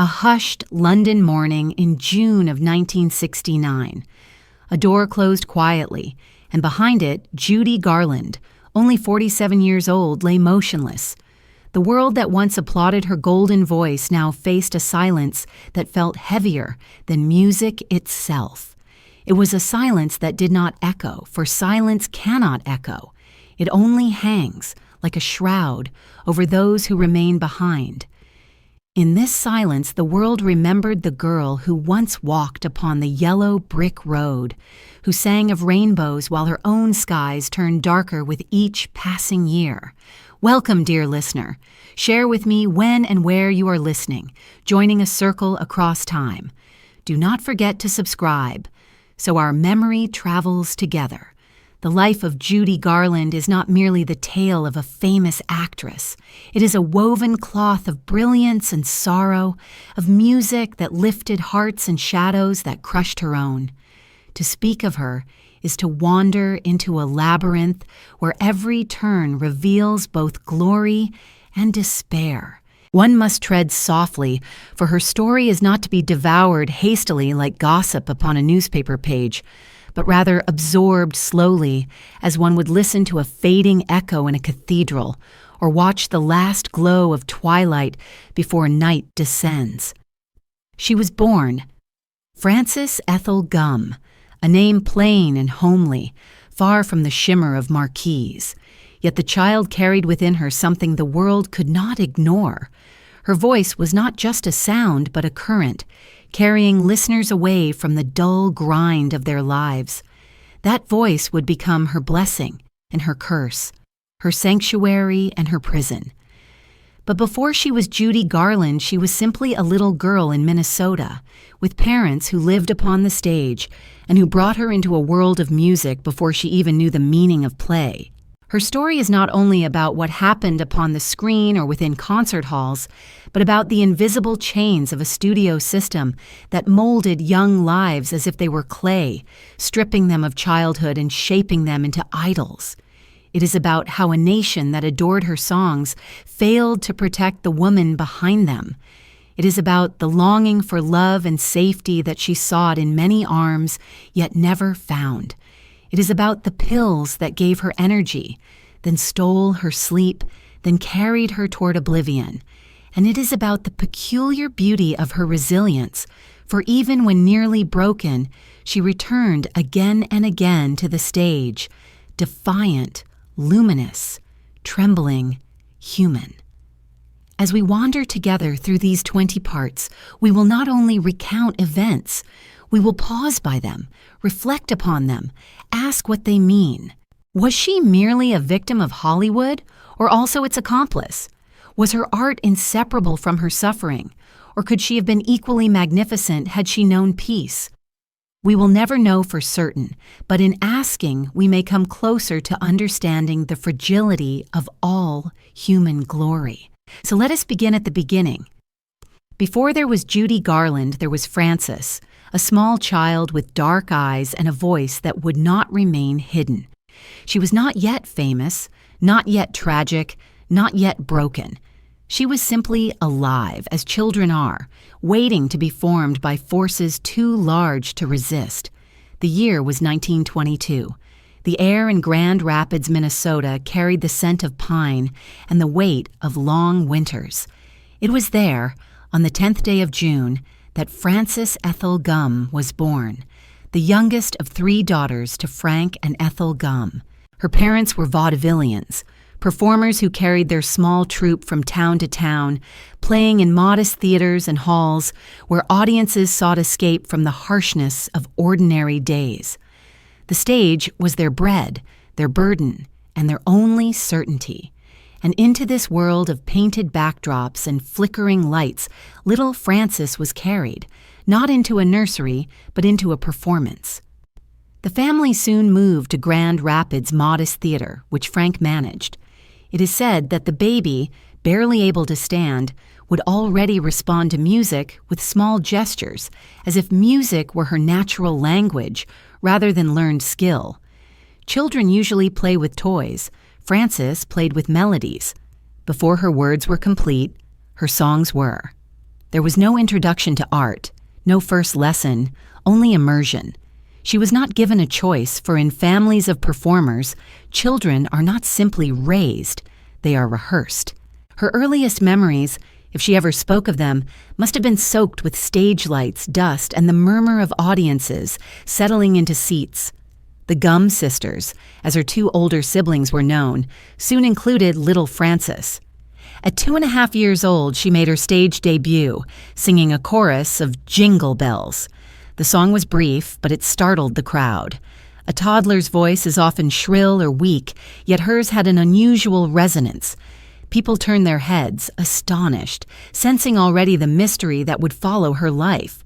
hushed London morning in June of 1969. A door closed quietly, and behind it, Judy Garland, only 47 years old, lay motionless. The world that once applauded her golden voice now faced a silence that felt heavier than music itself. It was a silence that did not echo, for silence cannot echo. It only hangs, like a shroud, over those who remain behind. In this silence, the world remembered the girl who once walked upon the yellow brick road, who sang of rainbows while her own skies turned darker with each passing year. Welcome, dear listener. Share with me when and where you are listening, joining a circle across time. Do not forget to subscribe, so our memory travels together. The life of Judy Garland is not merely the tale of a famous actress. It is a woven cloth of brilliance and sorrow, of music that lifted hearts and shadows that crushed her own. To speak of her is to wander into a labyrinth where every turn reveals both glory and despair. One must tread softly, for her story is not to be devoured hastily like gossip upon a newspaper page, but rather absorbed slowly as one would listen to a fading echo in a cathedral or watch the last glow of twilight before night descends. She was born Frances Ethel Gumm, a name plain and homely, far from the shimmer of marquise. Yet the child carried within her something the world could not ignore. Her voice was not just a sound but a current, carrying listeners away from the dull grind of their lives. That voice would become her blessing and her curse, her sanctuary and her prison. But before she was Judy Garland, she was simply a little girl in Minnesota, with parents who lived upon the stage and who brought her into a world of music before she even knew the meaning of play. Her story is not only about what happened upon the screen or within concert halls, but about the invisible chains of a studio system that molded young lives as if they were clay, stripping them of childhood and shaping them into idols. It is about how a nation that adored her songs failed to protect the woman behind them. It is about the longing for love and safety that she sought in many arms, yet never found. It is about the pills that gave her energy, then stole her sleep, then carried her toward oblivion. And it is about the peculiar beauty of her resilience, for even when nearly broken, she returned again and again to the stage, defiant, luminous, trembling, human. As we wander together through these 20 parts, we will not only recount events, we will pause by them, reflect upon them, ask what they mean. Was she merely a victim of Hollywood, or also its accomplice? Was her art inseparable from her suffering, or could she have been equally magnificent had she known peace? We will never know for certain, but in asking, we may come closer to understanding the fragility of all human glory. So let us begin at the beginning. Before there was Judy Garland, there was Frances, a small child with dark eyes and a voice that would not remain hidden. She was not yet famous, not yet tragic, not yet broken. She was simply alive, as children are, waiting to be formed by forces too large to resist. The year was 1922. The air in Grand Rapids, Minnesota carried the scent of pine and the weight of long winters. It was there, on the 10th day of June, that Frances Ethel Gumm was born, the youngest of 3 daughters to Frank and Ethel Gumm. Her parents were vaudevillians, performers who carried their small troupe from town to town, playing in modest theaters and halls where audiences sought escape from the harshness of ordinary days. The stage was their bread, their burden, and their only certainty. And into this world of painted backdrops and flickering lights, little Frances was carried, not into a nursery, but into a performance. The family soon moved to Grand Rapids Modest Theater, which Frank managed. It is said that the baby, barely able to stand, would already respond to music with small gestures, as if music were her natural language rather than learned skill. Children usually play with toys. Frances played with melodies. Before her words were complete, her songs were. There was no introduction to art, no first lesson, only immersion. She was not given a choice, for in families of performers, children are not simply raised, they are rehearsed. Her earliest memories, if she ever spoke of them, must have been soaked with stage lights, dust, and the murmur of audiences settling into seats. The Gum sisters, as her two older siblings were known, soon included little Frances. At 2.5 years old, she made her stage debut, singing a chorus of Jingle Bells. The song was brief, but it startled the crowd. A toddler's voice is often shrill or weak, yet hers had an unusual resonance. People turned their heads, astonished, sensing already the mystery that would follow her life.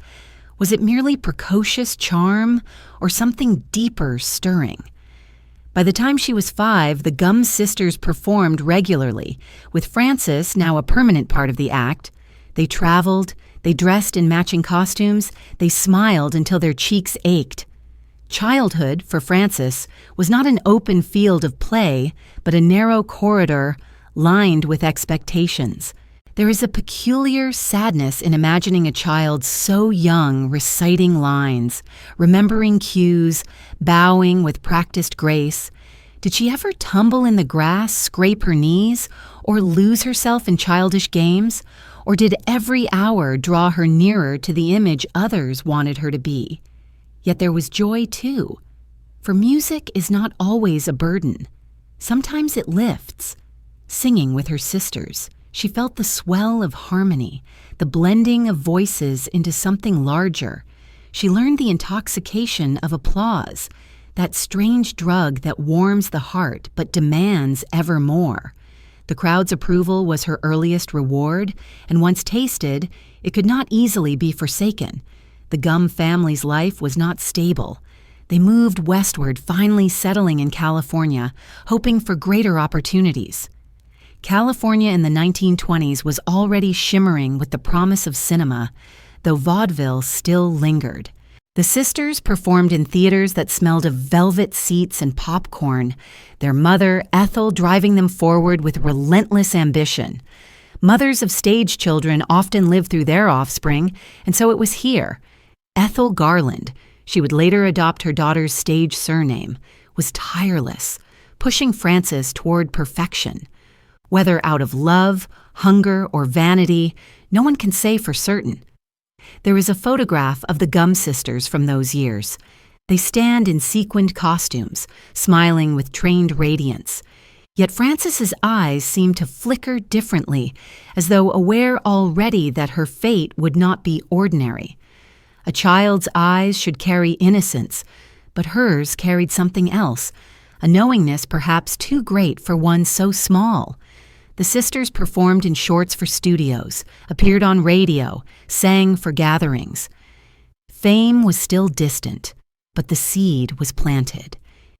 Was it merely precocious charm, or something deeper stirring? By the time she was 5, the Gum sisters performed regularly, with Frances now a permanent part of the act. They traveled, they dressed in matching costumes, they smiled until their cheeks ached. Childhood, for Frances, was not an open field of play, but a narrow corridor lined with expectations. There is a peculiar sadness in imagining a child so young reciting lines, remembering cues, bowing with practiced grace. Did she ever tumble in the grass, scrape her knees, or lose herself in childish games? Or did every hour draw her nearer to the image others wanted her to be? Yet there was joy too, for music is not always a burden. Sometimes it lifts. Singing with her sisters, she felt the swell of harmony, the blending of voices into something larger. She learned the intoxication of applause, that strange drug that warms the heart but demands ever more. The crowd's approval was her earliest reward, and once tasted, it could not easily be forsaken. The Gum family's life was not stable. They moved westward, finally settling in California, hoping for greater opportunities. California in the 1920s was already shimmering with the promise of cinema, though vaudeville still lingered. The sisters performed in theaters that smelled of velvet seats and popcorn, their mother, Ethel, driving them forward with relentless ambition. Mothers of stage children often live through their offspring, and so it was here. Ethel Garland, she would later adopt her daughter's stage surname, was tireless, pushing Frances toward perfection. Whether out of love, hunger, or vanity, no one can say for certain. There is a photograph of the Gum sisters from those years. They stand in sequined costumes, smiling with trained radiance. Yet Frances's eyes seem to flicker differently, as though aware already that her fate would not be ordinary. A child's eyes should carry innocence, but hers carried something else, a knowingness perhaps too great for one so small. The sisters performed in shorts for studios, appeared on radio, sang for gatherings. Fame was still distant, but the seed was planted.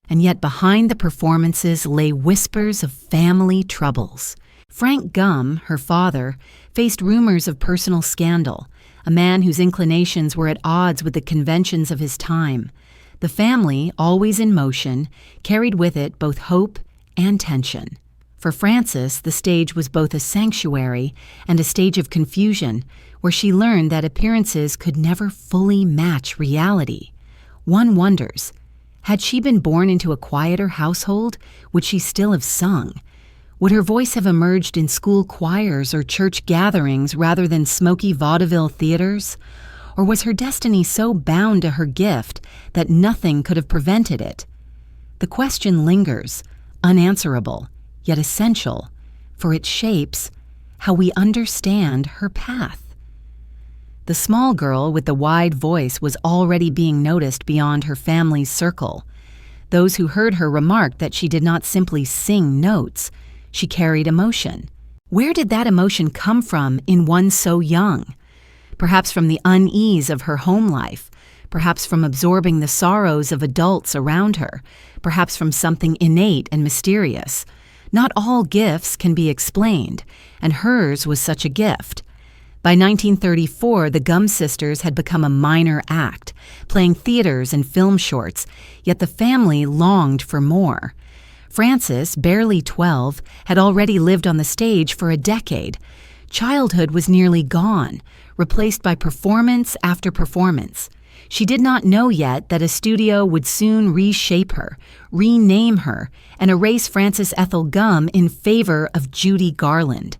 And yet behind the performances lay whispers of family troubles. Frank Gum, her father, faced rumors of personal scandal, a man whose inclinations were at odds with the conventions of his time. The family, always in motion, carried with it both hope and tension. For Frances, the stage was both a sanctuary and a stage of confusion, where she learned that appearances could never fully match reality. One wonders, had she been born into a quieter household, would she still have sung? Would her voice have emerged in school choirs or church gatherings rather than smoky vaudeville theaters? Or was her destiny so bound to her gift that nothing could have prevented it? The question lingers, unanswerable, yet essential, for it shapes how we understand her path. The small girl with the wide voice was already being noticed beyond her family's circle. Those who heard her remarked that she did not simply sing notes, she carried emotion. Where did that emotion come from in one so young? Perhaps from the unease of her home life, perhaps from absorbing the sorrows of adults around her, perhaps from something innate and mysterious. Not all gifts can be explained, and hers was such a gift. By 1934, the Gum sisters had become a minor act, playing theaters and film shorts, yet the family longed for more. Frances, barely 12, had already lived on the stage for a decade. Childhood was nearly gone. replaced by performance after performance. She did not know yet that a studio would soon reshape her, rename her, and erase Frances Ethel Gum in favor of Judy Garland.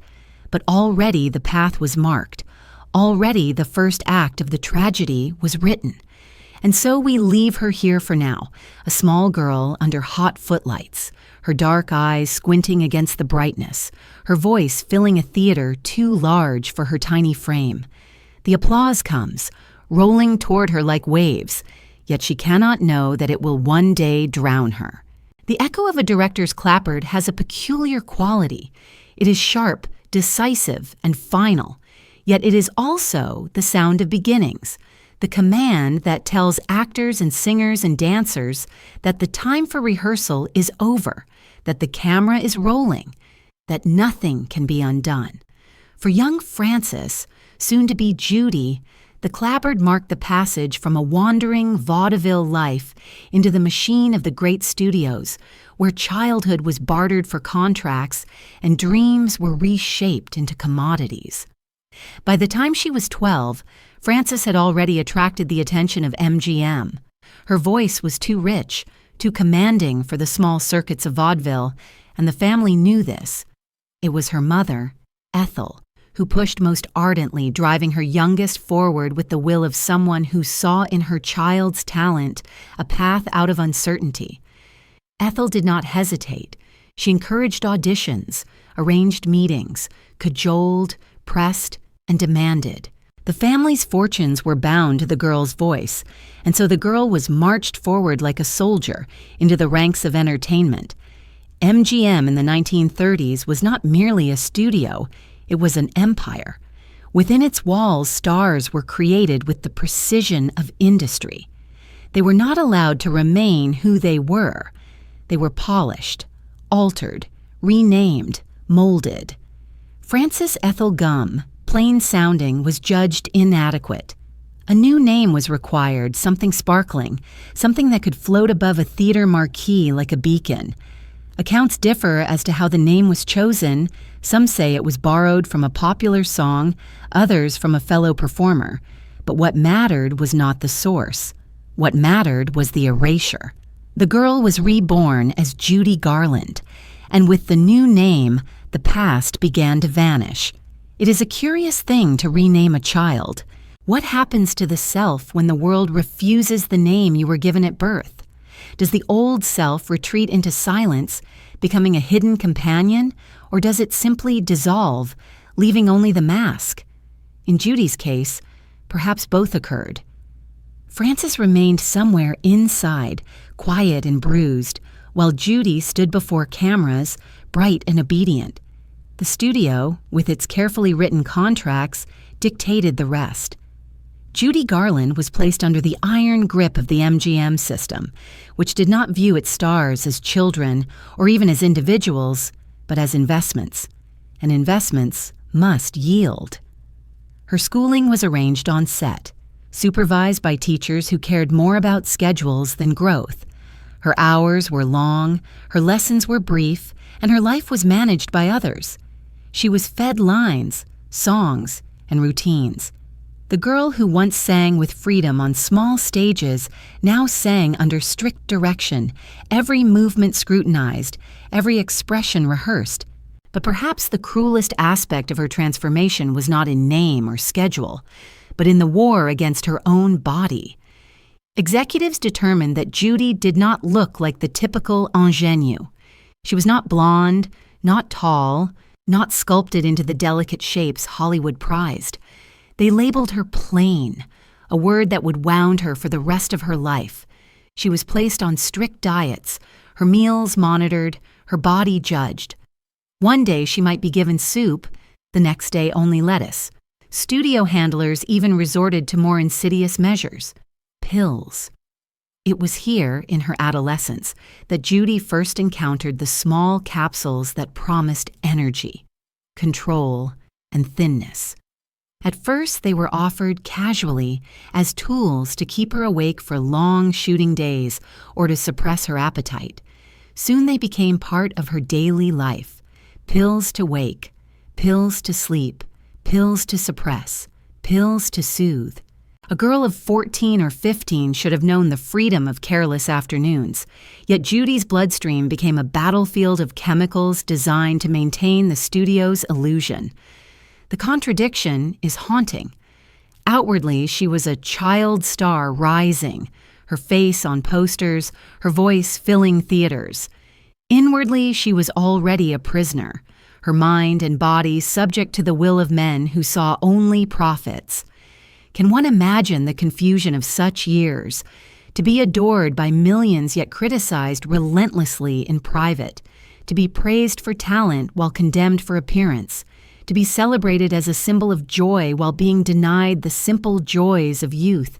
But already the path was marked. Already the first act of the tragedy was written. And so we leave her here for now, a small girl under hot footlights, her dark eyes squinting against the brightness, her voice filling a theater too large for her tiny frame. The applause comes, rolling toward her like waves, yet she cannot know that it will one day drown her. The echo of a director's clapboard has a peculiar quality. It is sharp, decisive, and final, yet it is also the sound of beginnings, the command that tells actors and singers and dancers that the time for rehearsal is over, that the camera is rolling, that nothing can be undone. For young Frances, soon to be Judy, the clapboard marked the passage from a wandering vaudeville life into the machine of the great studios, where childhood was bartered for contracts and dreams were reshaped into commodities. By the time she was 12, Frances had already attracted the attention of MGM. Her voice was too rich, too commanding for the small circuits of vaudeville, and the family knew this. It was her mother, Ethel, who pushed most ardently, driving her youngest forward with the will of someone who saw in her child's talent a path out of uncertainty. Ethel did not hesitate. She encouraged auditions, arranged meetings, cajoled, pressed, and demanded. The family's fortunes were bound to the girl's voice, and so the girl was marched forward like a soldier into the ranks of entertainment. MGM in the 1930s was not merely a studio, it was an empire. Within its walls, stars were created with the precision of industry. They were not allowed to remain who they were. They were polished, altered, renamed, molded. Frances Ethel Gum, plain sounding, was judged inadequate. A new name was required, something sparkling, something that could float above a theater marquee like a beacon. Accounts differ as to how the name was chosen. Some say it was borrowed from a popular song, others from a fellow performer. But what mattered was not the source. What mattered was the erasure. The girl was reborn as Judy Garland, and with the new name, the past began to vanish. It is a curious thing to rename a child. What happens to the self when the world refuses the name you were given at birth? Does the old self retreat into silence, becoming a hidden companion, or does it simply dissolve, leaving only the mask? In Judy's case, perhaps both occurred. Frances remained somewhere inside, quiet and bruised, while Judy stood before cameras, bright and obedient. The studio, with its carefully written contracts, dictated the rest. Judy Garland was placed under the iron grip of the MGM system, which did not view its stars as children or even as individuals, but as investments. And investments must yield. Her schooling was arranged on set, supervised by teachers who cared more about schedules than growth. Her hours were long, her lessons were brief, and her life was managed by others. She was fed lines, songs, and routines. The girl who once sang with freedom on small stages now sang under strict direction, every movement scrutinized, every expression rehearsed. But perhaps the cruelest aspect of her transformation was not in name or schedule, but in the war against her own body. Executives determined that Judy did not look like the typical ingenue. She was not blonde, not tall, not sculpted into the delicate shapes Hollywood prized. They labeled her plain, a word that would wound her for the rest of her life. She was placed on strict diets, her meals monitored, her body judged. One day she might be given soup, the next day only lettuce. Studio handlers even resorted to more insidious measures, pills. It was here, in her adolescence, that Judy first encountered the small capsules that promised energy, control, and thinness. At first, they were offered casually as tools to keep her awake for long shooting days or to suppress her appetite. Soon they became part of her daily life. Pills to wake, pills to sleep, pills to suppress, pills to soothe. A girl of 14 or 15 should have known the freedom of careless afternoons, yet Judy's bloodstream became a battlefield of chemicals designed to maintain the studio's illusion. The contradiction is haunting. Outwardly, she was a child star rising, her face on posters, her voice filling theaters. Inwardly, she was already a prisoner, her mind and body subject to the will of men who saw only profits. Can one imagine the confusion of such years? To be adored by millions yet criticized relentlessly in private, to be praised for talent while condemned for appearance, to be celebrated as a symbol of joy while being denied the simple joys of youth.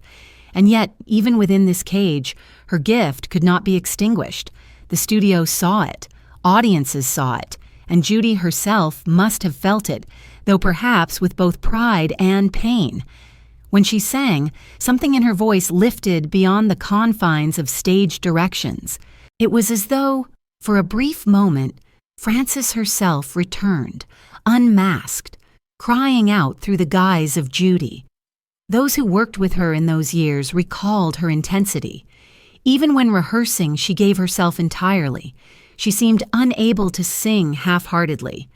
And yet, even within this cage, her gift could not be extinguished. The studio saw it, audiences saw it, and Judy herself must have felt it, though perhaps with both pride and pain. When she sang, something in her voice lifted beyond the confines of stage directions. It was as though, for a brief moment, Frances herself returned, unmasked, crying out through the guise of Judy. Those who worked with her in those years recalled her intensity. Even when rehearsing, she gave herself entirely. She seemed unable to sing half-heartedly.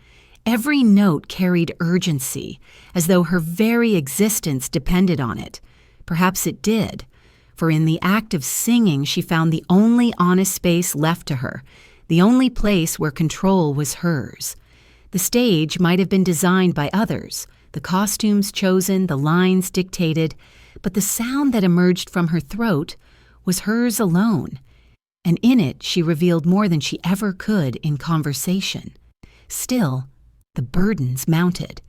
Every note carried urgency, as though her very existence depended on it. Perhaps it did, for in the act of singing she found the only honest space left to her, the only place where control was hers. The stage might have been designed by others, the costumes chosen, the lines dictated, but the sound that emerged from her throat was hers alone, and in it she revealed more than she ever could in conversation. Still, the burdens mounted.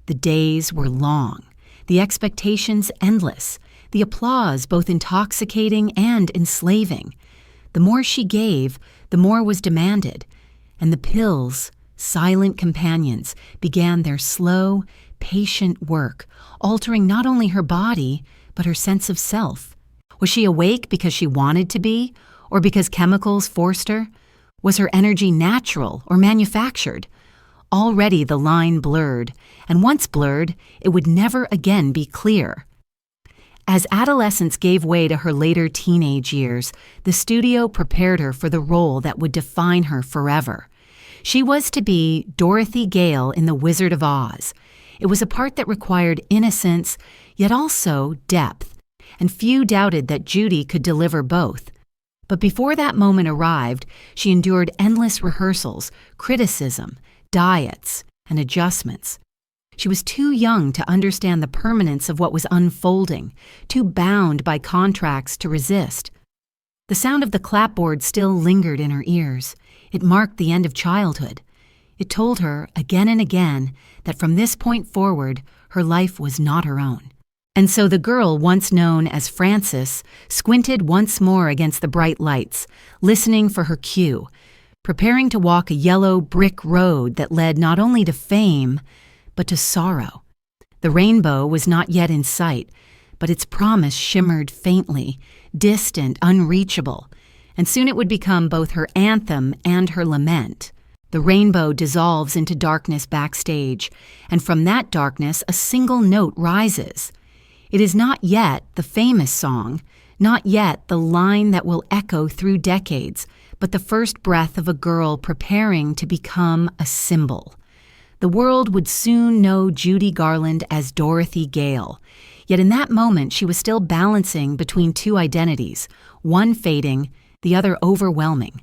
The days were long, the expectations endless, the applause both intoxicating and enslaving. The more she gave, the more was demanded, and the pills, silent companions, began their slow, patient work, altering not only her body, but her sense of self. Was she awake because she wanted to be, or because chemicals forced her? Was her energy natural or manufactured? Already the line blurred, and once blurred, it would never again be clear. As adolescence gave way to her later teenage years, the studio prepared her for the role that would define her forever. She was to be Dorothy Gale in The Wizard of Oz. It was a part that required innocence, yet also depth, and few doubted that Judy could deliver both. But before that moment arrived, she endured endless rehearsals, criticism, diets, and adjustments. She was too young to understand the permanence of what was unfolding, too bound by contracts to resist. The sound of the clapboard still lingered in her ears. It marked the end of childhood. It told her, again and again, that from this point forward, her life was not her own. And so the girl once known as Frances squinted once more against the bright lights, listening for her cue, preparing to walk a yellow brick road that led not only to fame, but to sorrow. The rainbow was not yet in sight, but its promise shimmered faintly, distant, unreachable, and soon it would become both her anthem and her lament. The rainbow dissolves into darkness backstage, and from that darkness a single note rises. It is not yet the famous song, not yet the line that will echo through decades, but the first breath of a girl preparing to become a symbol. The world would soon know Judy Garland as Dorothy Gale, yet in that moment she was still balancing between two identities, one fading, the other overwhelming.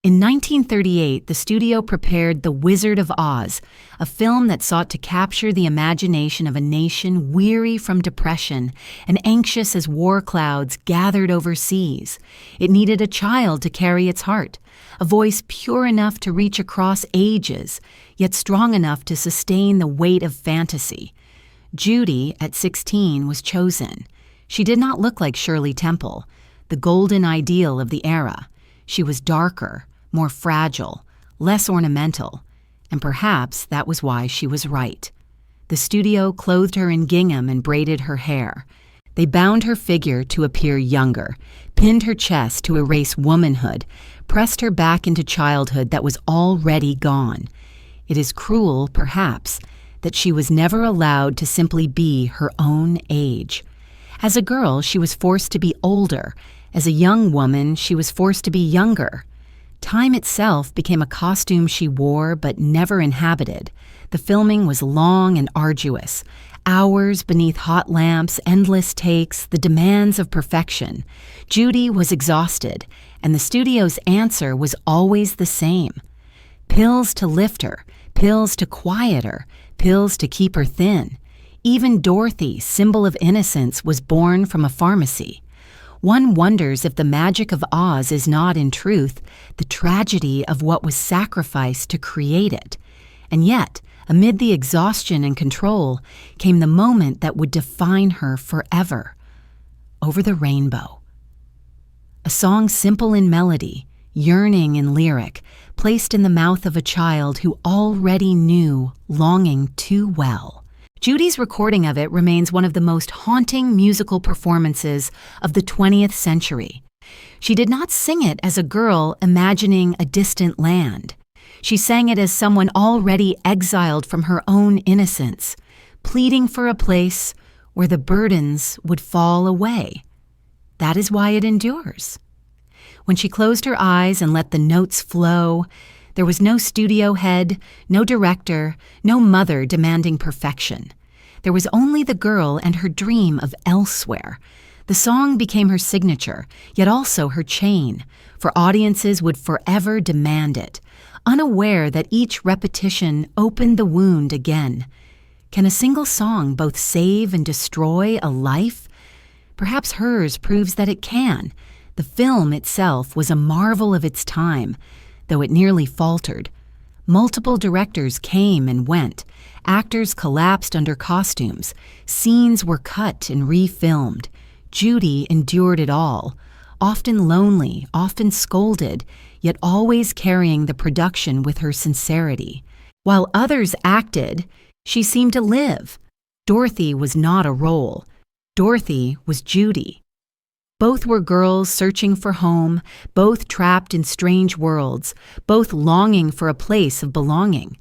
In 1938, the studio prepared The Wizard of Oz, a film that sought to capture the imagination of a nation weary from depression and anxious as war clouds gathered overseas. It needed a child to carry its heart, a voice pure enough to reach across ages, yet strong enough to sustain the weight of fantasy. Judy, at 16, was chosen. She did not look like Shirley Temple, the golden ideal of the era. She was darker, more fragile, less ornamental, and perhaps that was why she was right. The studio clothed her in gingham and braided her hair. They bound her figure to appear younger, pinned her chest to erase womanhood, pressed her back into childhood that was already gone. It is cruel, perhaps, that she was never allowed to simply be her own age. As a girl, she was forced to be older. As a young woman, she was forced to be younger. Time itself became a costume she wore but never inhabited. The filming was long and arduous. Hours beneath hot lamps, endless takes, the demands of perfection. Judy was exhausted, and the studio's answer was always the same. Pills to lift her, pills to quiet her, pills to keep her thin. Even Dorothy, symbol of innocence, was born from a pharmacy. One wonders if the magic of Oz is not, in truth, the tragedy of what was sacrificed to create it. And yet, amid the exhaustion and control, came the moment that would define her forever. Over the Rainbow. A song simple in melody, yearning in lyric, placed in the mouth of a child who already knew longing too well. Judy's recording of it remains one of the most haunting musical performances of the 20th century. She did not sing it as a girl imagining a distant land. She sang it as someone already exiled from her own innocence, pleading for a place where the burdens would fall away. That is why it endures. When she closed her eyes and let the notes flow, there was no studio head, no director, no mother demanding perfection. There was only the girl and her dream of elsewhere. The song became her signature, yet also her chain, for audiences would forever demand it, unaware that each repetition opened the wound again. Can a single song both save and destroy a life? Perhaps hers proves that it can. The film itself was a marvel of its time, though it nearly faltered. Multiple directors came and went. Actors collapsed under costumes. Scenes were cut and refilmed. Judy endured it all, often lonely, often scolded, yet always carrying the production with her sincerity. While others acted, she seemed to live. Dorothy was not a role. Dorothy was Judy. Both were girls searching for home, both trapped in strange worlds, both longing for a place of belonging.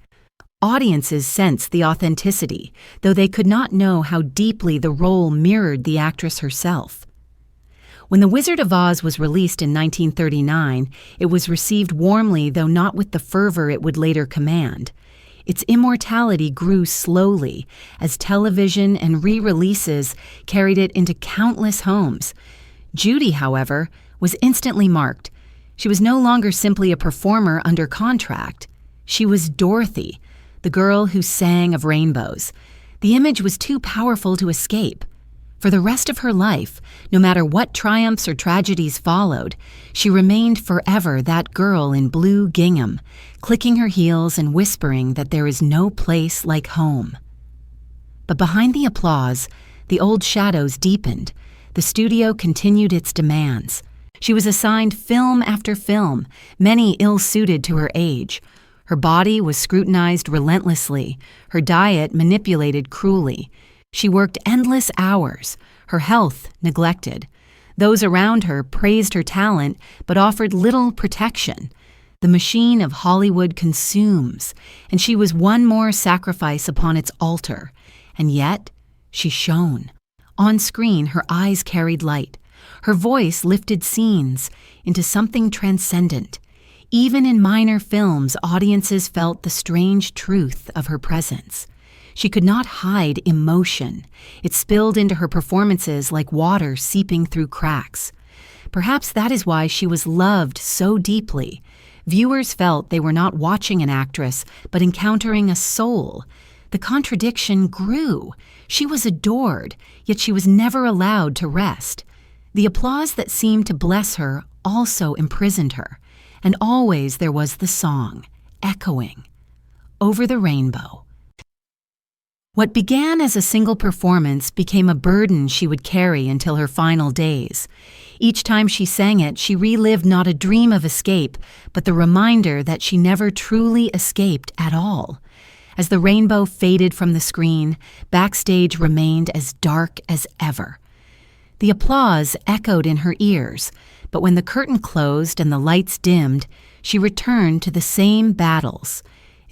Audiences sensed the authenticity, though they could not know how deeply the role mirrored the actress herself. When The Wizard of Oz was released in 1939, it was received warmly, though not with the fervor it would later command. Its immortality grew slowly as television and re-releases carried it into countless homes. Judy, however, was instantly marked. She was no longer simply a performer under contract. She was Dorothy, the girl who sang of rainbows. The image was too powerful to escape. For the rest of her life, no matter what triumphs or tragedies followed, she remained forever that girl in blue gingham, clicking her heels and whispering that there is no place like home. But behind the applause, the old shadows deepened. The studio continued its demands. She was assigned film after film, many ill-suited to her age. Her body was scrutinized relentlessly, her diet manipulated cruelly. She worked endless hours, her health neglected. Those around her praised her talent, but offered little protection. The machine of Hollywood consumes, and she was one more sacrifice upon its altar. And yet, she shone. On screen, her eyes carried light. Her voice lifted scenes into something transcendent. Even in minor films, audiences felt the strange truth of her presence. She could not hide emotion. It spilled into her performances like water seeping through cracks. Perhaps that is why she was loved so deeply. Viewers felt they were not watching an actress, but encountering a soul. The contradiction grew. She was adored, yet she was never allowed to rest. The applause that seemed to bless her also imprisoned her, and always there was the song, echoing, Over the Rainbow. What began as a single performance became a burden she would carry until her final days. Each time she sang it, she relived not a dream of escape, but the reminder that she never truly escaped at all. As the rainbow faded from the screen, backstage remained as dark as ever. The applause echoed in her ears, but when the curtain closed and the lights dimmed, she returned to the same battles.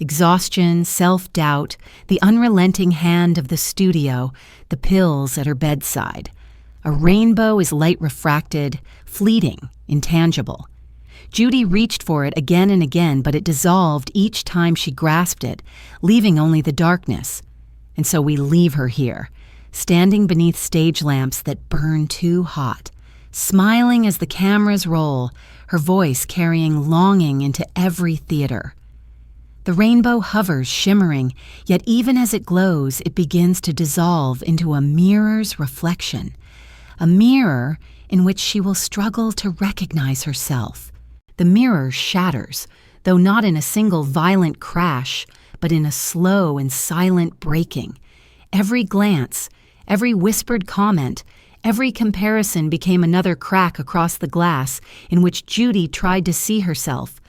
Exhaustion, self-doubt, the unrelenting hand of the studio, the pills at her bedside. A rainbow is light refracted, fleeting, intangible. Judy reached for it again and again, but it dissolved each time she grasped it, leaving only the darkness. And so we leave her here, standing beneath stage lamps that burn too hot, smiling as the cameras roll, her voice carrying longing into every theater. The rainbow hovers, shimmering, yet even as it glows, it begins to dissolve into a mirror's reflection, a mirror in which she will struggle to recognize herself. The mirror shatters, though not in a single violent crash, but in a slow and silent breaking. Every glance, every whispered comment, every comparison became another crack across the glass in which Judy tried to see herself.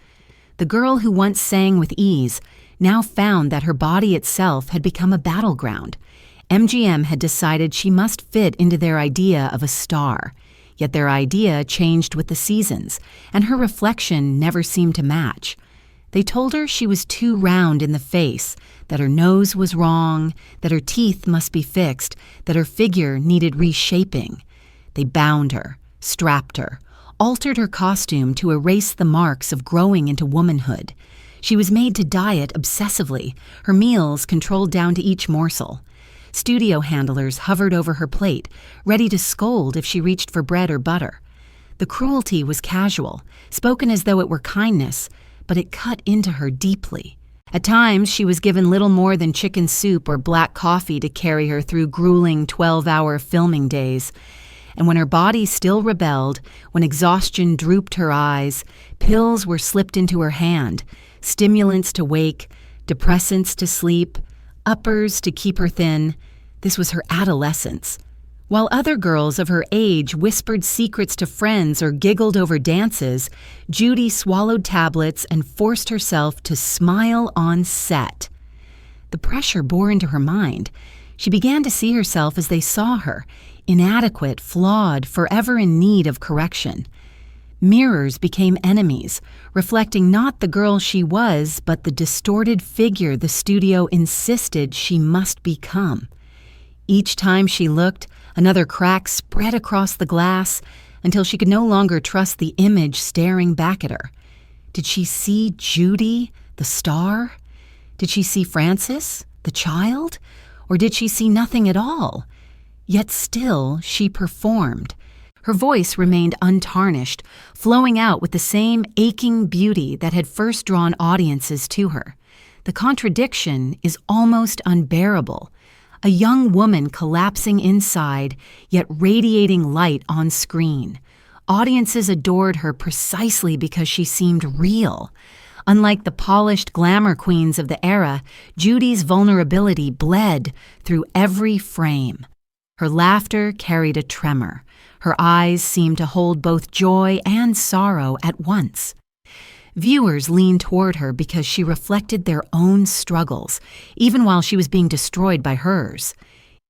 The girl who once sang with ease now found that her body itself had become a battleground. MGM had decided she must fit into their idea of a star. Yet their idea changed with the seasons, and her reflection never seemed to match. They told her she was too round in the face, that her nose was wrong, that her teeth must be fixed, that her figure needed reshaping. They bound her, strapped her, altered her costume to erase the marks of growing into womanhood. She was made to diet obsessively, her meals controlled down to each morsel. Studio handlers hovered over her plate, ready to scold if she reached for bread or butter. The cruelty was casual, spoken as though it were kindness, but it cut into her deeply. At times, she was given little more than chicken soup or black coffee to carry her through grueling 12-hour filming days. And when her body still rebelled, when exhaustion drooped her eyes, pills were slipped into her hand, stimulants to wake, depressants to sleep, uppers to keep her thin. This was her adolescence. While other girls of her age whispered secrets to friends or giggled over dances, Judy swallowed tablets and forced herself to smile on set. The pressure bore into her mind. She began to see herself as they saw her, inadequate, flawed, forever in need of correction. Mirrors became enemies, reflecting not the girl she was, but the distorted figure the studio insisted she must become. Each time she looked, another crack spread across the glass until she could no longer trust the image staring back at her. Did she see Judy, the star? Did she see Francis, the child? Or did she see nothing at all? Yet still she performed. Her voice remained untarnished, flowing out with the same aching beauty that had first drawn audiences to her. The contradiction is almost unbearable. A young woman collapsing inside, yet radiating light on screen. Audiences adored her precisely because she seemed real. Unlike the polished glamour queens of the era, Judy's vulnerability bled through every frame. Her laughter carried a tremor. Her eyes seemed to hold both joy and sorrow at once. Viewers leaned toward her because she reflected their own struggles, even while she was being destroyed by hers.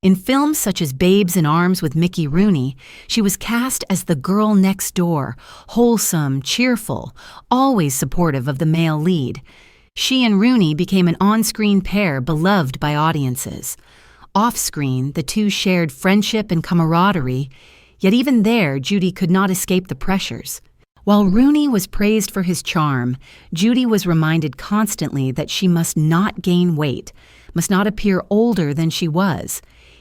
In films such as Babes in Arms with Mickey Rooney, she was cast as the girl next door, wholesome, cheerful, always supportive of the male lead. She and Rooney became an on-screen pair beloved by audiences. Off-screen, the two shared friendship and camaraderie, yet even there, Judy could not escape the pressures. While Rooney was praised for his charm, Judy was reminded constantly that she must not gain weight, must not appear older than she was.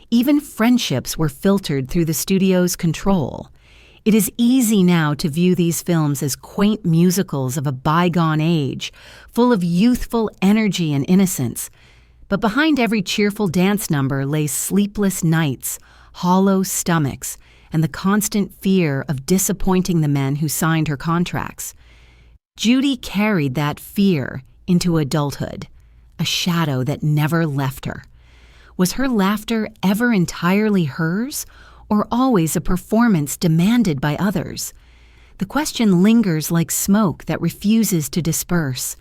Even friendships were filtered through the studio's control. It is easy now to view these films as quaint musicals of a bygone age, full of youthful energy and innocence. But behind every cheerful dance number lay sleepless nights, hollow stomachs, and the constant fear of disappointing the men who signed her contracts. Judy carried that fear into adulthood, a shadow that never left her. Was her laughter ever entirely hers, or always a performance demanded by others? The question lingers like smoke that refuses to disperse.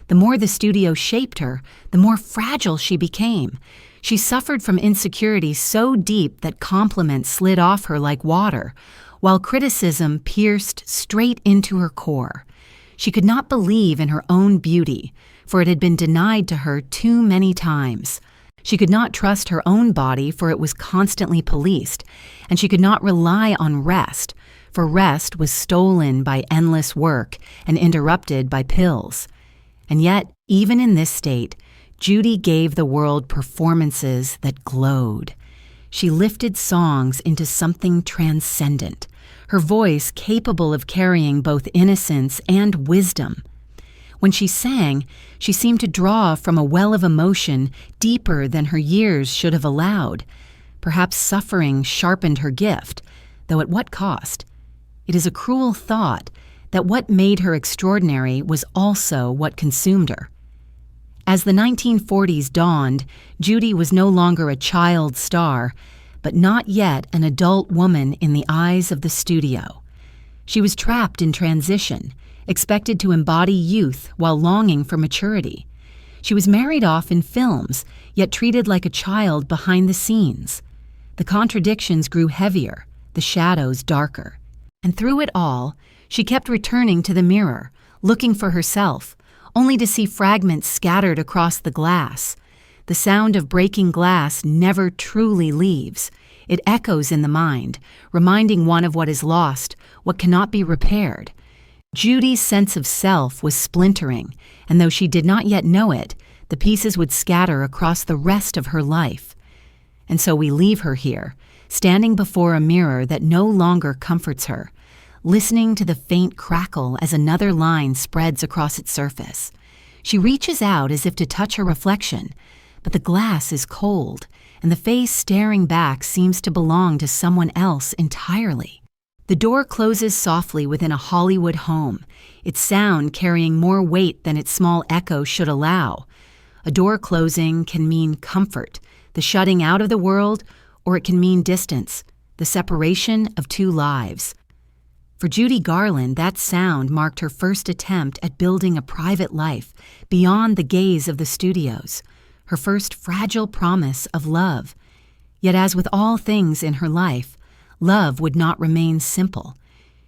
The more the studio shaped her, the more fragile she became. She suffered from insecurity so deep that compliments slid off her like water, while criticism pierced straight into her core. She could not believe in her own beauty. for it had been denied to her too many times. She could not trust her own body, for it was constantly policed, and she could not rely on rest, for rest was stolen by endless work and interrupted by pills. And yet, even in this state, Judy gave the world performances that glowed. She lifted songs into something transcendent, her voice capable of carrying both innocence and wisdom. When she sang, she seemed to draw from a well of emotion deeper than her years should have allowed. Perhaps suffering sharpened her gift, though at what cost? It is a cruel thought that what made her extraordinary was also what consumed her. As the 1940s dawned, Judy was no longer a child star, but not yet an adult woman in the eyes of the studio. She was trapped in transition, expected to embody youth while longing for maturity. She was married off in films, yet treated like a child behind the scenes. The contradictions grew heavier, the shadows darker. And through it all, she kept returning to the mirror, looking for herself, only to see fragments scattered across the glass. The sound of breaking glass never truly leaves. It echoes in the mind, reminding one of what is lost, what cannot be repaired. Judy's sense of self was splintering, and though she did not yet know it, the pieces would scatter across the rest of her life. And so we leave her here, standing before a mirror that no longer comforts her, listening to the faint crackle as another line spreads across its surface. She reaches out as if to touch her reflection, but the glass is cold, and the face staring back seems to belong to someone else entirely. The door closes softly within a Hollywood home, its sound carrying more weight than its small echo should allow. A door closing can mean comfort, the shutting out of the world, or it can mean distance, the separation of two lives. For Judy Garland, that sound marked her first attempt at building a private life beyond the gaze of the studios, her first fragile promise of love. Yet as with all things in her life, love would not remain simple.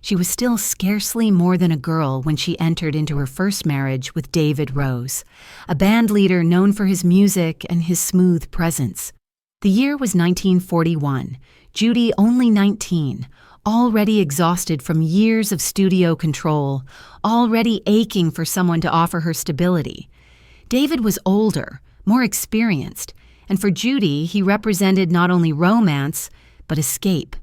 She was still scarcely more than a girl when she entered into her first marriage with David Rose, a band leader known for his music and his smooth presence. The year was 1941, Judy only 19, already exhausted from years of studio control, already aching for someone to offer her stability. David was older, more experienced, and for Judy, he represented not only romance, but escape,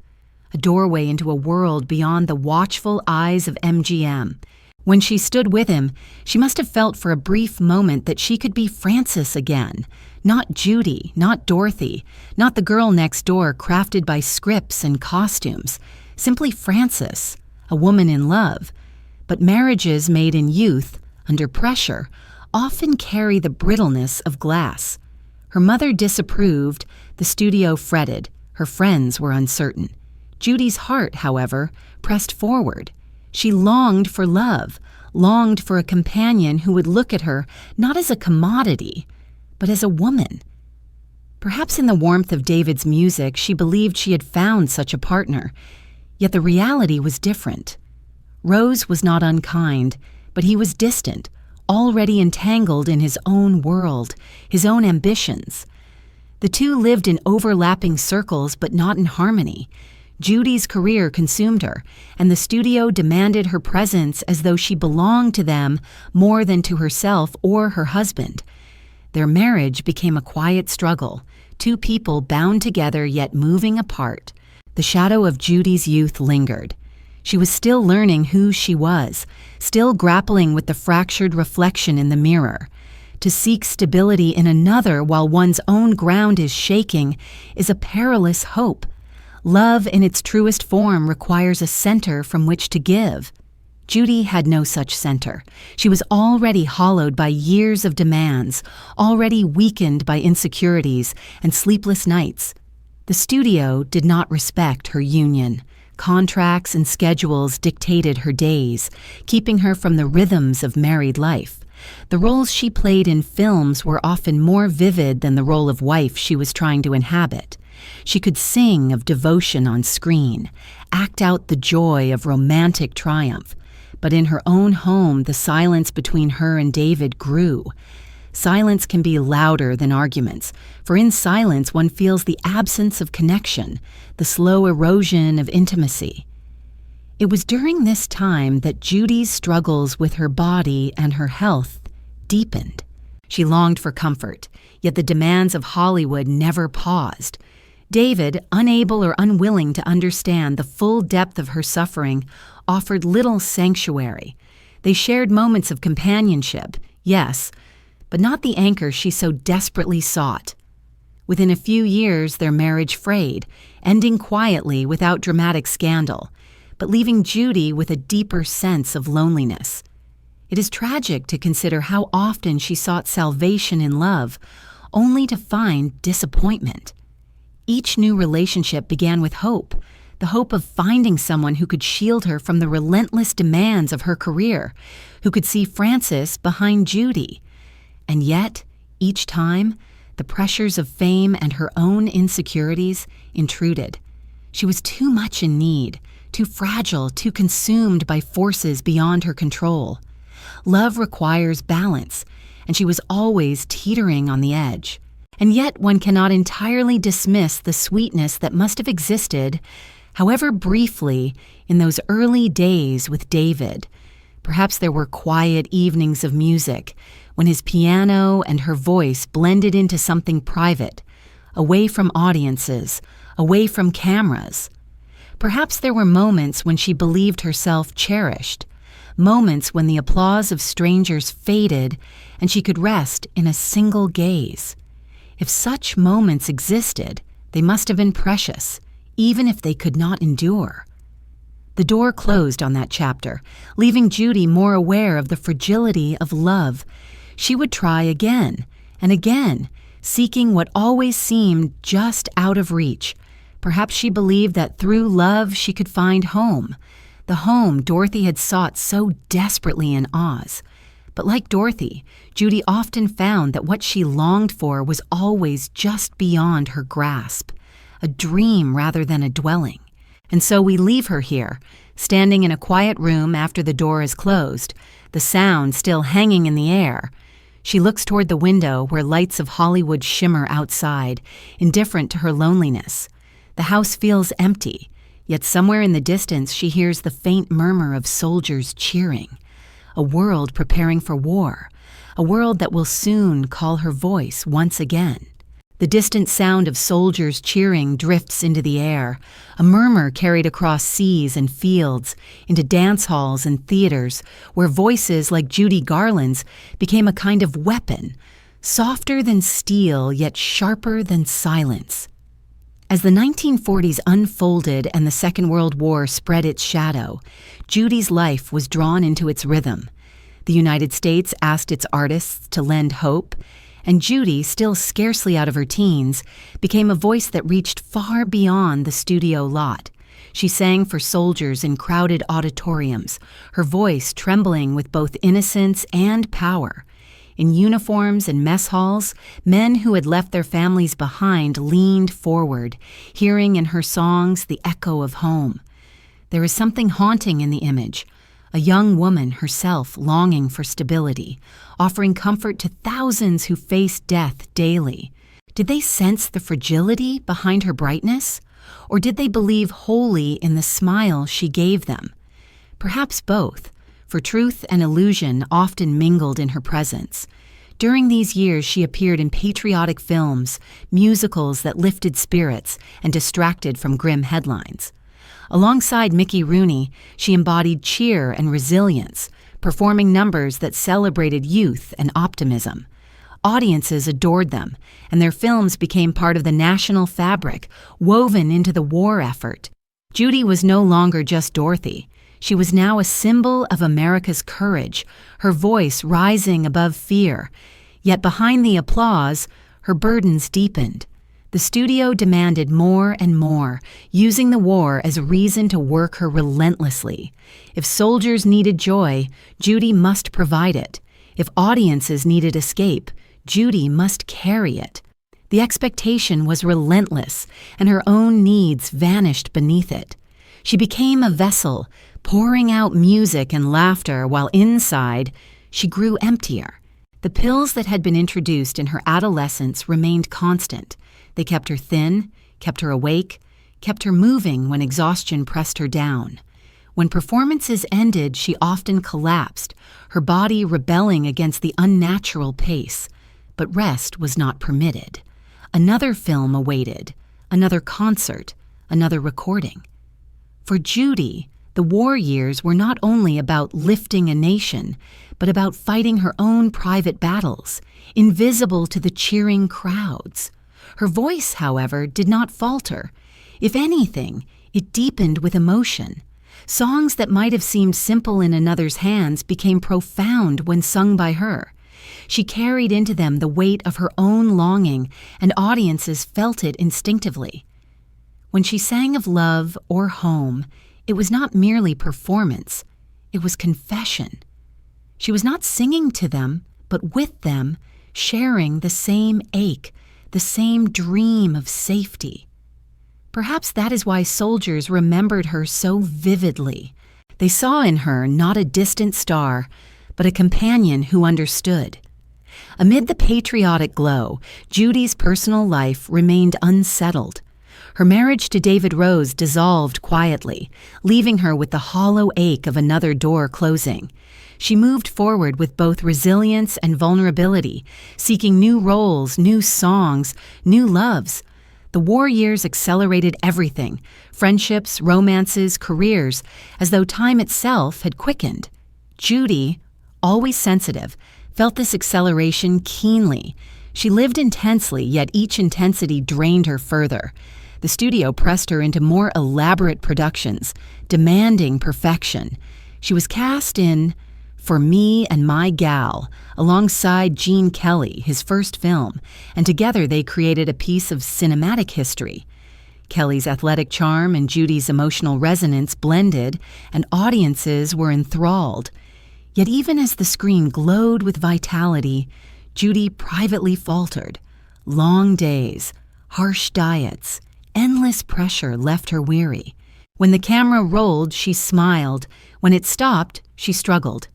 a doorway into a world beyond the watchful eyes of MGM. When she stood with him, she must have felt for a brief moment that she could be Frances again, not Judy, not Dorothy, not the girl next door crafted by scripts and costumes, simply Frances, a woman in love. But marriages made in youth, under pressure, often carry the brittleness of glass. Her mother disapproved, the studio fretted, her friends were uncertain. Judy's heart, however, pressed forward. She longed for love, longed for a companion who would look at her not as a commodity, but as a woman. Perhaps in the warmth of David's music, she believed she had found such a partner, yet the reality was different. Rose was not unkind, but he was distant, already entangled in his own world, his own ambitions. The two lived in overlapping circles, but not in harmony. Judy's career consumed her, and the studio demanded her presence as though she belonged to them more than to herself or her husband. Their marriage became a quiet struggle, two people bound together yet moving apart. The shadow of Judy's youth lingered. She was still learning who she was, still grappling with the fractured reflection in the mirror. To seek stability in another while one's own ground is shaking is a perilous hope. Love in its truest form requires a center from which to give. Judy had no such center. She was already hollowed by years of demands, already weakened by insecurities and sleepless nights. The studio did not respect her union. Contracts and schedules dictated her days, keeping her from the rhythms of married life. The roles she played in films were often more vivid than the role of wife she was trying to inhabit. She could sing of devotion on screen, act out the joy of romantic triumph, But in her own home, the silence between her and David grew. Silence can be louder than arguments, for in silence one feels the absence of connection, the slow erosion of intimacy. It was during this time that Judy's struggles with her body and her health deepened. She longed for comfort, yet the demands of Hollywood never paused. David, unable or unwilling to understand the full depth of her suffering, offered little sanctuary. They shared moments of companionship, yes, but not the anchor she so desperately sought. Within a few years, their marriage frayed, ending quietly without dramatic scandal, but leaving Judy with a deeper sense of loneliness. It is tragic to consider how often she sought salvation in love, only to find disappointment. Each new relationship began with hope, the hope of finding someone who could shield her from the relentless demands of her career, who could see Frances behind Judy. And yet, each time, the pressures of fame and her own insecurities intruded. She was too much in need, too fragile, too consumed by forces beyond her control. Love requires balance, and she was always teetering on the edge. And yet one cannot entirely dismiss the sweetness that must have existed, however briefly, in those early days with David. Perhaps there were quiet evenings of music, when his piano and her voice blended into something private, away from audiences, away from cameras. Perhaps there were moments when she believed herself cherished, moments when the applause of strangers faded and she could rest in a single gaze. If such moments existed, they must have been precious, even if they could not endure. The door closed on that chapter, leaving Judy more aware of the fragility of love. She would try again and again, seeking what always seemed just out of reach. Perhaps she believed that through love she could find home, the home Dorothy had sought so desperately in Oz. But like Dorothy, Judy often found that what she longed for was always just beyond her grasp, a dream rather than a dwelling. And so we leave her here, standing in a quiet room after the door is closed, the sound still hanging in the air. She looks toward the window where lights of Hollywood shimmer outside, indifferent to her loneliness. The house feels empty, yet somewhere in the distance she hears the faint murmur of soldiers cheering. A world preparing for war, a world that will soon call her voice once again. The distant sound of soldiers cheering drifts into the air, a murmur carried across seas and fields, into dance halls and theaters, where voices like Judy Garland's became a kind of weapon, softer than steel yet sharper than silence. As the 1940s unfolded and the Second World War spread its shadow, Judy's life was drawn into its rhythm. The United States asked its artists to lend hope, and Judy, still scarcely out of her teens, became a voice that reached far beyond the studio lot. She sang for soldiers in crowded auditoriums, her voice trembling with both innocence and power. In uniforms and mess halls, men who had left their families behind leaned forward, hearing in her songs the echo of home. There is something haunting in the image, a young woman herself longing for stability, offering comfort to thousands who face death daily. Did they sense the fragility behind her brightness? Or did they believe wholly in the smile she gave them? Perhaps both, for truth and illusion often mingled in her presence. During these years she appeared in patriotic films, musicals that lifted spirits and distracted from grim headlines. Alongside Mickey Rooney, she embodied cheer and resilience, performing numbers that celebrated youth and optimism. Audiences adored them, and their films became part of the national fabric, woven into the war effort. Judy was no longer just Dorothy. She was now a symbol of America's courage, her voice rising above fear. Yet behind the applause, her burdens deepened. The studio demanded more and more, using the war as a reason to work her relentlessly. If soldiers needed joy, Judy must provide it. If audiences needed escape, Judy must carry it. The expectation was relentless, and her own needs vanished beneath it. She became a vessel, pouring out music and laughter while inside, she grew emptier. The pills that had been introduced in her adolescence remained constant. They kept her thin, kept her awake, kept her moving when exhaustion pressed her down. When performances ended, she often collapsed, her body rebelling against the unnatural pace. But rest was not permitted. Another film awaited, another concert, another recording. For Judy, the war years were not only about lifting a nation, but about fighting her own private battles, invisible to the cheering crowds. Her voice, however, did not falter. If anything, it deepened with emotion. Songs that might have seemed simple in another's hands became profound when sung by her. She carried into them the weight of her own longing, and audiences felt it instinctively. When she sang of love or home, it was not merely performance, it was confession. She was not singing to them, but with them, sharing the same ache, the same dream of safety. Perhaps that is why soldiers remembered her so vividly. They saw in her not a distant star, but a companion who understood. Amid the patriotic glow, Judy's personal life remained unsettled. Her marriage to David Rose dissolved quietly, leaving her with the hollow ache of another door closing. She moved forward with both resilience and vulnerability, seeking new roles, new songs, new loves. The war years accelerated everything, friendships, romances, careers, as though time itself had quickened. Judy, always sensitive, felt this acceleration keenly. She lived intensely, yet each intensity drained her further. The studio pressed her into more elaborate productions, demanding perfection. She was cast in For Me and My Gal, alongside Gene Kelly, his first film, and together they created a piece of cinematic history. Kelly's athletic charm and Judy's emotional resonance blended, and audiences were enthralled. Yet even as the screen glowed with vitality, Judy privately faltered. Long days, harsh diets, endless pressure left her weary. When the camera rolled, she smiled. When it stopped, she struggled.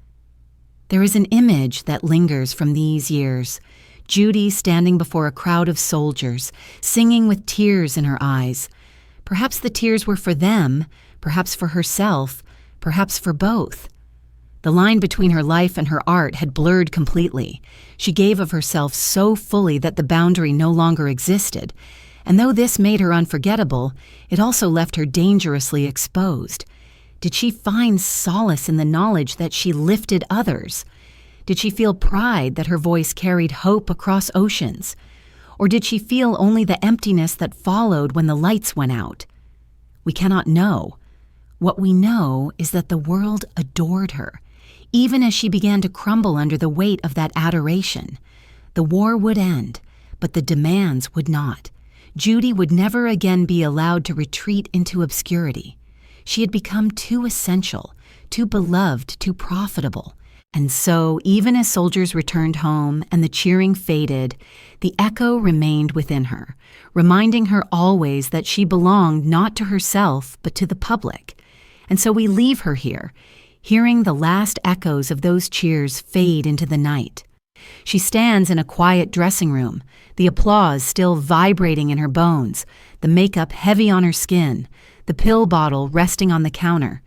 There is an image that lingers from these years. Judy standing before a crowd of soldiers, singing with tears in her eyes. Perhaps the tears were for them, perhaps for herself, perhaps for both. The line between her life and her art had blurred completely. She gave of herself so fully that the boundary no longer existed. And though this made her unforgettable, it also left her dangerously exposed. Did she find solace in the knowledge that she lifted others? Did she feel pride that her voice carried hope across oceans? Or did she feel only the emptiness that followed when the lights went out? We cannot know. What we know is that the world adored her, even as she began to crumble under the weight of that adoration. The war would end, but the demands would not. Judy would never again be allowed to retreat into obscurity. She had become too essential, too beloved, too profitable. And so, even as soldiers returned home and the cheering faded, the echo remained within her, reminding her always that she belonged not to herself, but to the public. And so we leave her here, hearing the last echoes of those cheers fade into the night. She stands in a quiet dressing room, the applause still vibrating in her bones, the makeup heavy on her skin, the pill bottle resting on the counter.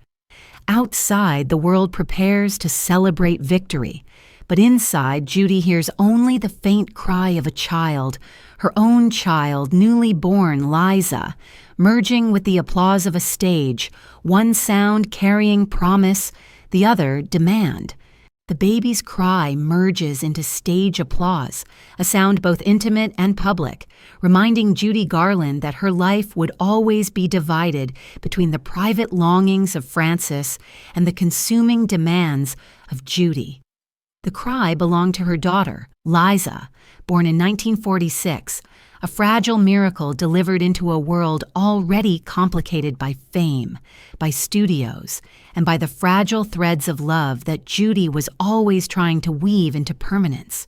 Outside, the world prepares to celebrate victory, but inside, Judy hears only the faint cry of a child, her own child, newly born Liza, merging with the applause of a stage, one sound carrying promise, the other demand. The baby's cry merges into stage applause, a sound both intimate and public, reminding Judy Garland that her life would always be divided between the private longings of Frances and the consuming demands of Judy. The cry belonged to her daughter, Liza, born in 1946, a fragile miracle delivered into a world already complicated by fame, by studios, and by the fragile threads of love that Judy was always trying to weave into permanence.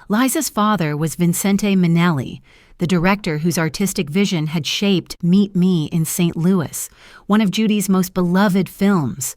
Liza's father was Vincente Minnelli, the director whose artistic vision had shaped Meet Me in St. Louis, one of Judy's most beloved films.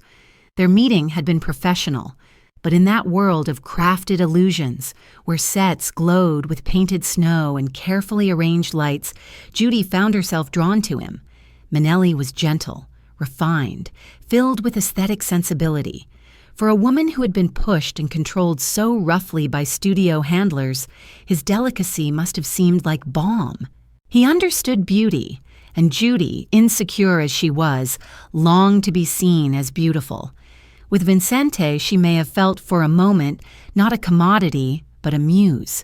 Their meeting had been professional, but in that world of crafted illusions, where sets glowed with painted snow and carefully arranged lights, Judy found herself drawn to him. Minnelli was gentle, refined, filled with aesthetic sensibility. For a woman who had been pushed and controlled so roughly by studio handlers, his delicacy must have seemed like balm. He understood beauty, and Judy, insecure as she was, longed to be seen as beautiful. With Vincente, she may have felt for a moment not a commodity, but a muse.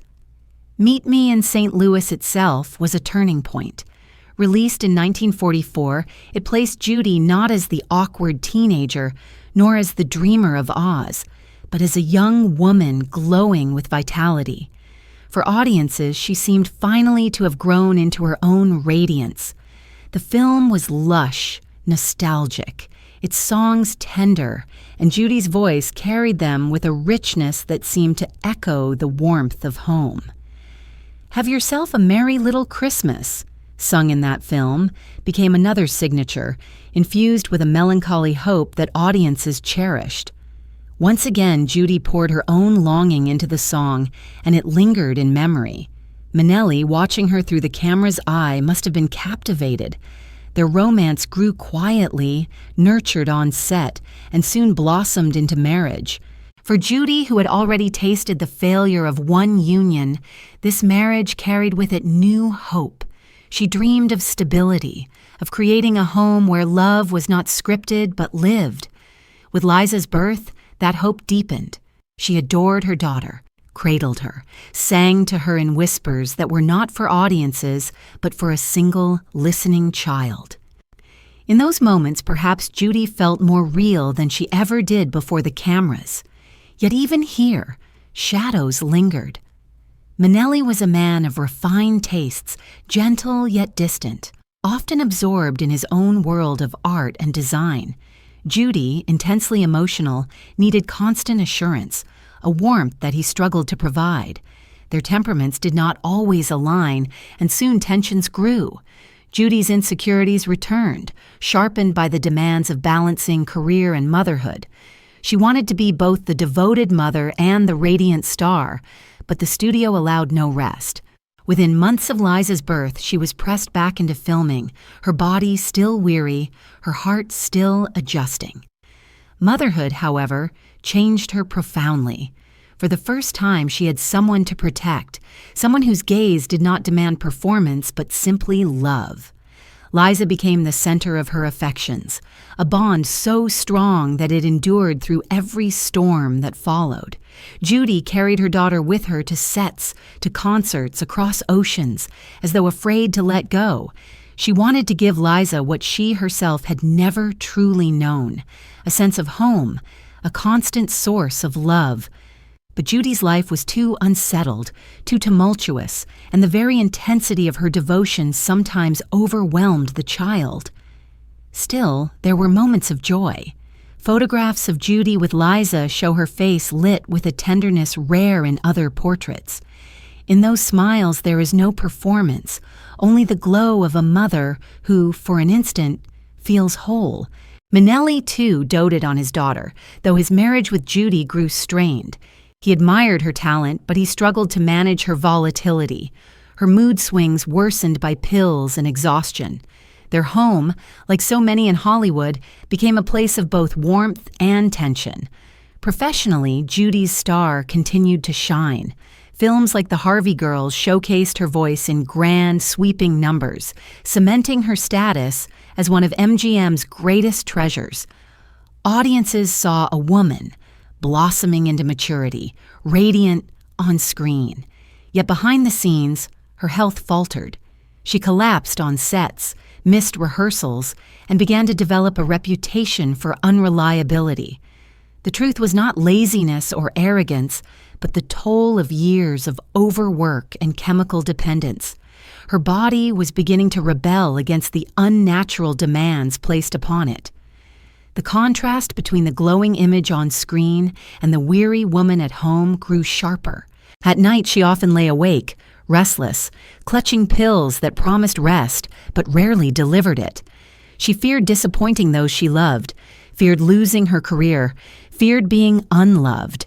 Meet Me in St. Louis itself was a turning point. Released in 1944, it placed Judy not as the awkward teenager, nor as the dreamer of Oz, but as a young woman glowing with vitality. For audiences, she seemed finally to have grown into her own radiance. The film was lush, nostalgic, its songs tender, and Judy's voice carried them with a richness that seemed to echo the warmth of home. Have Yourself a Merry Little Christmas, sung in that film, became another signature, infused with a melancholy hope that audiences cherished. Once again, Judy poured her own longing into the song, and it lingered in memory. Minnelli, watching her through the camera's eye, must have been captivated. Their romance grew quietly, nurtured on set, and soon blossomed into marriage. For Judy, who had already tasted the failure of one union, this marriage carried with it new hope. She dreamed of stability, of creating a home where love was not scripted but lived. With Liza's birth, that hope deepened. She adored her daughter, cradled her, sang to her in whispers that were not for audiences but for a single, listening child. In those moments, perhaps Judy felt more real than she ever did before the cameras. Yet even here, shadows lingered. Minnelli was a man of refined tastes, gentle yet distant, often absorbed in his own world of art and design. Judy, intensely emotional, needed constant assurance, a warmth that he struggled to provide. Their temperaments did not always align, and soon tensions grew. Judy's insecurities returned, sharpened by the demands of balancing career and motherhood. She wanted to be both the devoted mother and the radiant star, but the studio allowed no rest. Within months of Liza's birth, she was pressed back into filming, her body still weary, her heart still adjusting. Motherhood, however, changed her profoundly. For the first time, she had someone to protect, someone whose gaze did not demand performance but simply love. Liza became the center of her affections, a bond so strong that it endured through every storm that followed. Judy carried her daughter with her to sets, to concerts, across oceans, as though afraid to let go. She wanted to give Liza what she herself had never truly known, a sense of home, a constant source of love. But Judy's life was too unsettled, too tumultuous, and the very intensity of her devotion sometimes overwhelmed the child. Still, there were moments of joy. Photographs of Judy with Liza show her face lit with a tenderness rare in other portraits. In those smiles there is no performance, only the glow of a mother who, for an instant, feels whole. Minnelli, too, doted on his daughter, though his marriage with Judy grew strained. He admired her talent, but he struggled to manage her volatility. Her mood swings worsened by pills and exhaustion. Their home, like so many in Hollywood, became a place of both warmth and tension. Professionally, Judy's star continued to shine. Films like The Harvey Girls showcased her voice in grand, sweeping numbers, cementing her status as one of MGM's greatest treasures. Audiences saw a woman, blossoming into maturity, radiant on screen. Yet behind the scenes, her health faltered. She collapsed on sets, missed rehearsals, and began to develop a reputation for unreliability. The truth was not laziness or arrogance, but the toll of years of overwork and chemical dependence. Her body was beginning to rebel against the unnatural demands placed upon it. The contrast between the glowing image on screen and the weary woman at home grew sharper. At night, she often lay awake, restless, clutching pills that promised rest but rarely delivered it. She feared disappointing those she loved, feared losing her career, feared being unloved.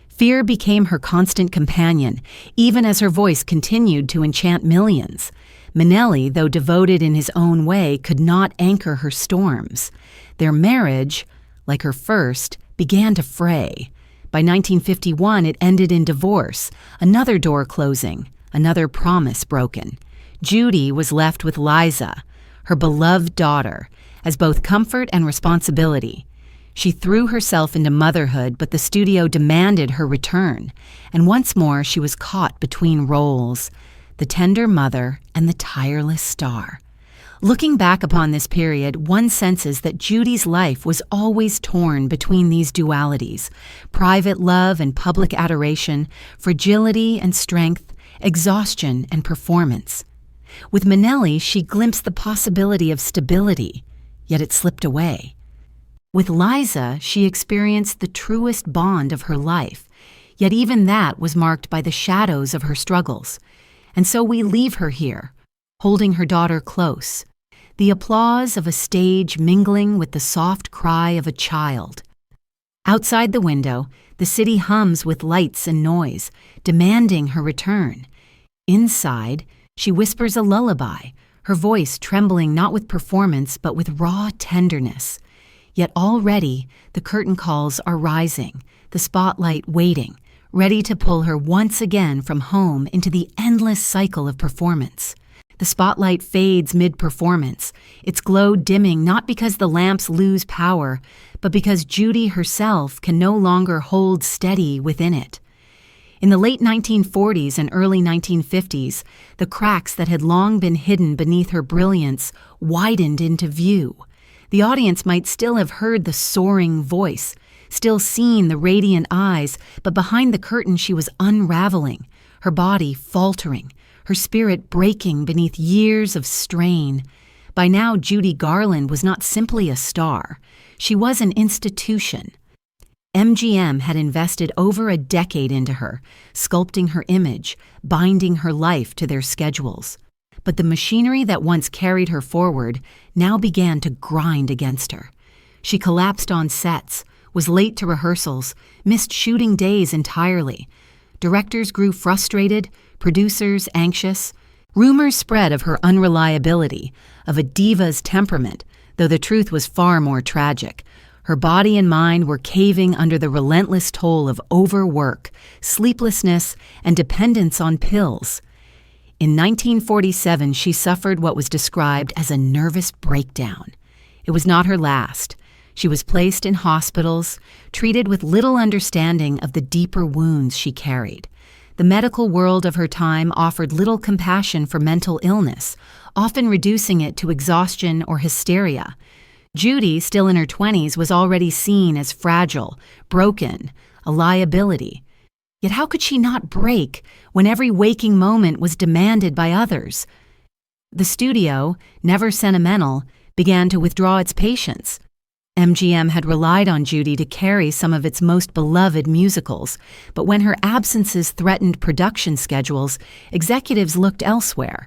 Fear became her constant companion, even as her voice continued to enchant millions. Minnelli, though devoted in his own way, could not anchor her storms. Their marriage, like her first, began to fray. By 1951, it ended in divorce, another door closing, another promise broken. Judy was left with Liza, her beloved daughter, as both comfort and responsibility. She threw herself into motherhood, but the studio demanded her return, and once more she was caught between roles, the tender mother and the tireless star. Looking back upon this period, one senses that Judy's life was always torn between these dualities: private love and public adoration, fragility and strength, exhaustion and performance. With Minnelli, she glimpsed the possibility of stability, yet it slipped away. With Liza, she experienced the truest bond of her life, yet even that was marked by the shadows of her struggles. And so we leave her here, holding her daughter close, the applause of a stage mingling with the soft cry of a child. Outside the window, the city hums with lights and noise, demanding her return. Inside, she whispers a lullaby, her voice trembling not with performance but with raw tenderness. Yet already the curtain calls are rising, the spotlight waiting, ready to pull her once again from home into the endless cycle of performance. The spotlight fades mid-performance, its glow dimming not because the lamps lose power, but because Judy herself can no longer hold steady within it. In the late 1940s and early 1950s, the cracks that had long been hidden beneath her brilliance widened into view. The audience might still have heard the soaring voice, still seen the radiant eyes, but behind the curtain she was unraveling, her body faltering, her spirit breaking beneath years of strain. By now, Judy Garland was not simply a star. She was an institution. MGM had invested over a decade into her, sculpting her image, binding her life to their schedules. But the machinery that once carried her forward now began to grind against her. She collapsed on sets, was late to rehearsals, missed shooting days entirely. Directors grew frustrated, producers anxious. Rumors spread of her unreliability, of a diva's temperament, though the truth was far more tragic. Her body and mind were caving under the relentless toll of overwork, sleeplessness, and dependence on pills. In 1947, she suffered what was described as a nervous breakdown. It was not her last. She was placed in hospitals, treated with little understanding of the deeper wounds she carried. The medical world of her time offered little compassion for mental illness, often reducing it to exhaustion or hysteria. Judy, still in her 20s, was already seen as fragile, broken, a liability. Yet how could she not break when every waking moment was demanded by others? The studio, never sentimental, began to withdraw its patience. MGM had relied on Judy to carry some of its most beloved musicals, but when her absences threatened production schedules, executives looked elsewhere.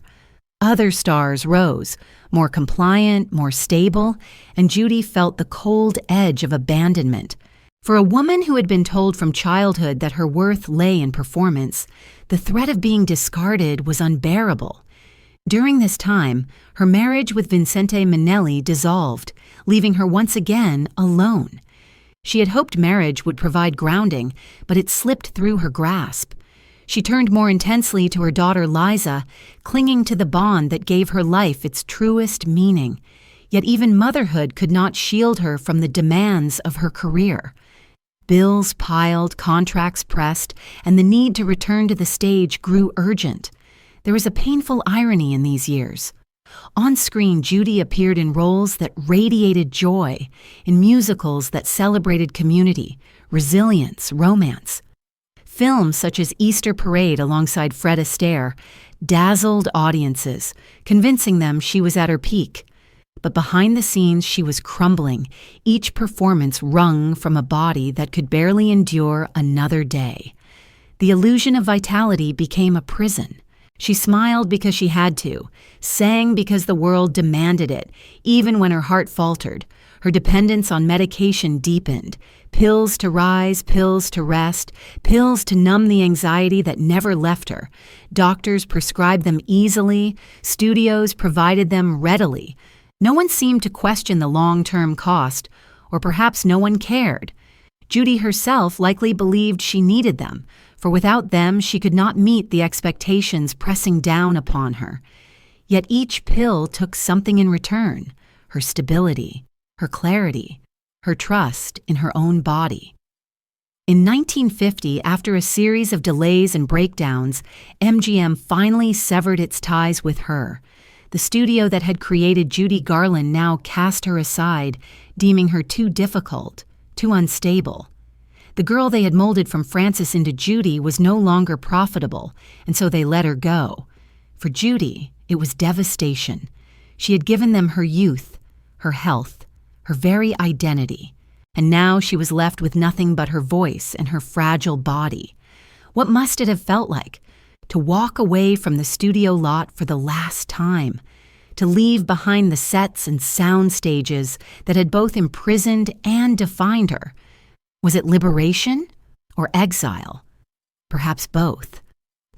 Other stars rose, more compliant, more stable, and Judy felt the cold edge of abandonment. For a woman who had been told from childhood that her worth lay in performance, the threat of being discarded was unbearable. During this time, her marriage with Vincente Minnelli dissolved, leaving her once again alone. She had hoped marriage would provide grounding, but it slipped through her grasp. She turned more intensely to her daughter Liza, clinging to the bond that gave her life its truest meaning. Yet even motherhood could not shield her from the demands of her career. Bills piled, contracts pressed, and the need to return to the stage grew urgent. There was a painful irony in these years. On screen, Judy appeared in roles that radiated joy, in musicals that celebrated community, resilience, romance. Films such as Easter Parade alongside Fred Astaire dazzled audiences, convincing them she was at her peak. But behind the scenes, she was crumbling, each performance wrung from a body that could barely endure another day. The illusion of vitality became a prison. She smiled because she had to, sang because the world demanded it, even when her heart faltered. Her dependence on medication deepened. Pills to rise, pills to rest, pills to numb the anxiety that never left her. Doctors prescribed them easily, studios provided them readily. No one seemed to question the long-term cost, or perhaps no one cared. Judy herself likely believed she needed them, for without them she could not meet the expectations pressing down upon her. Yet each pill took something in return: her stability, her clarity, her trust in her own body. In 1950, after a series of delays and breakdowns, MGM finally severed its ties with her. The studio that had created Judy Garland now cast her aside, deeming her too difficult, too unstable. The girl they had molded from Frances into Judy was no longer profitable, and so they let her go. For Judy, it was devastation. She had given them her youth, her health, her very identity, and now she was left with nothing but her voice and her fragile body. What must it have felt like? To walk away from the studio lot for the last time, to leave behind the sets and sound stages that had both imprisoned and defined her. Was it liberation or exile? Perhaps both.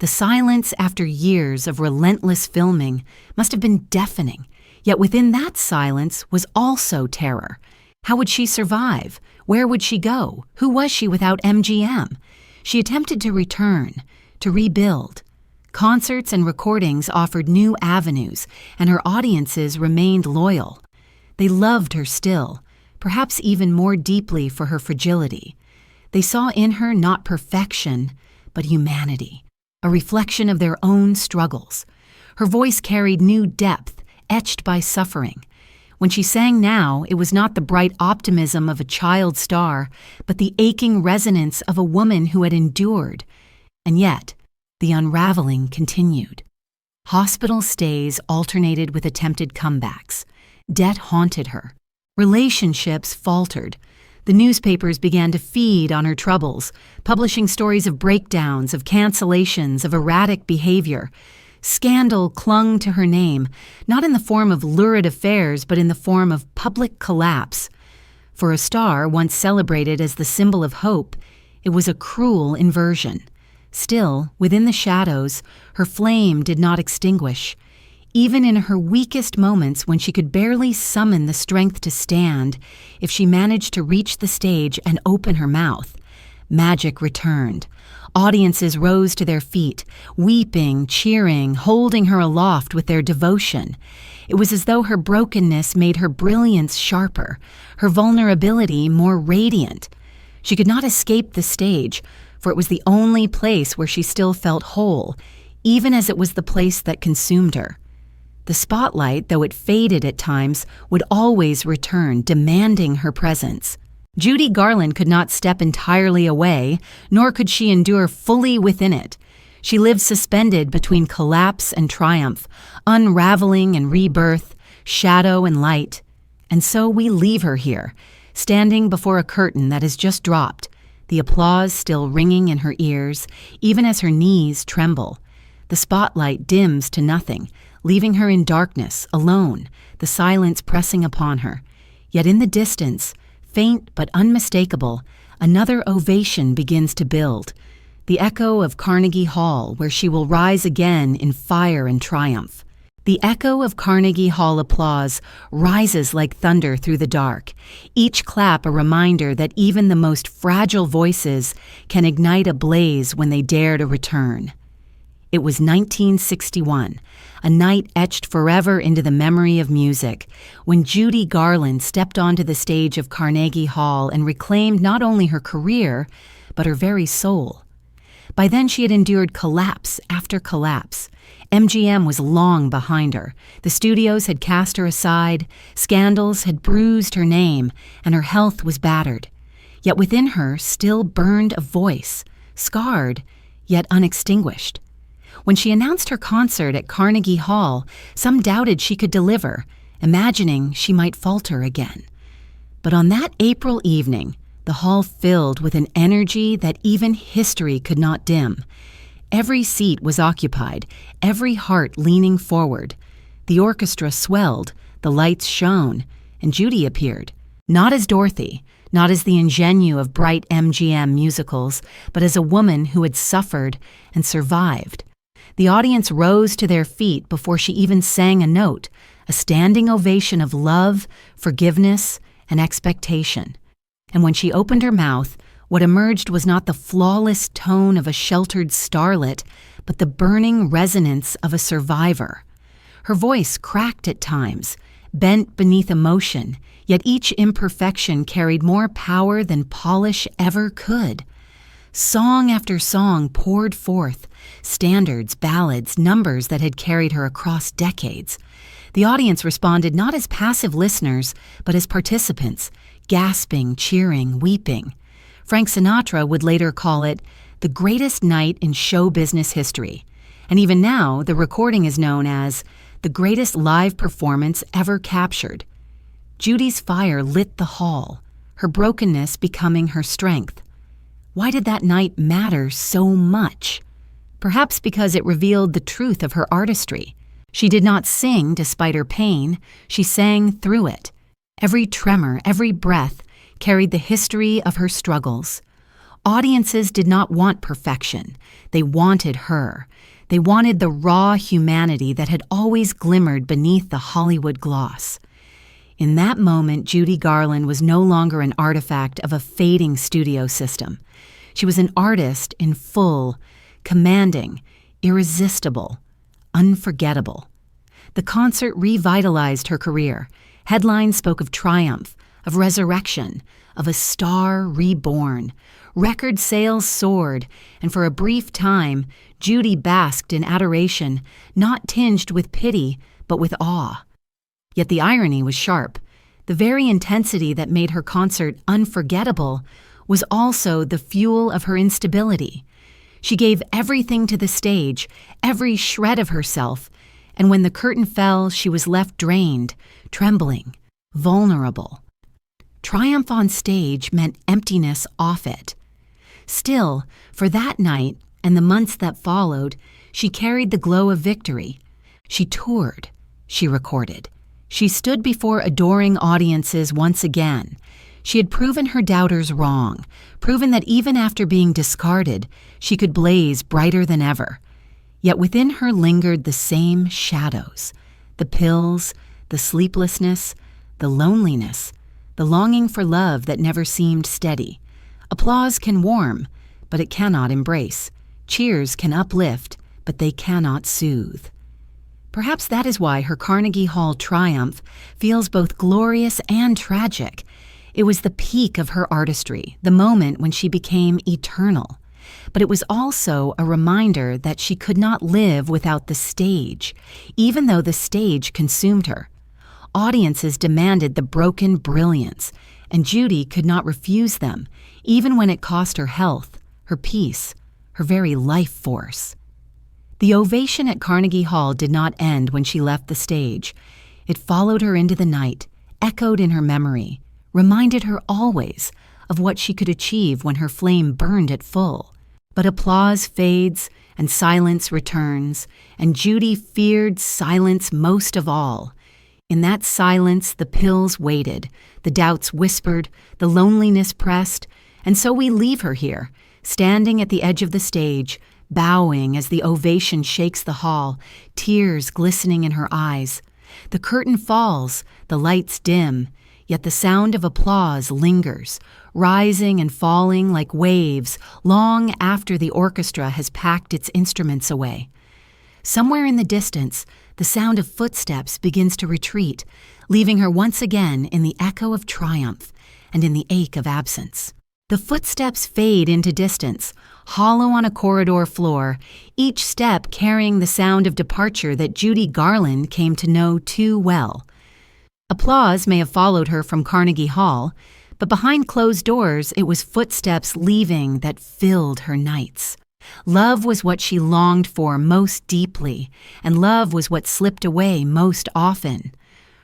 The silence after years of relentless filming must have been deafening, yet within that silence was also terror. How would she survive? Where would she go? Who was she without MGM? She attempted to return, to rebuild. Concerts and recordings offered new avenues, and her audiences remained loyal. They loved her still, perhaps even more deeply for her fragility. They saw in her not perfection, but humanity, a reflection of their own struggles. Her voice carried new depth, etched by suffering. When she sang now, it was not the bright optimism of a child star, but the aching resonance of a woman who had endured. And yet, the unraveling continued. Hospital stays alternated with attempted comebacks. Debt haunted her. Relationships faltered. The newspapers began to feed on her troubles, publishing stories of breakdowns, of cancellations, of erratic behavior. Scandal clung to her name, not in the form of lurid affairs, but in the form of public collapse. For a star once celebrated as the symbol of hope, it was a cruel inversion. Still, within the shadows, her flame did not extinguish. Even in her weakest moments, when she could barely summon the strength to stand, if she managed to reach the stage and open her mouth, magic returned. Audiences rose to their feet, weeping, cheering, holding her aloft with their devotion. It was as though her brokenness made her brilliance sharper, her vulnerability more radiant. She could not escape the stage, for it was the only place where she still felt whole, even as it was the place that consumed her. The spotlight, though it faded at times, would always return, demanding her presence. Judy Garland could not step entirely away, nor could she endure fully within it. She lived suspended between collapse and triumph, unraveling and rebirth, shadow and light. And so we leave her here, standing before a curtain that has just dropped, the applause still ringing in her ears, even as her knees tremble. The spotlight dims to nothing, leaving her in darkness, alone, the silence pressing upon her. Yet in the distance, faint but unmistakable, another ovation begins to build. The echo of Carnegie Hall, where she will rise again in fire and triumph. The echo of Carnegie Hall applause rises like thunder through the dark, each clap a reminder that even the most fragile voices can ignite a blaze when they dare to return. It was 1961, a night etched forever into the memory of music, when Judy Garland stepped onto the stage of Carnegie Hall and reclaimed not only her career, but her very soul. By then she had endured collapse after collapse. MGM was long behind her. The studios had cast her aside, scandals had bruised her name, and her health was battered. Yet within her still burned a voice, scarred, yet unextinguished. When she announced her concert at Carnegie Hall, some doubted she could deliver, imagining she might falter again. But on that April evening, the hall filled with an energy that even history could not dim. Every seat was occupied, every heart leaning forward. The orchestra swelled, the lights shone, and Judy appeared, not as Dorothy, not as the ingenue of bright MGM musicals, but as a woman who had suffered and survived. The audience rose to their feet before she even sang a note, a standing ovation of love, forgiveness, and expectation. And when she opened her mouth, what emerged was not the flawless tone of a sheltered starlet, but the burning resonance of a survivor. Her voice cracked at times, bent beneath emotion, yet each imperfection carried more power than polish ever could. Song after song poured forth, standards, ballads, numbers that had carried her across decades. The audience responded not as passive listeners, but as participants, gasping, cheering, weeping. Frank Sinatra would later call it the greatest night in show business history. And even now, the recording is known as the greatest live performance ever captured. Judy's fire lit the hall, her brokenness becoming her strength. Why did that night matter so much? Perhaps because it revealed the truth of her artistry. She did not sing despite her pain, she sang through it. Every tremor, every breath carried the history of her struggles. Audiences did not want perfection. They wanted her. They wanted the raw humanity that had always glimmered beneath the Hollywood gloss. In that moment, Judy Garland was no longer an artifact of a fading studio system. She was an artist in full, commanding, irresistible, unforgettable. The concert revitalized her career. Headlines spoke of triumph, of resurrection, of a star reborn. Record sales soared, and for a brief time, Judy basked in adoration, not tinged with pity, but with awe. Yet the irony was sharp. The very intensity that made her concert unforgettable was also the fuel of her instability. She gave everything to the stage, every shred of herself, and when the curtain fell, she was left drained, trembling, vulnerable. Triumph on stage meant emptiness off it. Still, for that night and the months that followed, she carried the glow of victory. She toured. She recorded. She stood before adoring audiences once again. She had proven her doubters wrong, proven that even after being discarded, she could blaze brighter than ever. Yet within her lingered the same shadows, the pills, the sleeplessness, the loneliness, the longing for love that never seemed steady. Applause can warm, but it cannot embrace. Cheers can uplift, but they cannot soothe. Perhaps that is why her Carnegie Hall triumph feels both glorious and tragic. It was the peak of her artistry, the moment when she became eternal. But it was also a reminder that she could not live without the stage, even though the stage consumed her. Audiences demanded the broken brilliance, and Judy could not refuse them, even when it cost her health, her peace, her very life force. The ovation at Carnegie Hall did not end when she left the stage. It followed her into the night, echoed in her memory, reminded her always of what she could achieve when her flame burned at full. But applause fades and silence returns, and Judy feared silence most of all. In that silence, the pills waited, the doubts whispered, the loneliness pressed, and so we leave her here, standing at the edge of the stage, bowing as the ovation shakes the hall, tears glistening in her eyes. The curtain falls, the lights dim, yet the sound of applause lingers, rising and falling like waves long after the orchestra has packed its instruments away. Somewhere in the distance, the sound of footsteps begins to retreat, leaving her once again in the echo of triumph and in the ache of absence. The footsteps fade into distance, hollow on a corridor floor, each step carrying the sound of departure that Judy Garland came to know too well. Applause may have followed her from Carnegie Hall, but behind closed doors it was footsteps leaving that filled her nights. Love was what she longed for most deeply, and love was what slipped away most often.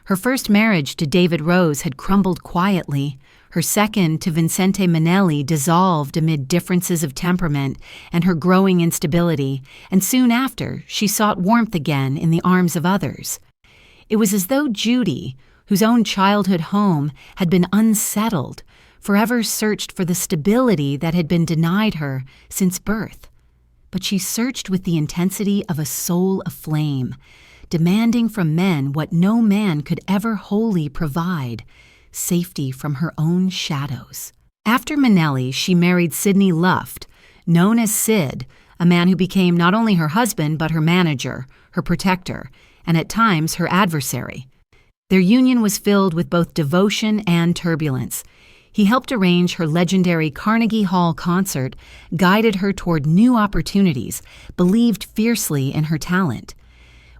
Her first marriage to David Rose had crumbled quietly. Her second to Vincente Minnelli dissolved amid differences of temperament and her growing instability, and soon after she sought warmth again in the arms of others. It was as though Judy, whose own childhood home had been unsettled, forever searched for the stability that had been denied her since birth. But she searched with the intensity of a soul aflame, demanding from men what no man could ever wholly provide: safety from her own shadows. After Minnelli, she married Sidney Luft, known as Sid, a man who became not only her husband but her manager, her protector, and at times her adversary. Their union was filled with both devotion and turbulence. He helped arrange her legendary Carnegie Hall concert, guided her toward new opportunities, believed fiercely in her talent.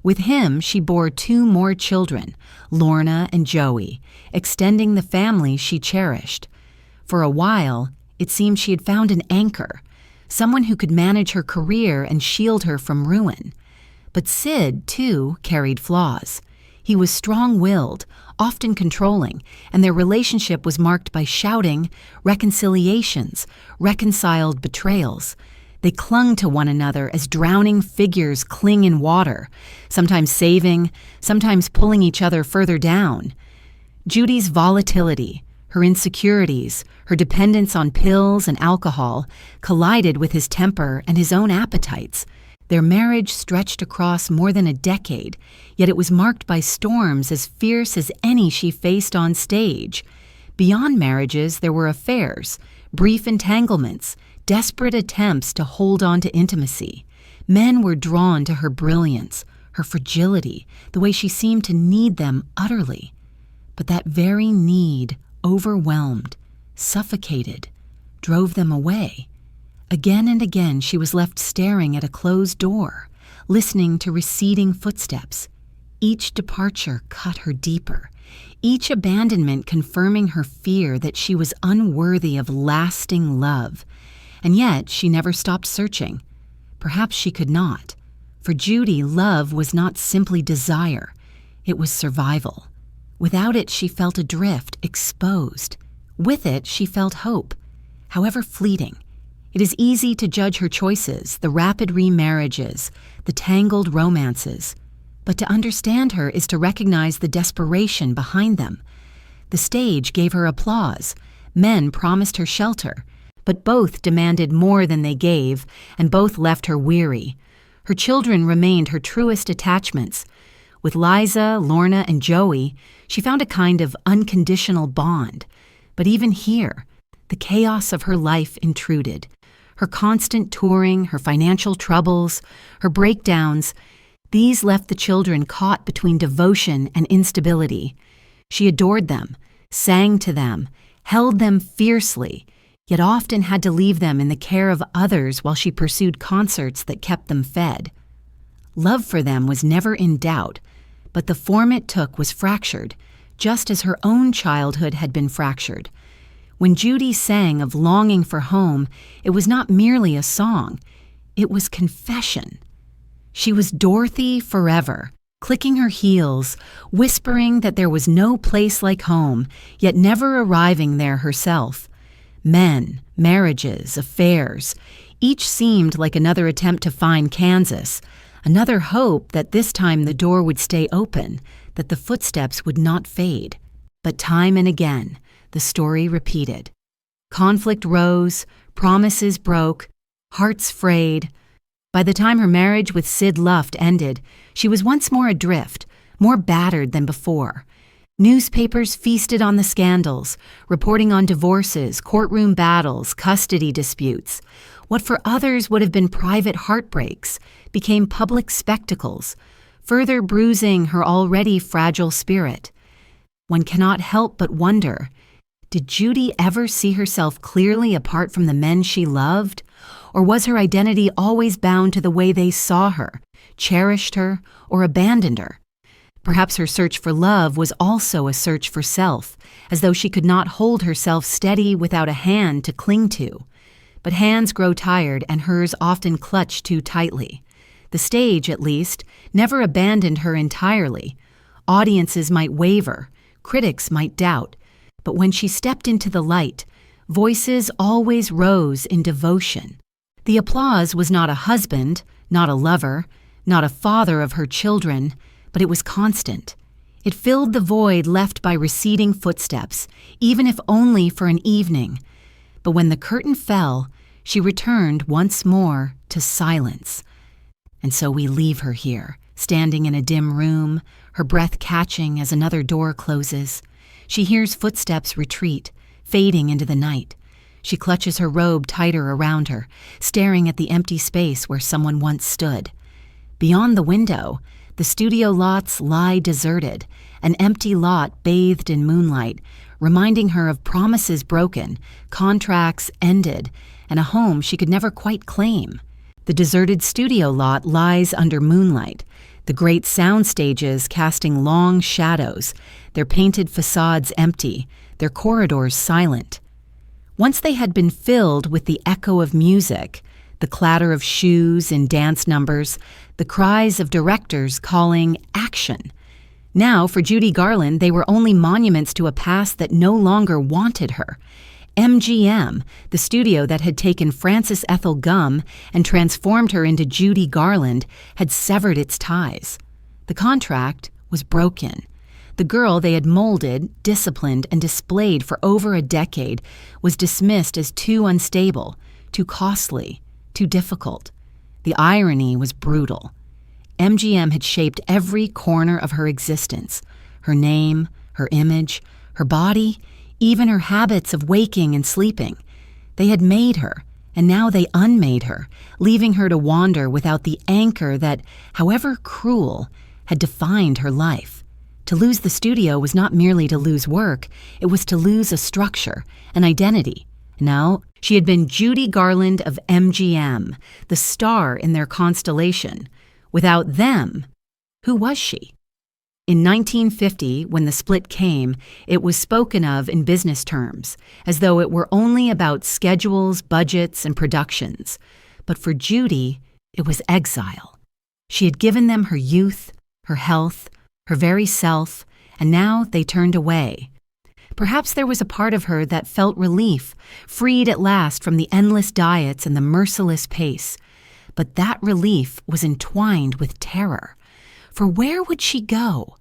With him, she bore 2 more children, Lorna and Joey, extending the family she cherished. For a while, it seemed she had found an anchor, someone who could manage her career and shield her from ruin. But Sid, too, carried flaws. He was strong-willed, often controlling, and their relationship was marked by shouting, reconciliations, reconciled betrayals. They clung to one another as drowning figures cling in water, sometimes saving, sometimes pulling each other further down. Judy's volatility, her insecurities, her dependence on pills and alcohol collided with his temper and his own appetites. Their marriage stretched across more than a decade, yet it was marked by storms as fierce as any she faced on stage. Beyond marriages, there were affairs, brief entanglements, desperate attempts to hold on to intimacy. Men were drawn to her brilliance, her fragility, the way she seemed to need them utterly. But that very need overwhelmed, suffocated, drove them away. Again and again she was left staring at a closed door, listening to receding footsteps. Each departure cut her deeper, each abandonment confirming her fear that she was unworthy of lasting love. And yet she never stopped searching. Perhaps she could not. For Judy, love was not simply desire. It was survival. Without it, she felt adrift, exposed. With it, she felt hope, however fleeting. It is easy to judge her choices, the rapid remarriages, the tangled romances. But to understand her is to recognize the desperation behind them. The stage gave her applause. Men promised her shelter. But both demanded more than they gave, and both left her weary. Her children remained her truest attachments. With Liza, Lorna, and Joey, she found a kind of unconditional bond. But even here, the chaos of her life intruded. Her constant touring, her financial troubles, her breakdowns, these left the children caught between devotion and instability. She adored them, sang to them, held them fiercely, yet often had to leave them in the care of others while she pursued concerts that kept them fed. Love for them was never in doubt, but the form it took was fractured, just as her own childhood had been fractured. When Judy sang of longing for home, it was not merely a song, it was confession. She was Dorothy forever, clicking her heels, whispering that there was no place like home, yet never arriving there herself. Men, marriages, affairs, each seemed like another attempt to find Kansas, another hope that this time the door would stay open, that the footsteps would not fade. But time and again, the story repeated. Conflict rose, promises broke, hearts frayed. By the time her marriage with Sid Luft ended, she was once more adrift, more battered than before. Newspapers feasted on the scandals, reporting on divorces, courtroom battles, custody disputes. What for others would have been private heartbreaks became public spectacles, further bruising her already fragile spirit. One cannot help but wonder, did Judy ever see herself clearly apart from the men she loved? Or was her identity always bound to the way they saw her, cherished her, or abandoned her? Perhaps her search for love was also a search for self, as though she could not hold herself steady without a hand to cling to. But hands grow tired, and hers often clutch too tightly. The stage, at least, never abandoned her entirely. Audiences might waver, critics might doubt, but when she stepped into the light, voices always rose in devotion. The applause was not a husband, not a lover, not a father of her children, but it was constant. It filled the void left by receding footsteps, even if only for an evening. But when the curtain fell, she returned once more to silence. And so we leave her here, standing in a dim room, her breath catching as another door closes. She hears footsteps retreat, fading into the night. She clutches her robe tighter around her, staring at the empty space where someone once stood. Beyond the window, the studio lots lie deserted, an empty lot bathed in moonlight, reminding her of promises broken, contracts ended, and a home she could never quite claim. The deserted studio lot lies under moonlight, the great sound stages casting long shadows, their painted facades empty, their corridors silent. Once they had been filled with the echo of music, the clatter of shoes in dance numbers, the cries of directors calling action. Now, for Judy Garland, they were only monuments to a past that no longer wanted her. MGM, the studio that had taken Frances Ethel Gum and transformed her into Judy Garland, had severed its ties. The contract was broken. The girl they had molded, disciplined, and displayed for over a decade was dismissed as too unstable, too costly, too difficult. The irony was brutal. MGM had shaped every corner of her existence, her name, her image, her body, even her habits of waking and sleeping. They had made her, and now they unmade her, leaving her to wander without the anchor that, however cruel, had defined her life. To lose the studio was not merely to lose work, it was to lose a structure, an identity. Now, she had been Judy Garland of MGM, the star in their constellation. Without them, who was she? In 1950, when the split came, it was spoken of in business terms, as though it were only about schedules, budgets, and productions. But for Judy, it was exile. She had given them her youth, her health, her very self, and now they turned away. Perhaps there was a part of her that felt relief, freed at last from the endless diets and the merciless pace. But that relief was entwined with terror. For where would she go?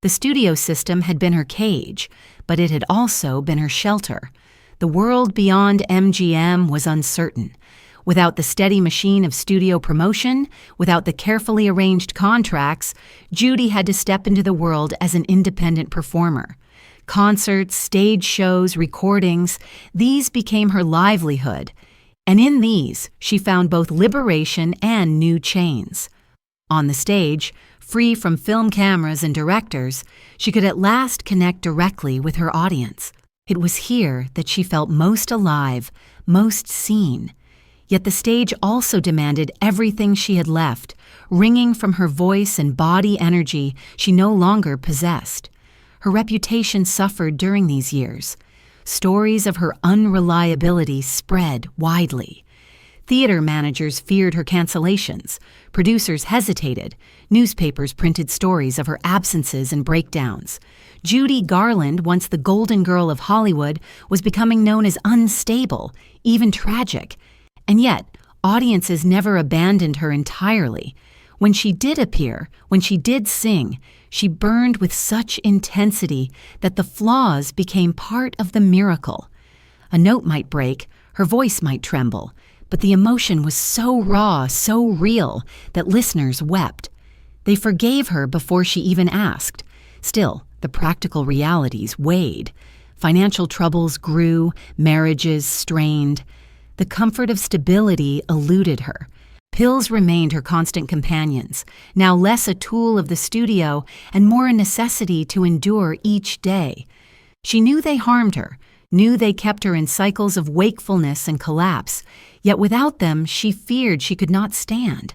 The studio system had been her cage, but it had also been her shelter. The world beyond MGM was uncertain. Without the steady machine of studio promotion, without the carefully arranged contracts, Judy had to step into the world as an independent performer. Concerts, stage shows, recordings, these became her livelihood. And in these, she found both liberation and new chains. On the stage, free from film cameras and directors, she could at last connect directly with her audience. It was here that she felt most alive, most seen. Yet the stage also demanded everything she had left, wringing from her voice and body energy she no longer possessed. Her reputation suffered during these years. Stories of her unreliability spread widely. Theater managers feared her cancellations. Producers hesitated. Newspapers printed stories of her absences and breakdowns. Judy Garland, once the golden girl of Hollywood, was becoming known as unstable, even tragic. And yet, audiences never abandoned her entirely. When she did appear, when she did sing, she burned with such intensity that the flaws became part of the miracle. A note might break, her voice might tremble, but the emotion was so raw, so real, that listeners wept. They forgave her before she even asked. Still, the practical realities weighed. Financial troubles grew, marriages strained. The comfort of stability eluded her. Pills remained her constant companions, now less a tool of the studio and more a necessity to endure each day. She knew they harmed her, knew they kept her in cycles of wakefulness and collapse, yet without them she feared she could not stand.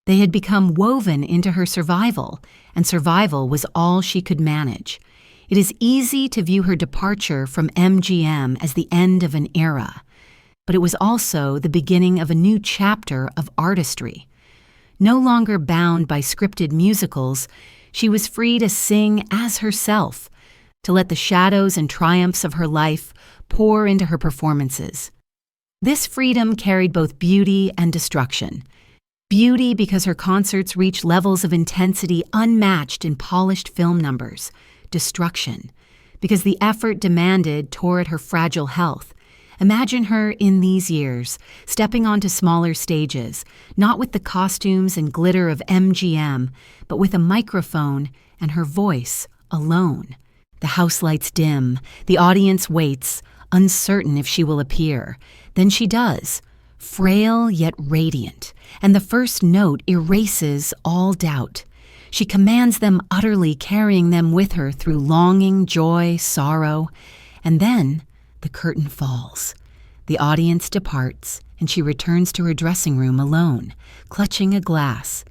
They had become woven into her survival, and survival was all she could manage. It is easy to view her departure from MGM as the end of an era, but it was also the beginning of a new chapter of artistry. No longer bound by scripted musicals, She was free to sing as herself, to let the shadows and triumphs of her life pour into her performances. This freedom carried both beauty and destruction. Beauty because her concerts reached levels of intensity unmatched in polished film numbers. Destruction because the effort demanded tore at her fragile health. Imagine her in these years, stepping onto smaller stages, not with the costumes and glitter of MGM, but with a microphone and her voice alone. The house lights dim, the audience waits, uncertain if she will appear. Then she does, frail yet radiant, and the first note erases all doubt. She commands them utterly, carrying them with her through longing, joy, sorrow, and then the curtain falls. The audience departs, and she returns to her dressing room alone, clutching a glass,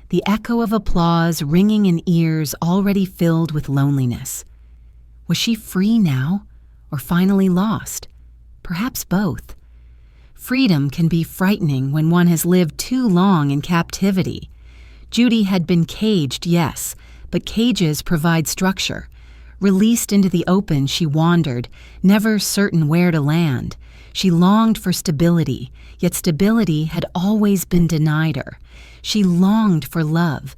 the echo of applause ringing in ears already filled with loneliness. Was she free now, or finally lost? Perhaps both. Freedom can be frightening when one has lived too long in captivity. Judy had been caged, yes, but cages provide structure. Released into the open, she wandered, never certain where to land. She longed for stability, yet stability had always been denied her. She longed for love,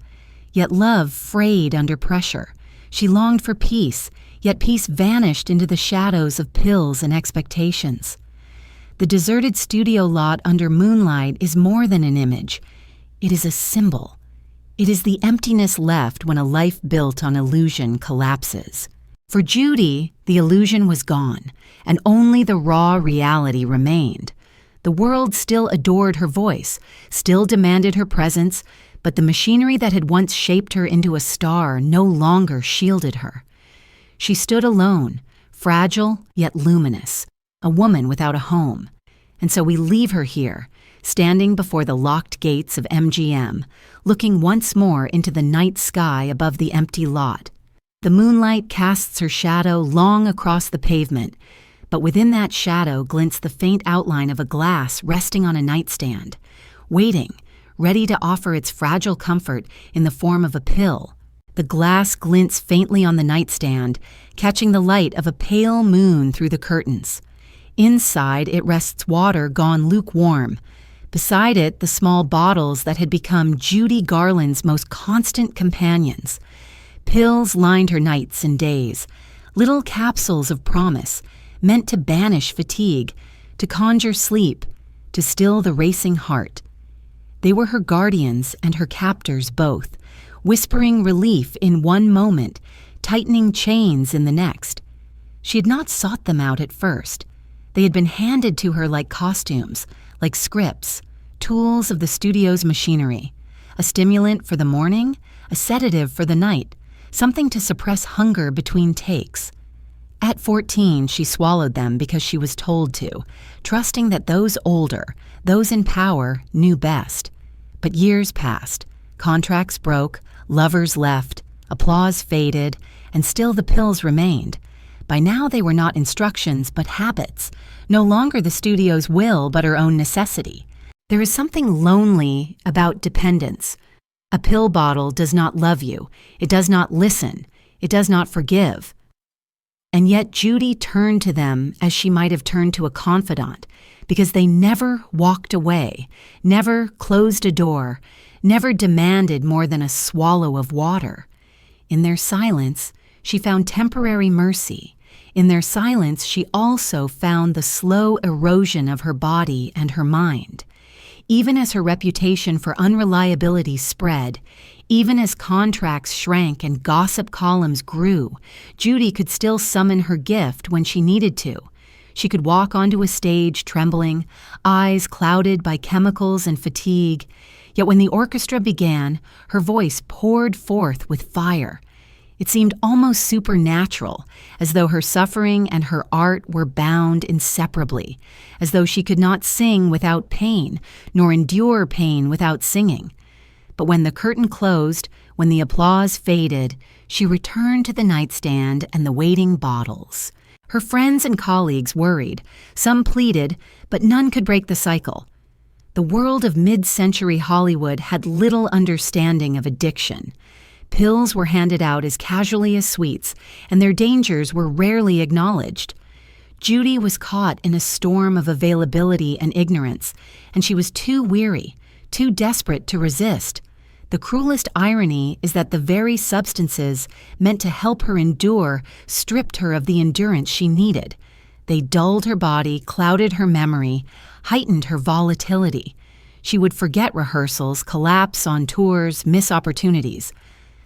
yet love frayed under pressure. She longed for peace, yet peace vanished into the shadows of pills and expectations. The deserted studio lot under moonlight is more than an image. It is a symbol. It is the emptiness left when a life built on illusion collapses. For Judy, the illusion was gone, and only the raw reality remained. The world still adored her voice, still demanded her presence, but the machinery that had once shaped her into a star no longer shielded her. She stood alone, fragile yet luminous, a woman without a home. And so we leave her here, standing before the locked gates of MGM, looking once more into the night sky above the empty lot. The moonlight casts her shadow long across the pavement, but within that shadow glints the faint outline of a glass resting on a nightstand, waiting, ready to offer its fragile comfort in the form of a pill. The glass glints faintly on the nightstand, catching the light of a pale moon through the curtains. Inside it rests water gone lukewarm. Beside it, the small bottles that had become Judy Garland's most constant companions. Pills lined her nights and days, little capsules of promise, meant to banish fatigue, to conjure sleep, to still the racing heart. They were her guardians and her captors both, whispering relief in one moment, tightening chains in the next. She had not sought them out at first. They had been handed to her like costumes, like scripts, tools of the studio's machinery, a stimulant for the morning, a sedative for the night, something to suppress hunger between takes. At 14, she swallowed them because she was told to, trusting that those older, those in power, knew best. But years passed, contracts broke, lovers left, applause faded, and still the pills remained. By now they were not instructions, but habits, no longer the studio's will, but her own necessity. There is something lonely about dependence. A pill bottle does not love you, it does not listen, it does not forgive. And yet Judy turned to them as she might have turned to a confidant, because they never walked away, never closed a door, never demanded more than a swallow of water. In their silence, she found temporary mercy. In their silence, she also found the slow erosion of her body and her mind. Even as her reputation for unreliability spread, even as contracts shrank and gossip columns grew, Judy could still summon her gift when she needed to. She could walk onto a stage trembling, eyes clouded by chemicals and fatigue. Yet when the orchestra began, her voice poured forth with fire. It seemed almost supernatural, as though her suffering and her art were bound inseparably, as though she could not sing without pain, nor endure pain without singing. But when the curtain closed, when the applause faded, she returned to the nightstand and the waiting bottles. Her friends and colleagues worried. Some pleaded, but none could break the cycle. The world of mid-century Hollywood had little understanding of addiction. Pills were handed out as casually as sweets, and their dangers were rarely acknowledged. Judy was caught in a storm of availability and ignorance, and she was too weary, too desperate to resist. The cruelest irony is that the very substances meant to help her endure stripped her of the endurance she needed. They dulled her body, clouded her memory, heightened her volatility. She would forget rehearsals, collapse on tours, miss opportunities.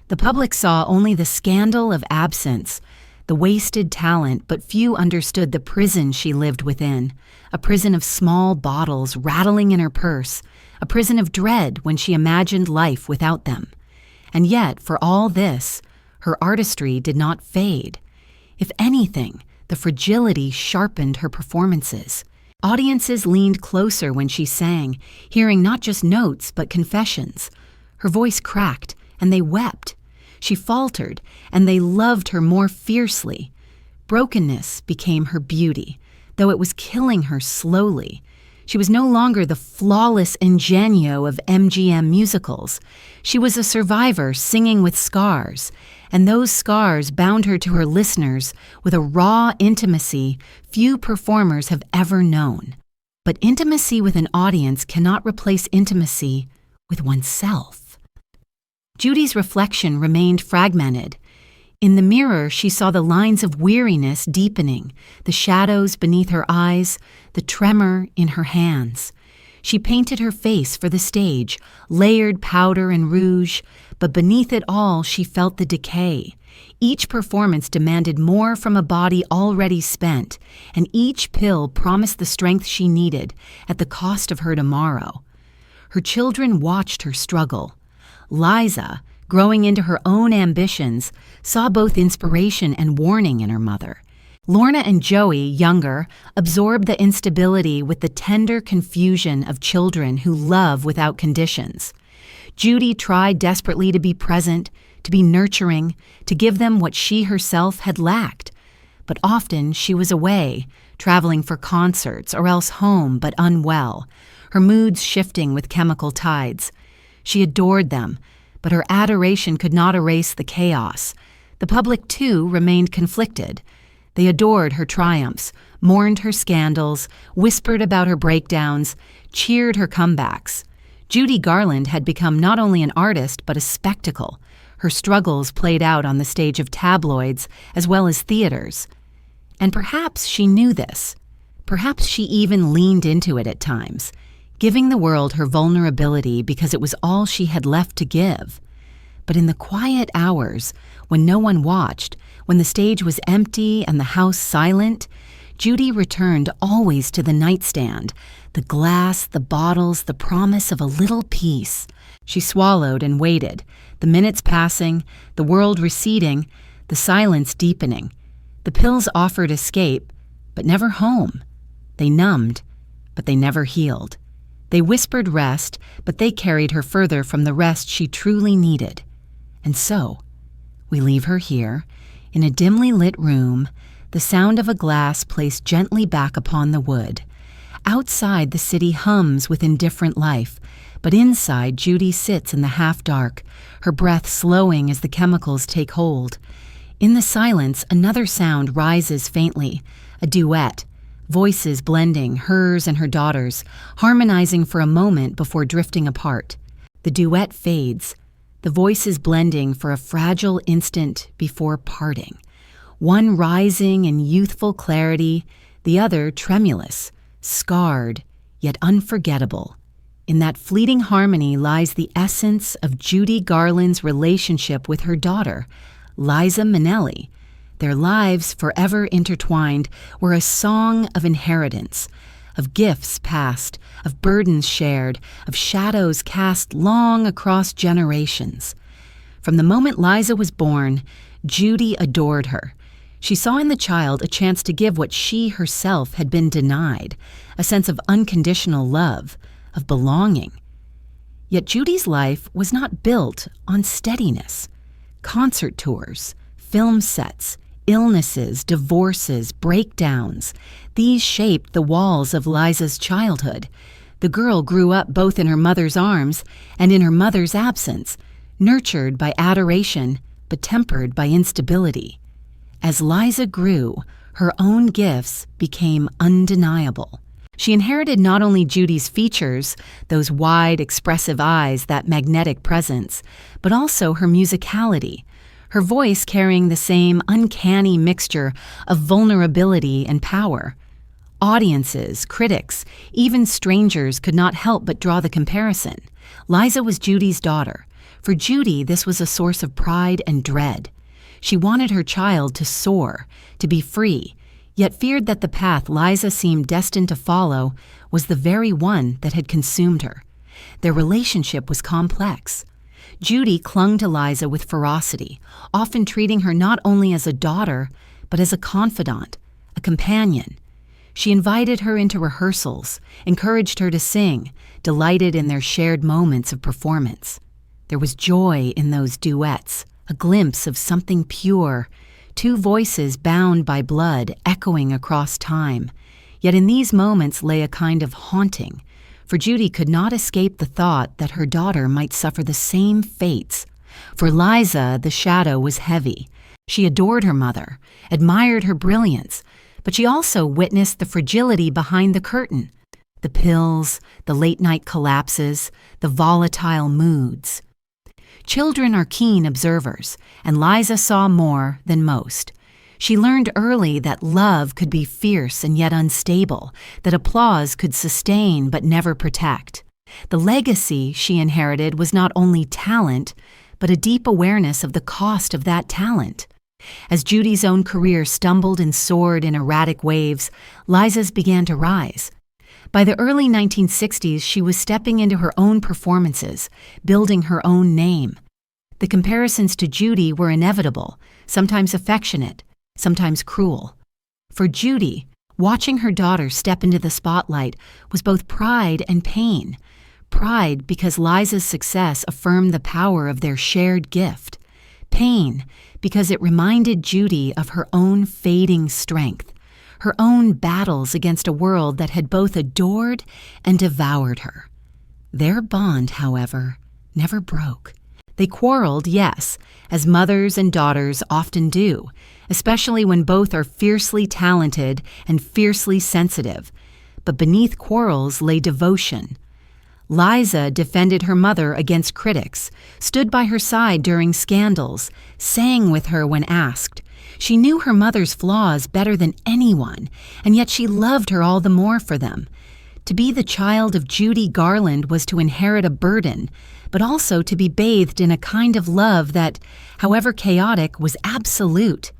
The public saw only the scandal of absence, the wasted talent, but few understood the prison she lived within, a prison of small bottles rattling in her purse, a prison of dread when she imagined life without them. And yet, for all this, her artistry did not fade. If anything, the fragility sharpened her performances. Audiences leaned closer when she sang, hearing not just notes but confessions. Her voice cracked, and they wept. She faltered, and they loved her more fiercely. Brokenness became her beauty, though it was killing her slowly. She was no longer the flawless ingenue of MGM musicals. She was a survivor singing with scars, and those scars bound her to her listeners with a raw intimacy few performers have ever known. But intimacy with an audience cannot replace intimacy with oneself. Judy's reflection remained fragmented. In the mirror, she saw the lines of weariness deepening, the shadows beneath her eyes, the tremor in her hands. She painted her face for the stage, layered powder and rouge, but beneath it all she felt the decay. Each performance demanded more from a body already spent, and each pill promised the strength she needed at the cost of her tomorrow. Her children watched her struggle. Liza, growing into her own ambitions, saw both inspiration and warning in her mother. Lorna and Joey, younger, absorbed the instability with the tender confusion of children who love without conditions. Judy tried desperately to be present, to be nurturing, to give them what she herself had lacked. But often she was away, traveling for concerts or else home but unwell, her moods shifting with chemical tides. She adored them, but her adoration could not erase the chaos. The public, too, remained conflicted. They adored her triumphs, mourned her scandals, whispered about her breakdowns, cheered her comebacks. Judy Garland had become not only an artist but a spectacle. Her struggles played out on the stage of tabloids as well as theaters. And perhaps she knew this. Perhaps she even leaned into it at times, giving the world her vulnerability because it was all she had left to give. But in the quiet hours, when no one watched, when the stage was empty and the house silent, Judy returned always to the nightstand, the glass, the bottles, the promise of a little peace. She swallowed and waited, the minutes passing, the world receding, the silence deepening. The pills offered escape, but never home. They numbed, but they never healed. They whispered rest, but they carried her further from the rest she truly needed. And so, we leave her here, in a dimly lit room, the sound of a glass placed gently back upon the wood. Outside, the city hums with indifferent life, but inside, Judy sits in the half-dark, her breath slowing as the chemicals take hold. In the silence, another sound rises faintly, a duet, voices blending, hers and her daughter's, harmonizing for a moment before drifting apart. The duet fades, the voices blending for a fragile instant before parting. One rising in youthful clarity, the other tremulous, scarred, yet unforgettable. In that fleeting harmony lies the essence of Judy Garland's relationship with her daughter, Liza Minnelli. Their lives, forever intertwined, were a song of inheritance, of gifts passed, of burdens shared, of shadows cast long across generations. From the moment Liza was born, Judy adored her. She saw in the child a chance to give what she herself had been denied, a sense of unconditional love, of belonging. Yet Judy's life was not built on steadiness. Concert tours, film sets, illnesses, divorces, breakdowns, these shaped the walls of Liza's childhood. The girl grew up both in her mother's arms and in her mother's absence. nurtured by adoration but tempered by instability. As Liza grew, her own gifts became undeniable. She inherited not only Judy's features, those wide, expressive eyes, that magnetic presence, but also her musicality, her voice carrying the same uncanny mixture of vulnerability and power. Audiences, critics, even strangers could not help but draw the comparison. Liza was Judy's daughter. For Judy, this was a source of pride and dread. She wanted her child to soar, to be free, yet feared that the path Liza seemed destined to follow was the very one that had consumed her. Their relationship was complex. Judy clung to Liza with ferocity, often treating her not only as a daughter, but as a confidant, a companion. She invited her into rehearsals, encouraged her to sing, delighted in their shared moments of performance. There was joy in those duets, a glimpse of something pure, two voices bound by blood echoing across time. Yet in these moments lay a kind of haunting, for Judy could not escape the thought that her daughter might suffer the same fates. For Liza, the shadow was heavy. She adored her mother, admired her brilliance, but she also witnessed the fragility behind the curtain, the pills, the late-night collapses, the volatile moods. Children are keen observers, and Liza saw more than most. She learned early that love could be fierce and yet unstable, that applause could sustain but never protect. The legacy she inherited was not only talent, but a deep awareness of the cost of that talent. As Judy's own career stumbled and soared in erratic waves, Liza's began to rise. By the early 1960s, she was stepping into her own performances, building her own name. The comparisons to Judy were inevitable, sometimes affectionate, sometimes cruel. For Judy, watching her daughter step into the spotlight was both pride and pain. Pride because Liza's success affirmed the power of their shared gift. Pain because it reminded Judy of her own fading strength, her own battles against a world that had both adored and devoured her. Their bond, however, never broke. They quarreled, yes, as mothers and daughters often do, especially when both are fiercely talented and fiercely sensitive. But beneath quarrels lay devotion. Liza defended her mother against critics, stood by her side during scandals, sang with her when asked. She knew her mother's flaws better than anyone, and yet she loved her all the more for them. To be the child of Judy Garland was to inherit a burden, but also to be bathed in a kind of love that, however chaotic, was absolute.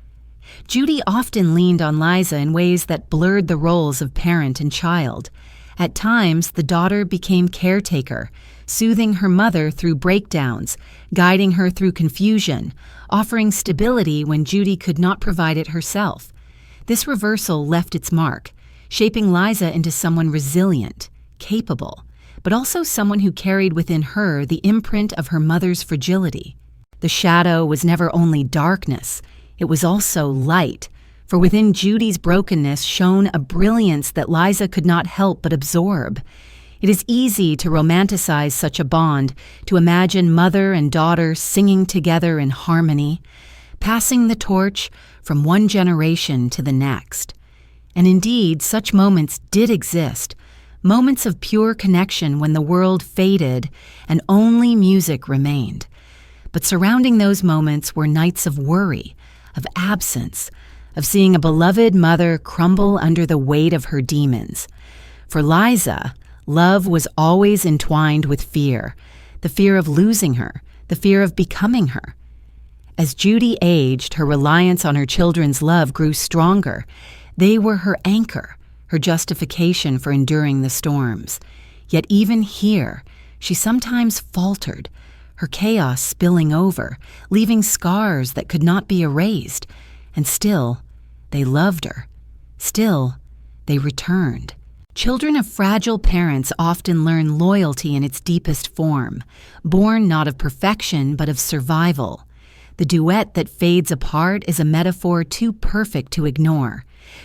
Judy often leaned on Liza in ways that blurred the roles of parent and child. At times, the daughter became caretaker, soothing her mother through breakdowns, guiding her through confusion, offering stability when Judy could not provide it herself. This reversal left its mark, shaping Liza into someone resilient, capable, but also someone who carried within her the imprint of her mother's fragility. The shadow was never only darkness, it was also light, for within Judy's brokenness shone a brilliance that Liza could not help but absorb. It is easy to romanticize such a bond, to imagine mother and daughter singing together in harmony, passing the torch from one generation to the next. And indeed, such moments did exist, moments of pure connection when the world faded and only music remained. But surrounding those moments were nights of worry, of absence, of seeing a beloved mother crumble under the weight of her demons. For Liza, love was always entwined with fear, the fear of losing her, the fear of becoming her. As Judy aged, her reliance on her children's love grew stronger. They were her anchor, her justification for enduring the storms. Yet even here, she sometimes faltered, her chaos spilling over, leaving scars that could not be erased. And still, they loved her. Still, they returned. Children of fragile parents often learn loyalty in its deepest form, born not of perfection but of survival. The duet that fades apart is a metaphor too perfect to ignore.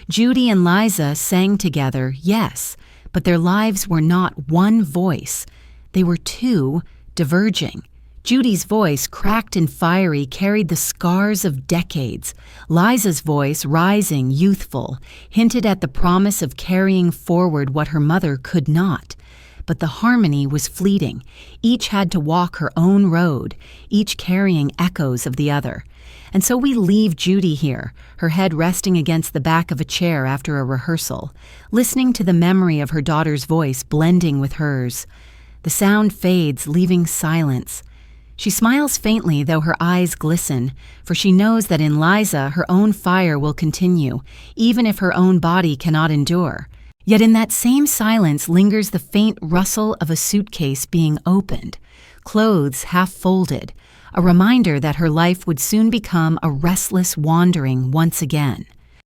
Judy and Liza sang together, yes, but their lives were not one voice. They were two, diverging, Judy's voice, cracked and fiery, carried the scars of decades. Liza's voice, rising, youthful, hinted at the promise of carrying forward what her mother could not. But the harmony was fleeting. Each had to walk her own road, each carrying echoes of the other. And so we leave Judy here, her head resting against the back of a chair after a rehearsal, listening to the memory of her daughter's voice blending with hers. The sound fades, leaving silence. She smiles faintly, though her eyes glisten, for she knows that in Liza her own fire will continue, even if her own body cannot endure. Yet in that same silence lingers the faint rustle of a suitcase being opened, clothes half folded, a reminder that her life would soon become a restless wandering once again.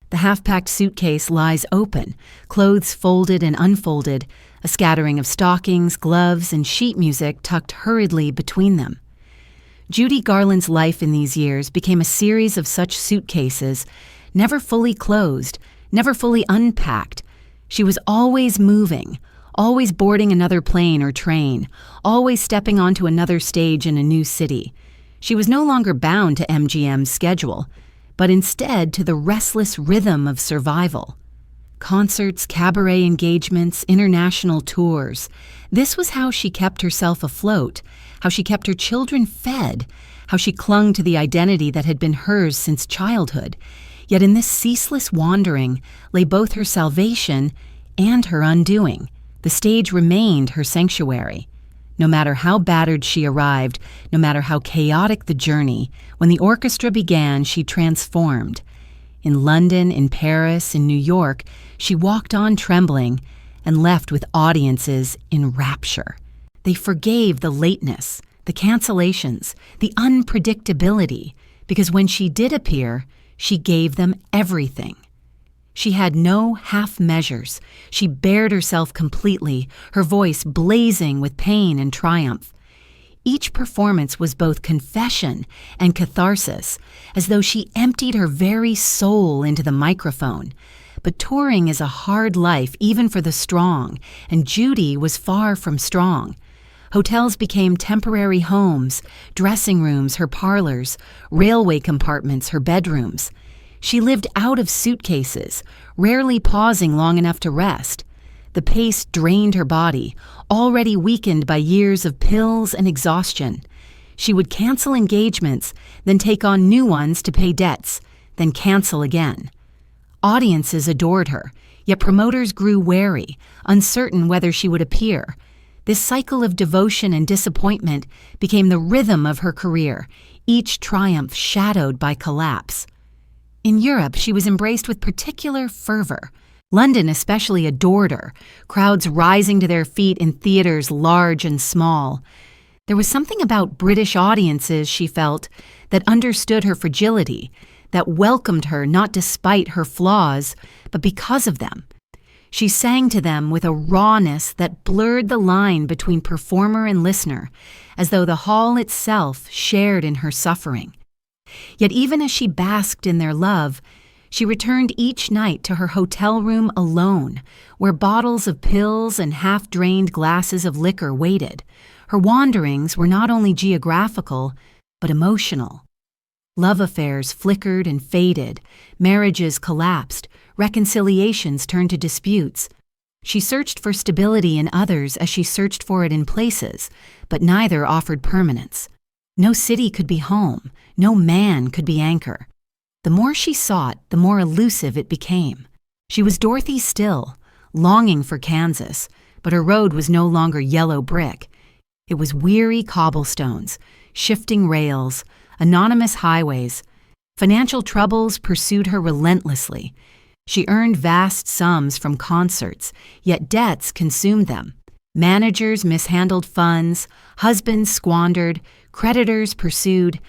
The half-packed suitcase lies open, clothes folded and unfolded, a scattering of stockings, gloves, and sheet music tucked hurriedly between them. Judy Garland's life in these years became a series of such suitcases, never fully closed, never fully unpacked. She was always moving, always boarding another plane or train, always stepping onto another stage in a new city. She was no longer bound to MGM's schedule, but instead to the restless rhythm of survival. Concerts, cabaret engagements, international tours. This was how she kept herself afloat, how she kept her children fed, how she clung to the identity that had been hers since childhood. Yet in this ceaseless wandering lay both her salvation and her undoing. The stage remained her sanctuary. No matter how battered she arrived, no matter how chaotic the journey, when the orchestra began, she transformed. In London, in Paris, in New York, she walked on trembling and left with audiences in rapture. They forgave the lateness, the cancellations, the unpredictability, because when she did appear, she gave them everything. She had no half measures. She bared herself completely, her voice blazing with pain and triumph. Each performance was both confession and catharsis, as though she emptied her very soul into the microphone. But touring is a hard life even for the strong, and Judy was far from strong. Hotels became temporary homes, dressing rooms her parlors, railway compartments her bedrooms. She lived out of suitcases, rarely pausing long enough to rest. The pace drained her body, already weakened by years of pills and exhaustion. She would cancel engagements, then take on new ones to pay debts, then cancel again. Audiences adored her, yet promoters grew wary, uncertain whether she would appear. This cycle of devotion and disappointment became the rhythm of her career, each triumph shadowed by collapse. In Europe, she was embraced with particular fervor. London especially adored her, crowds rising to their feet in theaters large and small. There was something about British audiences, she felt, that understood her fragility, that welcomed her not despite her flaws, but because of them. She sang to them with a rawness that blurred the line between performer and listener, as though the hall itself shared in her suffering. Yet even as she basked in their love, she returned each night to her hotel room alone, where bottles of pills and half-drained glasses of liquor waited. Her wanderings were not only geographical, but emotional. Love affairs flickered and faded, marriages collapsed, reconciliations turned to disputes. She searched for stability in others as she searched for it in places, but neither offered permanence. No city could be home, no man could be anchor. The more she sought, the more elusive it became. She was Dorothy still, longing for Kansas, but her road was no longer yellow brick. It was weary cobblestones, shifting rails, anonymous highways. Financial troubles pursued her relentlessly. She earned vast sums from concerts, yet debts consumed them. Managers mishandled funds, husbands squandered, creditors pursued.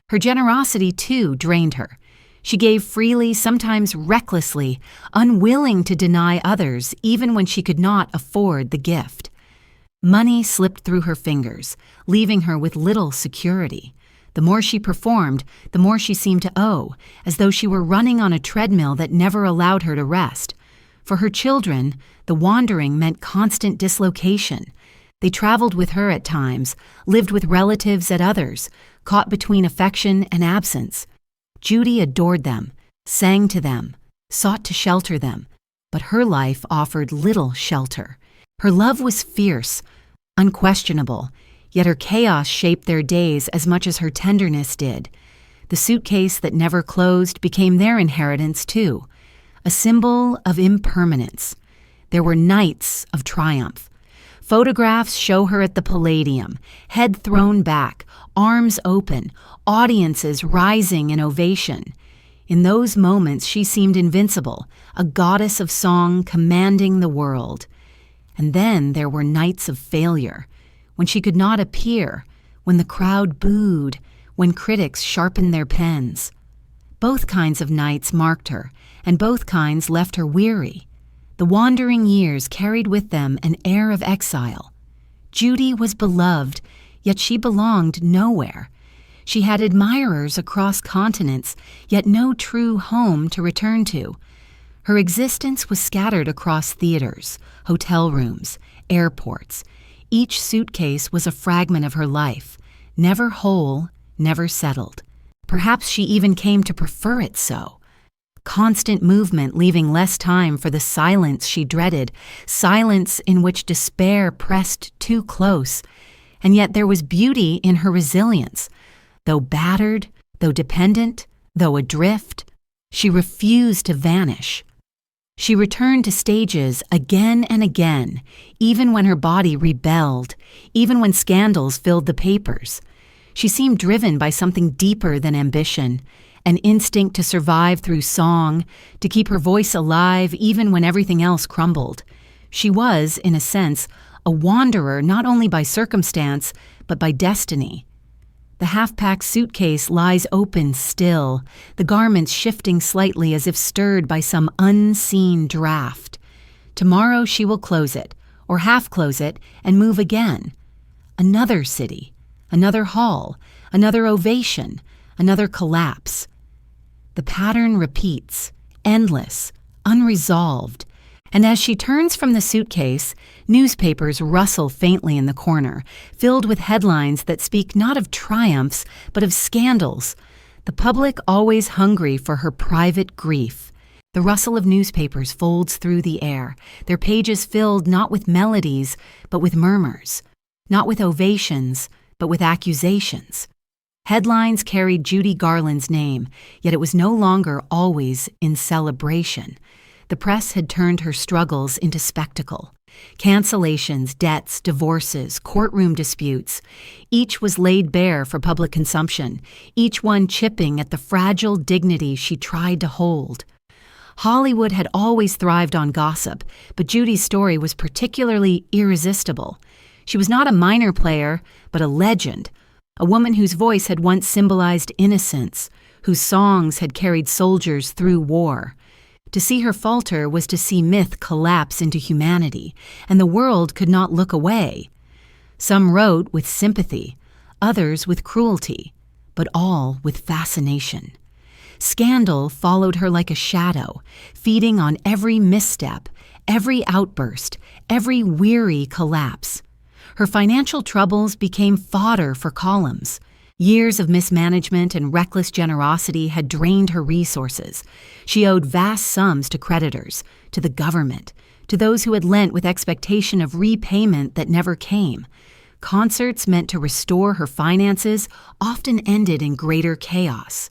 Her generosity, too, drained her. She gave freely, sometimes recklessly, unwilling to deny others, even when she could not afford the gift. Money slipped through her fingers, leaving her with little security. The more she performed, the more she seemed to owe, as though she were running on a treadmill that never allowed her to rest. For her children, the wandering meant constant dislocation. They traveled with her at times, lived with relatives at others, caught between affection and absence. Judy adored them, sang to them, sought to shelter them, but her life offered little shelter. Her love was fierce, unquestionable, yet her chaos shaped their days as much as her tenderness did. The suitcase that never closed became their inheritance too, a symbol of impermanence. There were nights of triumph. Photographs show her at the Palladium, head thrown back, arms open, audiences rising in ovation. In those moments, she seemed invincible, a goddess of song commanding the world. And then there were nights of failure, when she could not appear, when the crowd booed, when critics sharpened their pens. Both kinds of nights marked her, and both kinds left her weary. The wandering years carried with them an air of exile. Judy was beloved, yet she belonged nowhere. She had admirers across continents, yet no true home to return to. Her existence was scattered across theaters, hotel rooms, airports. Each suitcase was a fragment of her life, never whole, never settled. Perhaps she even came to prefer it so. Constant movement leaving less time for the silence she dreaded, silence in which despair pressed too close. And yet there was beauty in her resilience. Though battered, though dependent, though adrift, she refused to vanish. She returned to stages again and again, even when her body rebelled, even when scandals filled the papers. She seemed driven by something deeper than ambition, an instinct to survive through song, to keep her voice alive even when everything else crumbled. She was, in a sense, a wanderer not only by circumstance, but by destiny. The half-packed suitcase lies open still, the garments shifting slightly as if stirred by some unseen draft. Tomorrow she will close it, or half-close it, and move again. Another city, another hall, another ovation, another collapse. The pattern repeats, endless, unresolved. And as she turns from the suitcase, newspapers rustle faintly in the corner, filled with headlines that speak not of triumphs, but of scandals. The public always hungry for her private grief. The rustle of newspapers folds through the air, their pages filled not with melodies, but with murmurs, not with ovations, but with accusations. Headlines carried Judy Garland's name, yet it was no longer always in celebration. The press had turned her struggles into spectacle. Cancellations, debts, divorces, courtroom disputes. Each was laid bare for public consumption, each one chipping at the fragile dignity she tried to hold. Hollywood had always thrived on gossip, but Judy's story was particularly irresistible. She was not a minor player, but a legend. A woman whose voice had once symbolized innocence, whose songs had carried soldiers through war. To see her falter was to see myth collapse into humanity, and the world could not look away. Some wrote with sympathy, others with cruelty, but all with fascination. Scandal followed her like a shadow, feeding on every misstep, every outburst, every weary collapse. Her financial troubles became fodder for columns. Years of mismanagement and reckless generosity had drained her resources. She owed vast sums to creditors, to the government, to those who had lent with expectation of repayment that never came. Concerts meant to restore her finances often ended in greater chaos.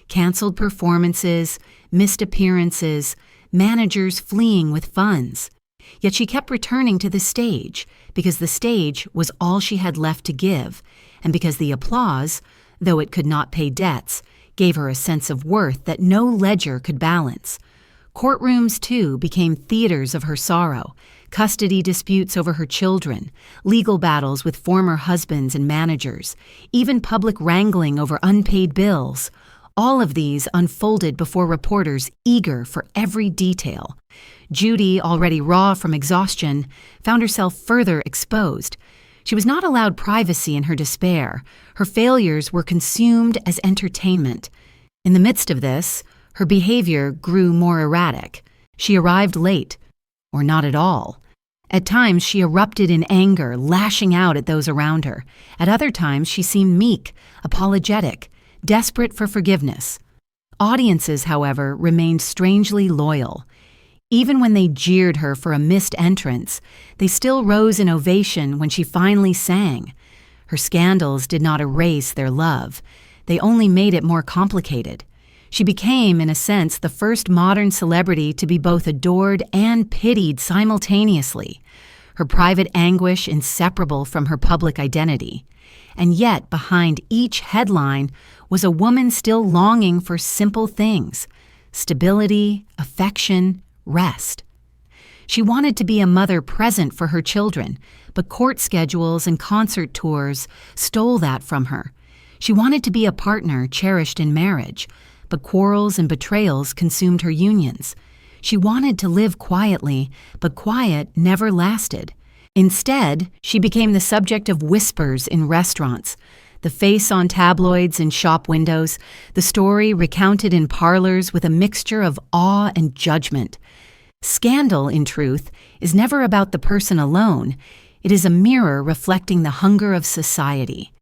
Canceled performances, missed appearances, managers fleeing with funds. Yet she kept returning to the stage, because the stage was all she had left to give, and because the applause, though it could not pay debts, gave her a sense of worth that no ledger could balance. Courtrooms, too, became theaters of her sorrow, custody disputes over her children, legal battles with former husbands and managers, even public wrangling over unpaid bills. All of these unfolded before reporters eager for every detail. Judy, already raw from exhaustion, found herself further exposed. She was not allowed privacy in her despair. Her failures were consumed as entertainment. In the midst of this, her behavior grew more erratic. She arrived late, or not at all. At times, she erupted in anger, lashing out at those around her. At other times, she seemed meek, apologetic, desperate for forgiveness. Audiences, however, remained strangely loyal. Even when they jeered her for a missed entrance, they still rose in ovation when she finally sang. Her scandals did not erase their love. They only made it more complicated. She became, in a sense, the first modern celebrity to be both adored and pitied simultaneously, her private anguish inseparable from her public identity. And yet, behind each headline was a woman still longing for simple things: stability, affection, rest. She wanted to be a mother present for her children, but court schedules and concert tours stole that from her. She wanted to be a partner cherished in marriage, but quarrels and betrayals consumed her unions. She wanted to live quietly, but quiet never lasted. Instead, she became the subject of whispers in restaurants, the face on tabloids and shop windows, the story recounted in parlors with a mixture of awe and judgment. Scandal, in truth, is never about the person alone. It is a mirror reflecting the hunger of society.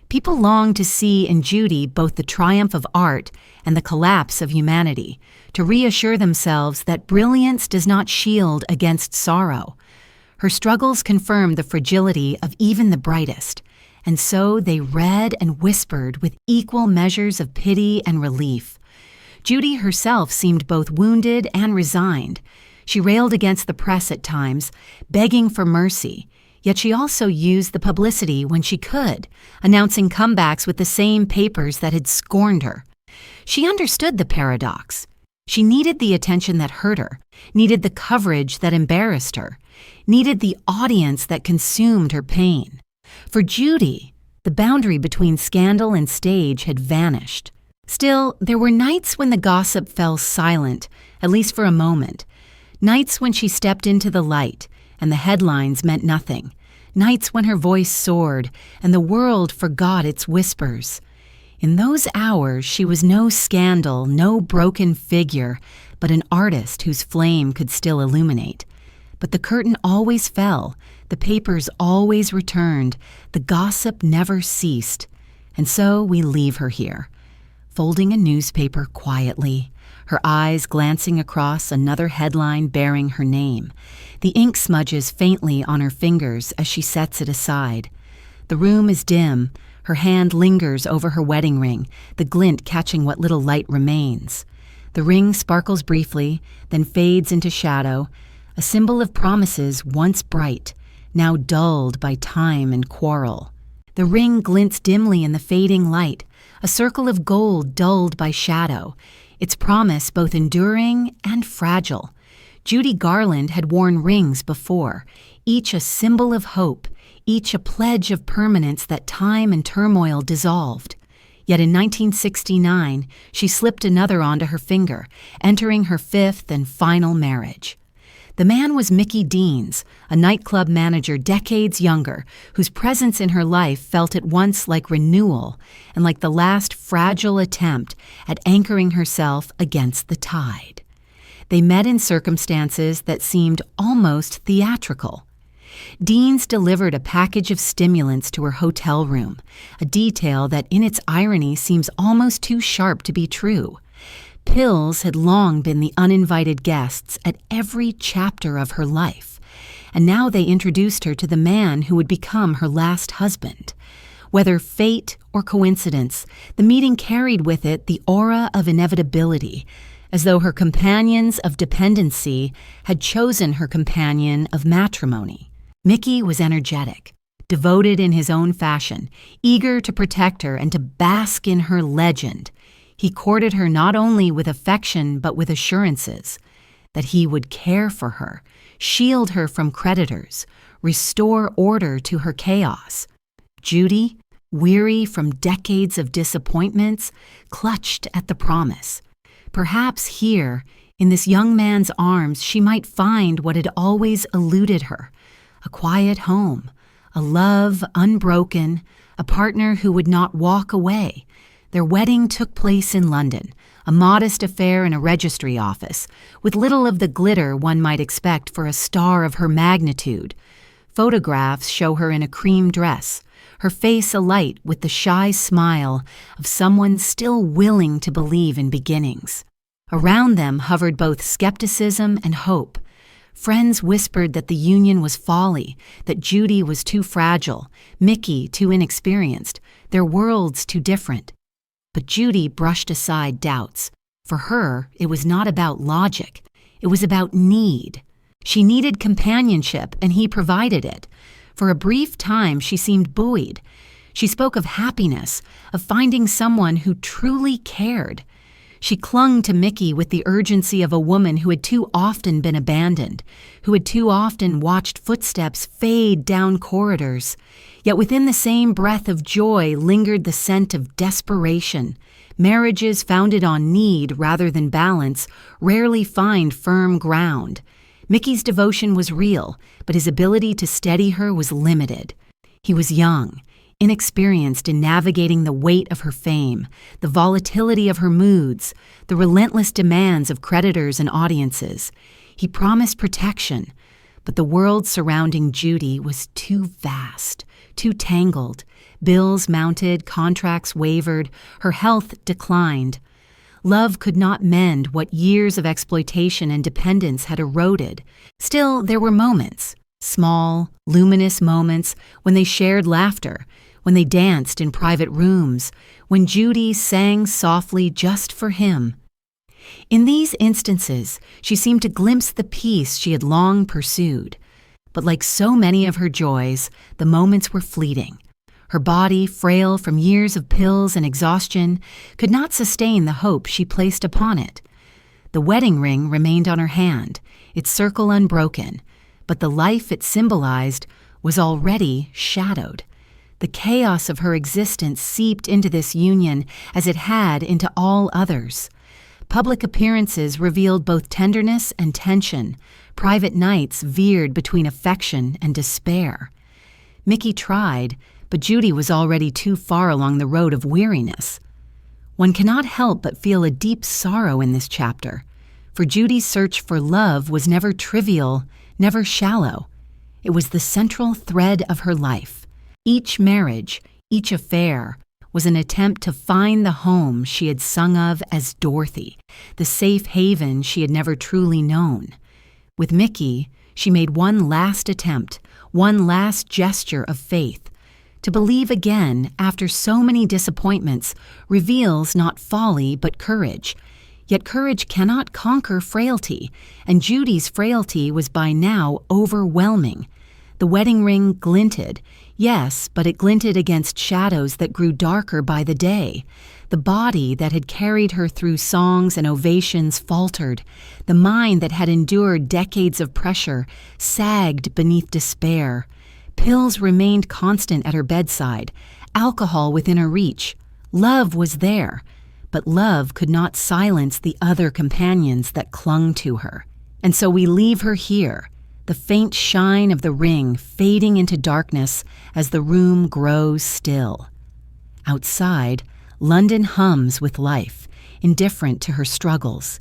People long to see in Judy both the triumph of art and the collapse of humanity, to reassure themselves that brilliance does not shield against sorrow. Her struggles confirmed the fragility of even the brightest, and so they read and whispered with equal measures of pity and relief. Judy herself seemed both wounded and resigned. She railed against the press at times, begging for mercy, yet she also used the publicity when she could, announcing comebacks with the same papers that had scorned her. She understood the paradox. She needed the attention that hurt her, needed the coverage that embarrassed her, needed the audience that consumed her pain. For Judy, the boundary between scandal and stage had vanished. Still, there were nights when the gossip fell silent, at least for a moment. Nights when she stepped into the light, and the headlines meant nothing. Nights when her voice soared, and the world forgot its whispers. In those hours, she was no scandal, no broken figure, but an artist whose flame could still illuminate. But the curtain always fell, the papers always returned, the gossip never ceased. And so we leave her here, folding a newspaper quietly, her eyes glancing across another headline bearing her name. The ink smudges faintly on her fingers as she sets it aside. The room is dim. Her hand lingers over her wedding ring, the glint catching what little light remains. The ring sparkles briefly, then fades into shadow, a symbol of promises once bright, now dulled by time and quarrel. The ring glints dimly in the fading light, a circle of gold dulled by shadow, its promise both enduring and fragile. Judy Garland had worn rings before, each a symbol of hope, each a pledge of permanence that time and turmoil dissolved. Yet in 1969, she slipped another onto her finger, entering her fifth and final marriage. The man was Mickey Deans, a nightclub manager decades younger, whose presence in her life felt at once like renewal and like the last fragile attempt at anchoring herself against the tide. They met in circumstances that seemed almost theatrical. Deans delivered a package of stimulants to her hotel room, a detail that in its irony seems almost too sharp to be true. Pills had long been the uninvited guests at every chapter of her life, and now they introduced her to the man who would become her last husband. Whether fate or coincidence, the meeting carried with it the aura of inevitability, as though her companions of dependency had chosen her companion of matrimony. Mickey was energetic, devoted in his own fashion, eager to protect her and to bask in her legend. He courted her not only with affection but with assurances that he would care for her, shield her from creditors, restore order to her chaos. Judy, weary from decades of disappointments, clutched at the promise. Perhaps here, in this young man's arms, she might find what had always eluded her: a quiet home, a love unbroken, a partner who would not walk away. Their wedding took place in London, a modest affair in a registry office, with little of the glitter one might expect for a star of her magnitude. Photographs show her in a cream dress, her face alight with the shy smile of someone still willing to believe in beginnings. Around them hovered both skepticism and hope. Friends whispered that the union was folly, that Judy was too fragile, Mickey too inexperienced, their worlds too different. But Judy brushed aside doubts. For her, it was not about logic. It was about need. She needed companionship, and he provided it. For a brief time, she seemed buoyed. She spoke of happiness, of finding someone who truly cared. She clung to Mickey with the urgency of a woman who had too often been abandoned, who had too often watched footsteps fade down corridors. Yet within the same breath of joy lingered the scent of desperation. Marriages founded on need rather than balance rarely find firm ground. Mickey's devotion was real, but his ability to steady her was limited. He was young, inexperienced in navigating the weight of her fame, the volatility of her moods, the relentless demands of creditors and audiences. He promised protection, but the world surrounding Judy was too vast, too tangled. Bills mounted, contracts wavered, her health declined. Love could not mend what years of exploitation and dependence had eroded. Still, there were moments, small, luminous moments, when they shared laughter, when they danced in private rooms, when Judy sang softly just for him. In these instances, she seemed to glimpse the peace she had long pursued. But like so many of her joys, the moments were fleeting. Her body, frail from years of pills and exhaustion, could not sustain the hope she placed upon it. The wedding ring remained on her hand, its circle unbroken, but the life it symbolized was already shadowed. The chaos of her existence seeped into this union as it had into all others. Public appearances revealed both tenderness and tension. Private nights veered between affection and despair. Mickey tried, but Judy was already too far along the road of weariness. One cannot help but feel a deep sorrow in this chapter, for Judy's search for love was never trivial, never shallow. It was the central thread of her life. Each marriage, each affair, was an attempt to find the home she had sung of as Dorothy, the safe haven she had never truly known. With Mickey, she made one last attempt, one last gesture of faith. To believe again after so many disappointments reveals not folly but courage. Yet courage cannot conquer frailty, and Judy's frailty was by now overwhelming. The wedding ring glinted, yes, but it glinted against shadows that grew darker by the day. The body that had carried her through songs and ovations faltered. The mind that had endured decades of pressure sagged beneath despair. Pills remained constant at her bedside, alcohol within her reach. Love was there, but love could not silence the other companions that clung to her. And so we leave her here, the faint shine of the ring fading into darkness as the room grows still. Outside, London hums with life, indifferent to her struggles.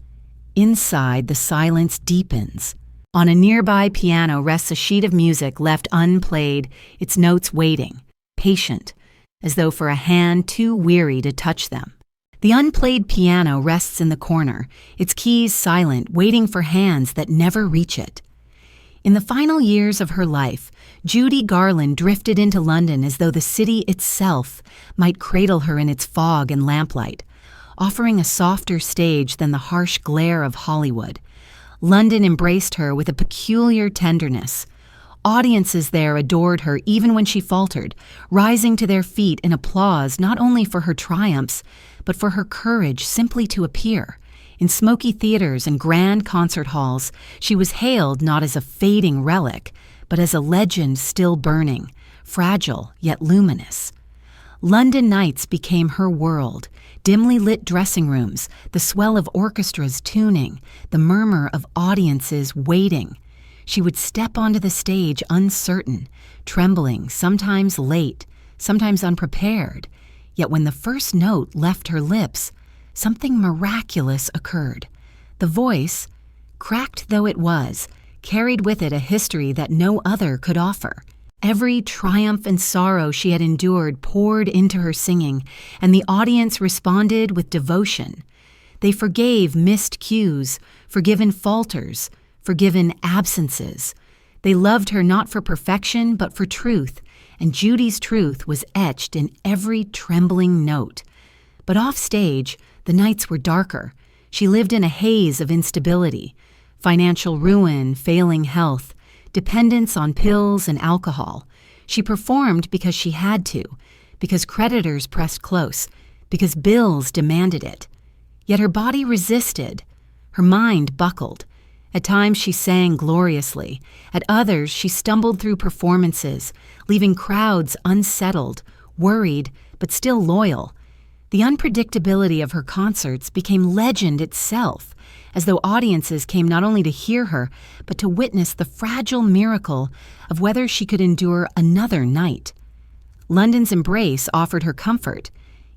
Inside, the silence deepens. On a nearby piano rests a sheet of music left unplayed, its notes waiting, patient, as though for a hand too weary to touch them. The unplayed piano rests in the corner, its keys silent, waiting for hands that never reach it. In the final years of her life, Judy Garland drifted into London as though the city itself might cradle her in its fog and lamplight, offering a softer stage than the harsh glare of Hollywood. London embraced her with a peculiar tenderness. Audiences there adored her even when she faltered, rising to their feet in applause not only for her triumphs, but for her courage simply to appear. In smoky theaters and grand concert halls, she was hailed not as a fading relic, but as a legend still burning, fragile yet luminous. London nights became her world, dimly lit dressing rooms, the swell of orchestras tuning, the murmur of audiences waiting. She would step onto the stage uncertain, trembling, sometimes late, sometimes unprepared. Yet when the first note left her lips, something miraculous occurred. The voice, cracked though it was, carried with it a history that no other could offer. Every triumph and sorrow she had endured poured into her singing, and the audience responded with devotion. They forgave missed cues, forgiven falters, forgiven absences. They loved her not for perfection, but for truth, and Judy's truth was etched in every trembling note. But off stage, the nights were darker. She lived in a haze of instability, financial ruin, failing health, dependence on pills and alcohol. She performed because she had to, because creditors pressed close, because bills demanded it. Yet her body resisted. Her mind buckled. At times she sang gloriously. At others she stumbled through performances, leaving crowds unsettled, worried, but still loyal. The unpredictability of her concerts became legend itself, as though audiences came not only to hear her, but to witness the fragile miracle of whether she could endure another night. London's embrace offered her comfort,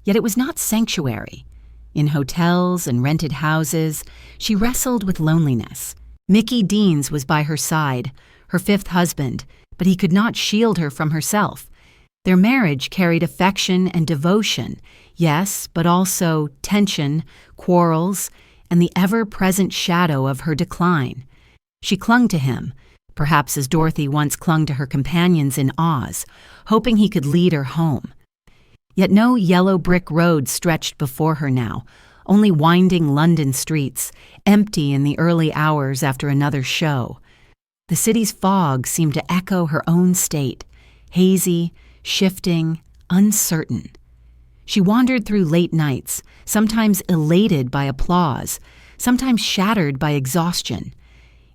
yet it was not sanctuary. In hotels and rented houses, she wrestled with loneliness. Mickey Deans was by her side, her fifth husband, but he could not shield her from herself. Their marriage carried affection and devotion, yes, but also tension, quarrels, and the ever-present shadow of her decline. She clung to him, perhaps as Dorothy once clung to her companions in Oz, hoping he could lead her home. Yet no yellow brick road stretched before her now, only winding London streets, empty in the early hours after another show. The city's fog seemed to echo her own state, hazy, shifting, uncertain. She wandered through late nights, sometimes elated by applause, sometimes shattered by exhaustion.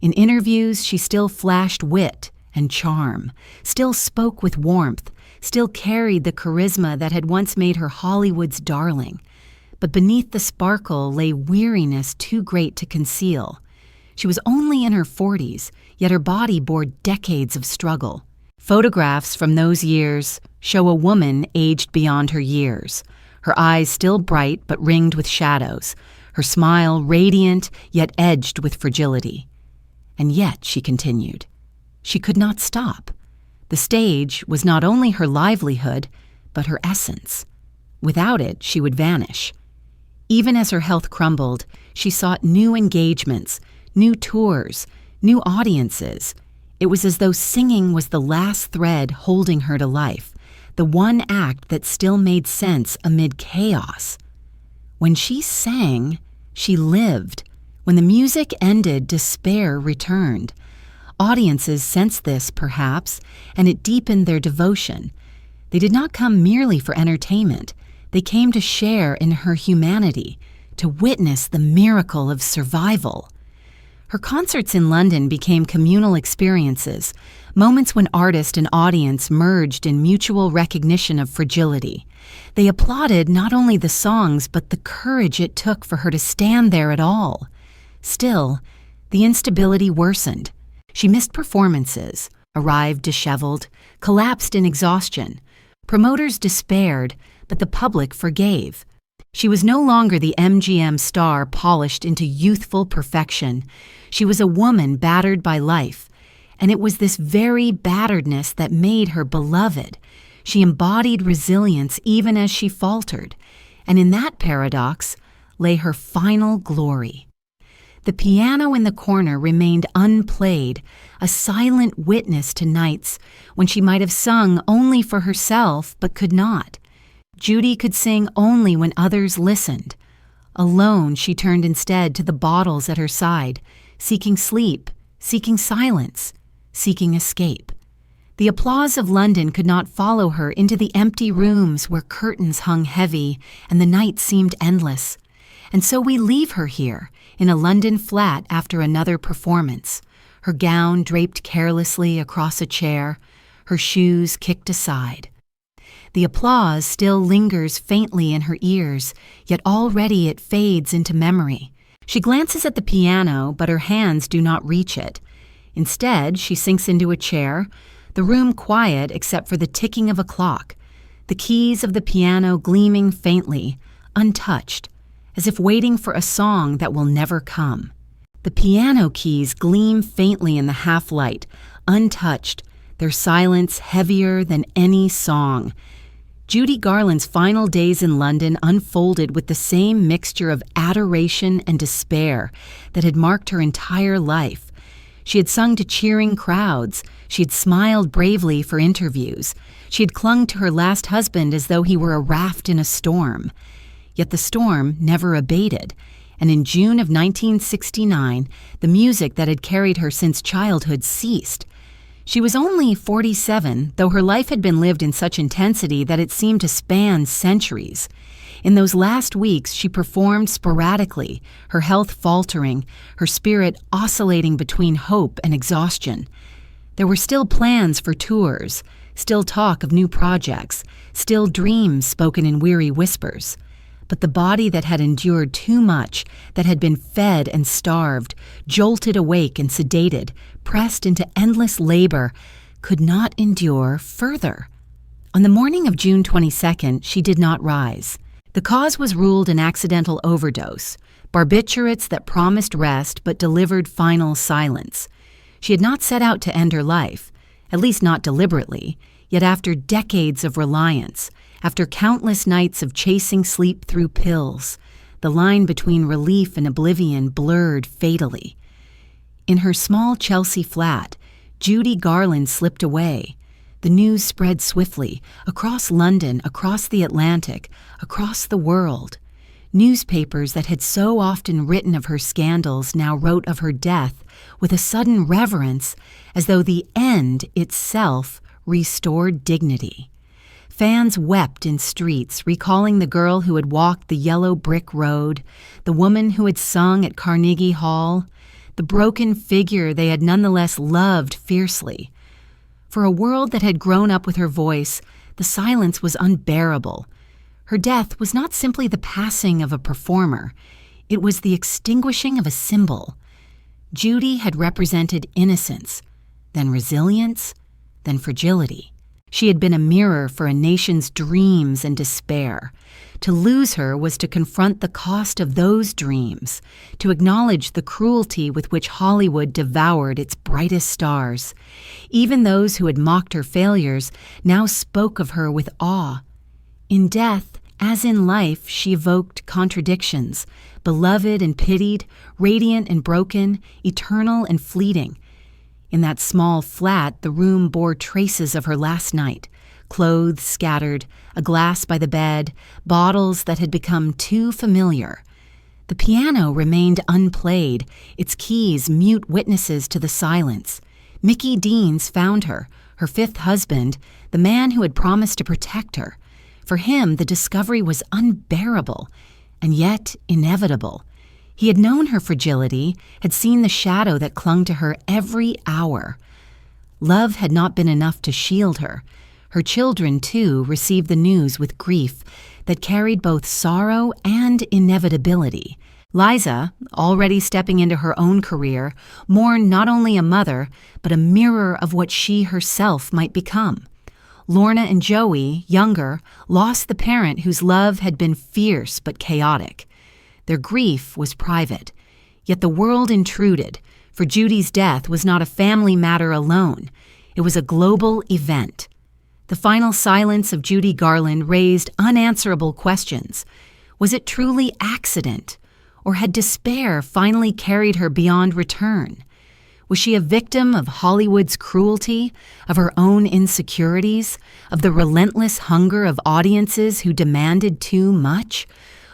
In interviews, she still flashed wit and charm, still spoke with warmth, still carried the charisma that had once made her Hollywood's darling. But beneath the sparkle lay weariness too great to conceal. She was only in her 40s, yet her body bore decades of struggle. Photographs from those years show a woman aged beyond her years, her eyes still bright but ringed with shadows, her smile radiant yet edged with fragility. And yet, she continued, she could not stop. The stage was not only her livelihood, but her essence. Without it, she would vanish. Even as her health crumbled, she sought new engagements, new tours, new audiences. It was as though singing was the last thread holding her to life, the one act that still made sense amid chaos. When she sang, she lived. When the music ended, despair returned. Audiences sensed this, perhaps, and it deepened their devotion. They did not come merely for entertainment. They came to share in her humanity, to witness the miracle of survival. Her concerts in London became communal experiences, moments when artist and audience merged in mutual recognition of fragility. They applauded not only the songs, but the courage it took for her to stand there at all. Still, the instability worsened. She missed performances, arrived disheveled, collapsed in exhaustion. Promoters despaired, but the public forgave. She was no longer the MGM star polished into youthful perfection. She was a woman battered by life, and it was this very batteredness that made her beloved. She embodied resilience even as she faltered, and in that paradox lay her final glory. The piano in the corner remained unplayed, a silent witness to nights when she might have sung only for herself but could not. Judy could sing only when others listened. Alone, she turned instead to the bottles at her side, seeking sleep, seeking silence, seeking escape. The applause of London could not follow her into the empty rooms where curtains hung heavy and the night seemed endless. And so we leave her here, in a London flat after another performance, her gown draped carelessly across a chair, her shoes kicked aside. The applause still lingers faintly in her ears, yet already it fades into memory. She glances at the piano, but her hands do not reach it. Instead, she sinks into a chair, the room quiet except for the ticking of a clock, the keys of the piano gleaming faintly, untouched, as if waiting for a song that will never come. The piano keys gleam faintly in the half-light, untouched, their silence heavier than any song. Judy Garland's final days in London unfolded with the same mixture of adoration and despair that had marked her entire life. She had sung to cheering crowds. She had smiled bravely for interviews. She had clung to her last husband as though he were a raft in a storm. Yet the storm never abated, and in June of 1969, the music that had carried her since childhood ceased. She was only 47, though her life had been lived in such intensity that it seemed to span centuries. In those last weeks, she performed sporadically, her health faltering, her spirit oscillating between hope and exhaustion. There were still plans for tours, still talk of new projects, still dreams spoken in weary whispers. But the body that had endured too much, that had been fed and starved, jolted awake and sedated, pressed into endless labor, could not endure further. On the morning of June 22nd, she did not rise. The cause was ruled an accidental overdose, barbiturates that promised rest but delivered final silence. She had not set out to end her life, at least not deliberately, yet after decades of reliance, after countless nights of chasing sleep through pills, the line between relief and oblivion blurred fatally. In her small Chelsea flat, Judy Garland slipped away. The news spread swiftly, across London, across the Atlantic, across the world. Newspapers that had so often written of her scandals now wrote of her death with a sudden reverence, as though the end itself restored dignity. Fans wept in streets, recalling the girl who had walked the yellow brick road, the woman who had sung at Carnegie Hall, the broken figure they had nonetheless loved fiercely. For a world that had grown up with her voice, the silence was unbearable. Her death was not simply the passing of a performer, it was the extinguishing of a symbol. Judy had represented innocence, then resilience, then fragility. She had been a mirror for a nation's dreams and despair. To lose her was to confront the cost of those dreams, to acknowledge the cruelty with which Hollywood devoured its brightest stars. Even those who had mocked her failures now spoke of her with awe. In death, as in life, she evoked contradictions, beloved and pitied, radiant and broken, eternal and fleeting. In that small flat, the room bore traces of her last night, clothes scattered, a glass by the bed, bottles that had become too familiar. The piano remained unplayed, its keys mute witnesses to the silence. Mickey Deans found her, her fifth husband, the man who had promised to protect her. For him, the discovery was unbearable, and yet inevitable. He had known her fragility, had seen the shadow that clung to her every hour. Love had not been enough to shield her. Her children, too, received the news with grief that carried both sorrow and inevitability. Liza, already stepping into her own career, mourned not only a mother, but a mirror of what she herself might become. Lorna and Joey, younger, lost the parent whose love had been fierce but chaotic. Their grief was private, yet the world intruded, for Judy's death was not a family matter alone. It was a global event. The final silence of Judy Garland raised unanswerable questions. Was it truly accident, or had despair finally carried her beyond return? Was she a victim of Hollywood's cruelty, of her own insecurities, of the relentless hunger of audiences who demanded too much?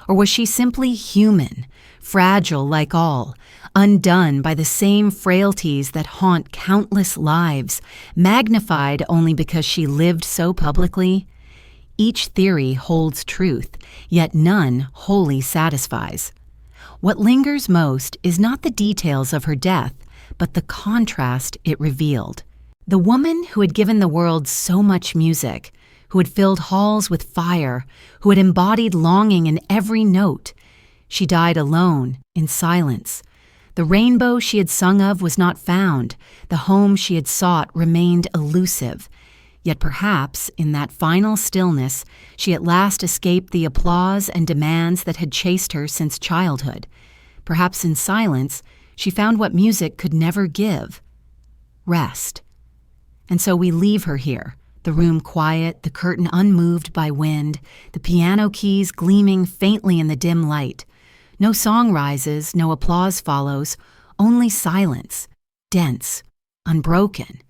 Or was she simply human, fragile like all, undone by the same frailties that haunt countless lives, magnified only because she lived so publicly? Each theory holds truth, yet none wholly satisfies. What lingers most is not the details of her death, but the contrast it revealed. The woman who had given the world so much music, who had filled halls with fire, who had embodied longing in every note, she died alone, in silence. The rainbow she had sung of was not found. The home she had sought remained elusive. Yet perhaps, in that final stillness, she at last escaped the applause and demands that had chased her since childhood. Perhaps in silence, she found what music could never give: rest. And so we leave her here, the room quiet, the curtain unmoved by wind, the piano keys gleaming faintly in the dim light. No song rises, no applause follows, only silence, dense, unbroken.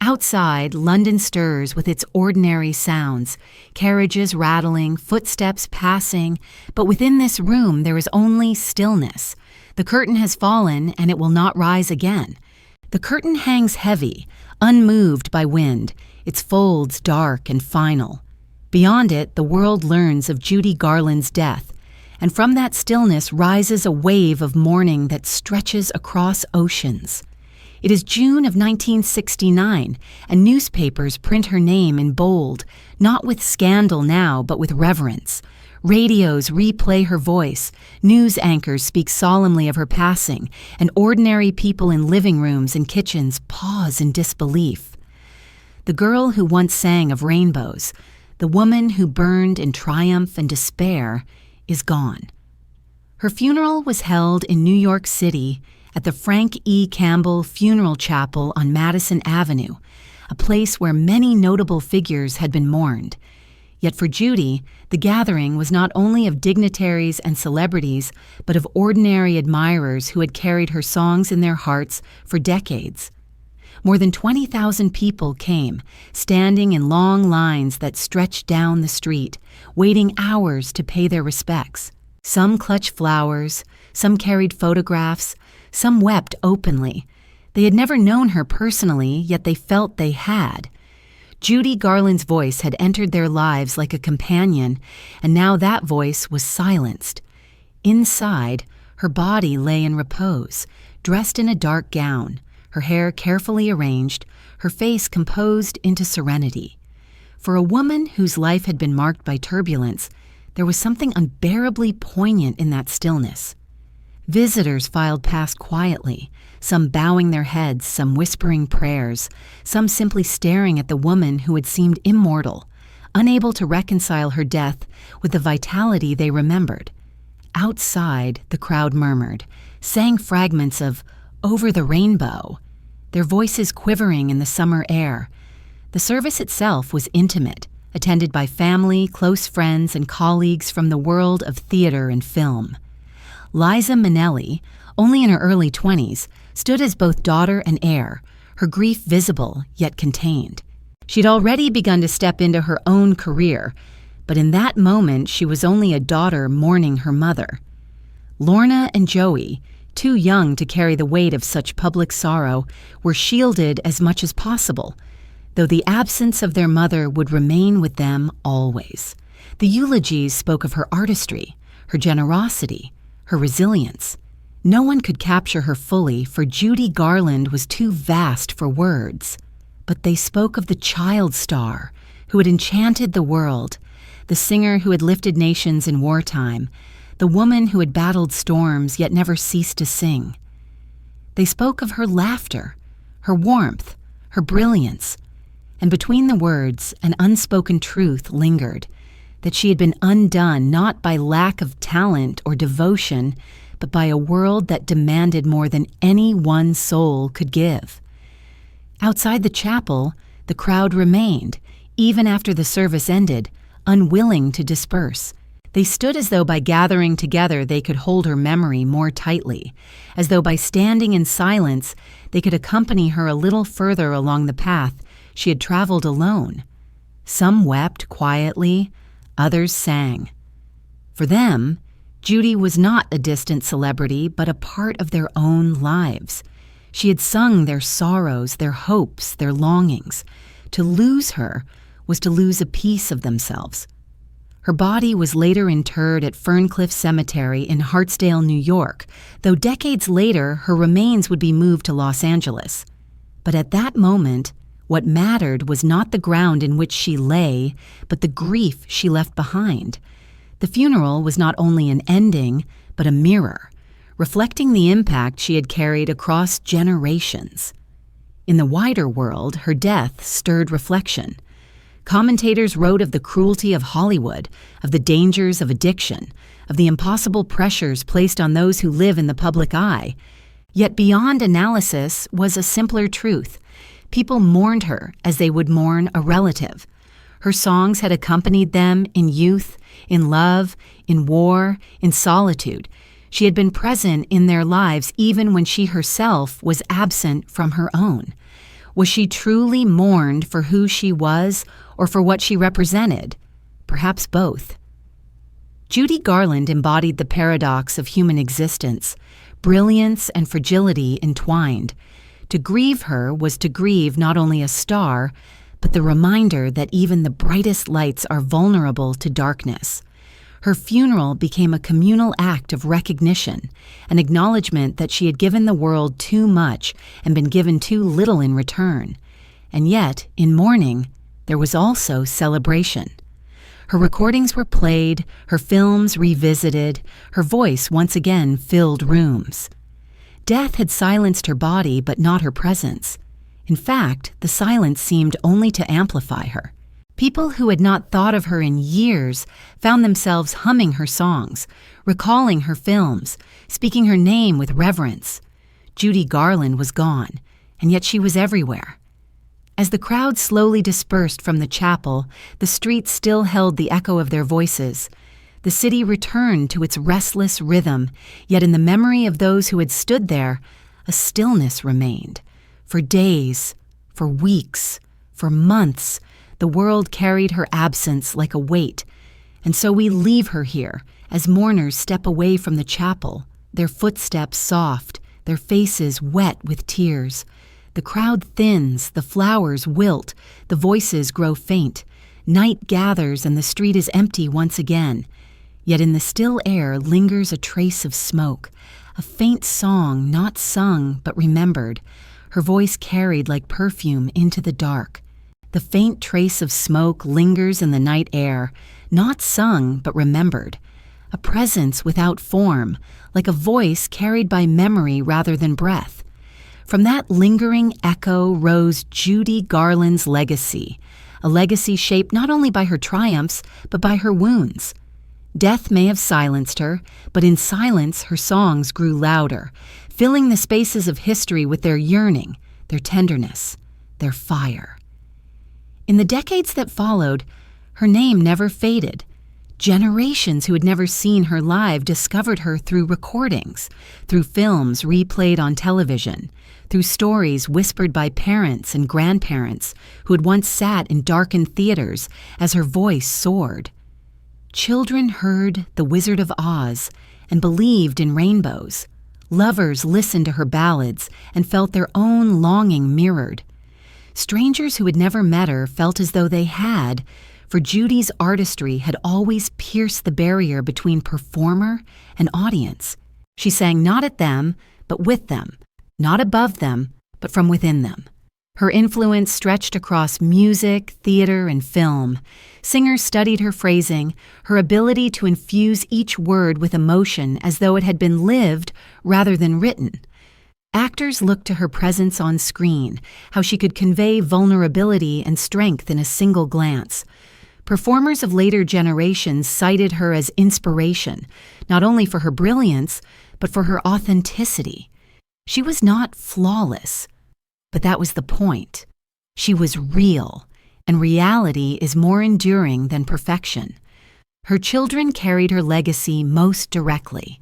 Outside, London stirs with its ordinary sounds, carriages rattling, footsteps passing, but within this room there is only stillness. The curtain has fallen, and it will not rise again. The curtain hangs heavy, unmoved by wind, its folds dark and final. Beyond it, the world learns of Judy Garland's death, and from that stillness rises a wave of mourning that stretches across oceans. It is June of 1969, and newspapers print her name in bold, not with scandal now, but with reverence. Radios replay her voice, news anchors speak solemnly of her passing, and ordinary people in living rooms and kitchens pause in disbelief. The girl who once sang of rainbows, the woman who burned in triumph and despair, is gone. Her funeral was held in New York City at the Frank E. Campbell Funeral Chapel on Madison Avenue, a place where many notable figures had been mourned. Yet for Judy, the gathering was not only of dignitaries and celebrities, but of ordinary admirers who had carried her songs in their hearts for decades. More than 20,000 people came, standing in long lines that stretched down the street, waiting hours to pay their respects. Some clutched flowers, some carried photographs, some wept openly. They had never known her personally, yet they felt they had. Judy Garland's voice had entered their lives like a companion, and now that voice was silenced. Inside, her body lay in repose, dressed in a dark gown, her hair carefully arranged, her face composed into serenity. For a woman whose life had been marked by turbulence, there was something unbearably poignant in that stillness. Visitors filed past quietly, some bowing their heads, some whispering prayers, some simply staring at the woman who had seemed immortal, unable to reconcile her death with the vitality they remembered. Outside, the crowd murmured, sang fragments of "Over the Rainbow," their voices quivering in the summer air. The service itself was intimate, attended by family, close friends, and colleagues from the world of theater and film. Liza Minnelli, only in her early 20s, stood as both daughter and heir, her grief visible yet contained. She'd already begun to step into her own career, but in that moment she was only a daughter mourning her mother. Lorna and Joey, too young to carry the weight of such public sorrow, were shielded as much as possible, though the absence of their mother would remain with them always. The eulogies spoke of her artistry, her generosity, her resilience. No one could capture her fully, for Judy Garland was too vast for words. But they spoke of the child star who had enchanted the world, the singer who had lifted nations in wartime, the woman who had battled storms yet never ceased to sing. They spoke of her laughter, her warmth, her brilliance, and between the words, an unspoken truth lingered, that she had been undone not by lack of talent or devotion, but by a world that demanded more than any one soul could give. Outside the chapel, the crowd remained, even after the service ended, unwilling to disperse. They stood as though by gathering together they could hold her memory more tightly, as though by standing in silence they could accompany her a little further along the path she had traveled alone. Some wept quietly, others sang. For them, Judy was not a distant celebrity, but a part of their own lives. She had sung their sorrows, their hopes, their longings. To lose her was to lose a piece of themselves. Her body was later interred at Ferncliff Cemetery in Hartsdale, New York, though decades later her remains would be moved to Los Angeles. But at that moment, what mattered was not the ground in which she lay, but the grief she left behind. The funeral was not only an ending, but a mirror, reflecting the impact she had carried across generations. In the wider world, her death stirred reflection. Commentators wrote of the cruelty of Hollywood, of the dangers of addiction, of the impossible pressures placed on those who live in the public eye. Yet beyond analysis was a simpler truth. People mourned her as they would mourn a relative. Her songs had accompanied them in youth, in love, in war, in solitude. She had been present in their lives even when she herself was absent from her own. Was she truly mourned for who she was or for what she represented? Perhaps both. Judy Garland embodied the paradox of human existence, brilliance and fragility entwined. To grieve her was to grieve not only a star, but the reminder that even the brightest lights are vulnerable to darkness. Her funeral became a communal act of recognition, an acknowledgement that she had given the world too much and been given too little in return. And yet, in mourning, there was also celebration. Her recordings were played, her films revisited, her voice once again filled rooms. Death had silenced her body, but not her presence. In fact, the silence seemed only to amplify her. People who had not thought of her in years found themselves humming her songs, recalling her films, speaking her name with reverence. Judy Garland was gone, and yet she was everywhere. As the crowd slowly dispersed from the chapel, the streets still held the echo of their voices. The city returned to its restless rhythm, yet in the memory of those who had stood there, a stillness remained. For days, for weeks, for months, the world carried her absence like a weight, and so we leave her here as mourners step away from the chapel, their footsteps soft, their faces wet with tears. The crowd thins, the flowers wilt, the voices grow faint. Night gathers and the street is empty once again. Yet in the still air lingers a trace of smoke, a faint song not sung but remembered, her voice carried like perfume into the dark. The faint trace of smoke lingers in the night air, not sung but remembered, a presence without form, like a voice carried by memory rather than breath. From that lingering echo rose Judy Garland's legacy, a legacy shaped not only by her triumphs but by her wounds. Death may have silenced her, but in silence her songs grew louder, filling the spaces of history with their yearning, their tenderness, their fire. In the decades that followed, her name never faded. Generations who had never seen her live discovered her through recordings, through films replayed on television, through stories whispered by parents and grandparents who had once sat in darkened theaters as her voice soared. Children heard The Wizard of Oz and believed in rainbows. Lovers listened to her ballads and felt their own longing mirrored. Strangers who had never met her felt as though they had, for Judy's artistry had always pierced the barrier between performer and audience. She sang not at them, but with them, not above them, but from within them. Her influence stretched across music, theater, and film. Singers studied her phrasing, her ability to infuse each word with emotion as though it had been lived rather than written. Actors looked to her presence on screen, how she could convey vulnerability and strength in a single glance. Performers of later generations cited her as inspiration, not only for her brilliance, but for her authenticity. She was not flawless, but that was the point. She was real, and reality is more enduring than perfection. Her children carried her legacy most directly.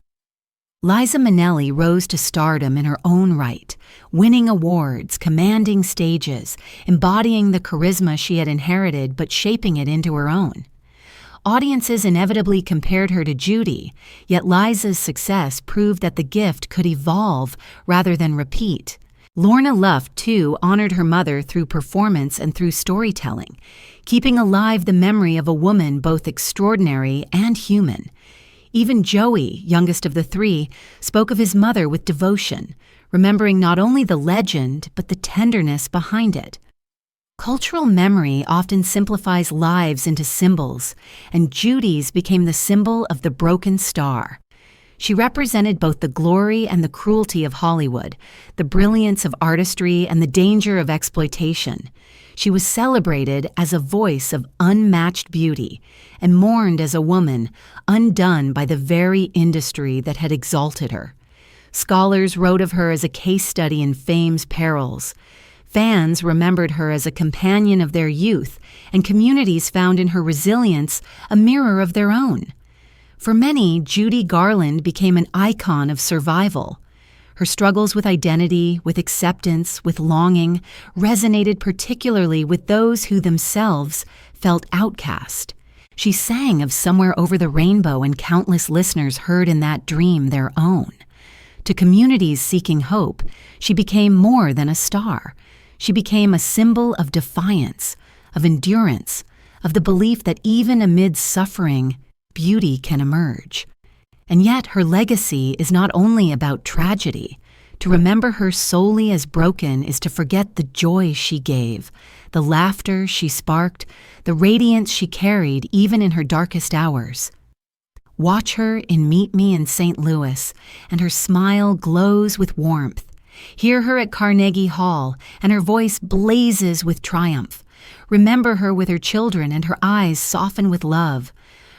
Liza Minnelli rose to stardom in her own right, winning awards, commanding stages, embodying the charisma she had inherited but shaping it into her own. Audiences inevitably compared her to Judy, yet Liza's success proved that the gift could evolve rather than repeat. Lorna Luft, too, honored her mother through performance and through storytelling, keeping alive the memory of a woman both extraordinary and human. Even Joey, youngest of the three, spoke of his mother with devotion, remembering not only the legend, but the tenderness behind it. Cultural memory often simplifies lives into symbols, and Judy's became the symbol of the broken star. She represented both the glory and the cruelty of Hollywood, the brilliance of artistry and the danger of exploitation. She was celebrated as a voice of unmatched beauty and mourned as a woman undone by the very industry that had exalted her. Scholars wrote of her as a case study in fame's perils. Fans remembered her as a companion of their youth, and communities found in her resilience a mirror of their own. For many, Judy Garland became an icon of survival. Her struggles with identity, with acceptance, with longing resonated particularly with those who themselves felt outcast. She sang of somewhere over the rainbow, and countless listeners heard in that dream their own. To communities seeking hope, she became more than a star. She became a symbol of defiance, of endurance, of the belief that even amid suffering, beauty can emerge. And yet her legacy is not only about tragedy. To remember her solely as broken is to forget the joy she gave, the laughter she sparked, the radiance she carried even in her darkest hours. Watch her in Meet Me in St. Louis, and her smile glows with warmth. Hear her at Carnegie Hall, and her voice blazes with triumph. Remember her with her children, and her eyes soften with love.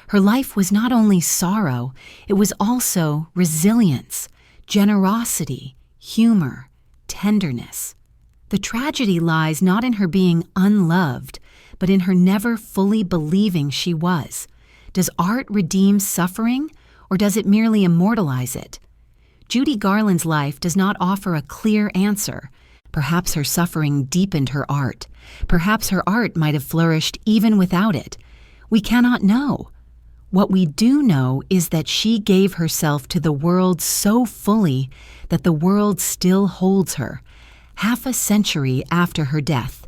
Her life was not only sorrow, it was also resilience, generosity, humor, tenderness. The tragedy lies not in her being unloved, but in her never fully believing she was. Does art redeem suffering, or does it merely immortalize it? Judy Garland's life does not offer a clear answer. Perhaps her suffering deepened her art. Perhaps her art might have flourished even without it. We cannot know. What we do know is that she gave herself to the world so fully that the world still holds her, half a century after her death.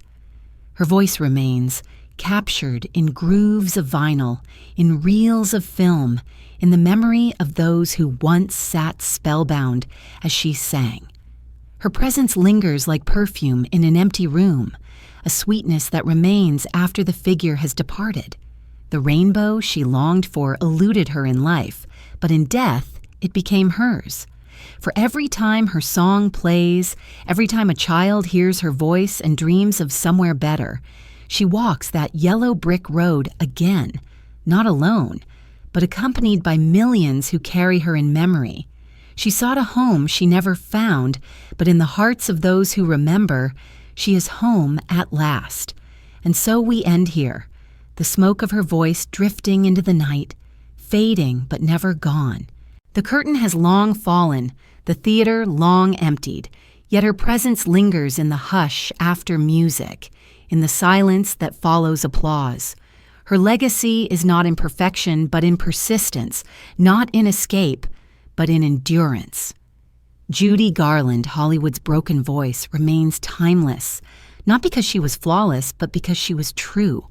Her voice remains, captured in grooves of vinyl, in reels of film, in the memory of those who once sat spellbound as she sang. Her presence lingers like perfume in an empty room, a sweetness that remains after the figure has departed. The rainbow she longed for eluded her in life, but in death it became hers. For every time her song plays, every time a child hears her voice and dreams of somewhere better, she walks that yellow brick road again, not alone, but accompanied by millions who carry her in memory. She sought a home she never found, but in the hearts of those who remember, she is home at last. And so we end here. The smoke of her voice drifting into the night, fading but never gone. The curtain has long fallen, the theater long emptied, yet her presence lingers in the hush after music, in the silence that follows applause. Her legacy is not in perfection but in persistence, not in escape but in endurance. Judy Garland, Hollywood's broken voice, remains timeless, not because she was flawless but because she was true.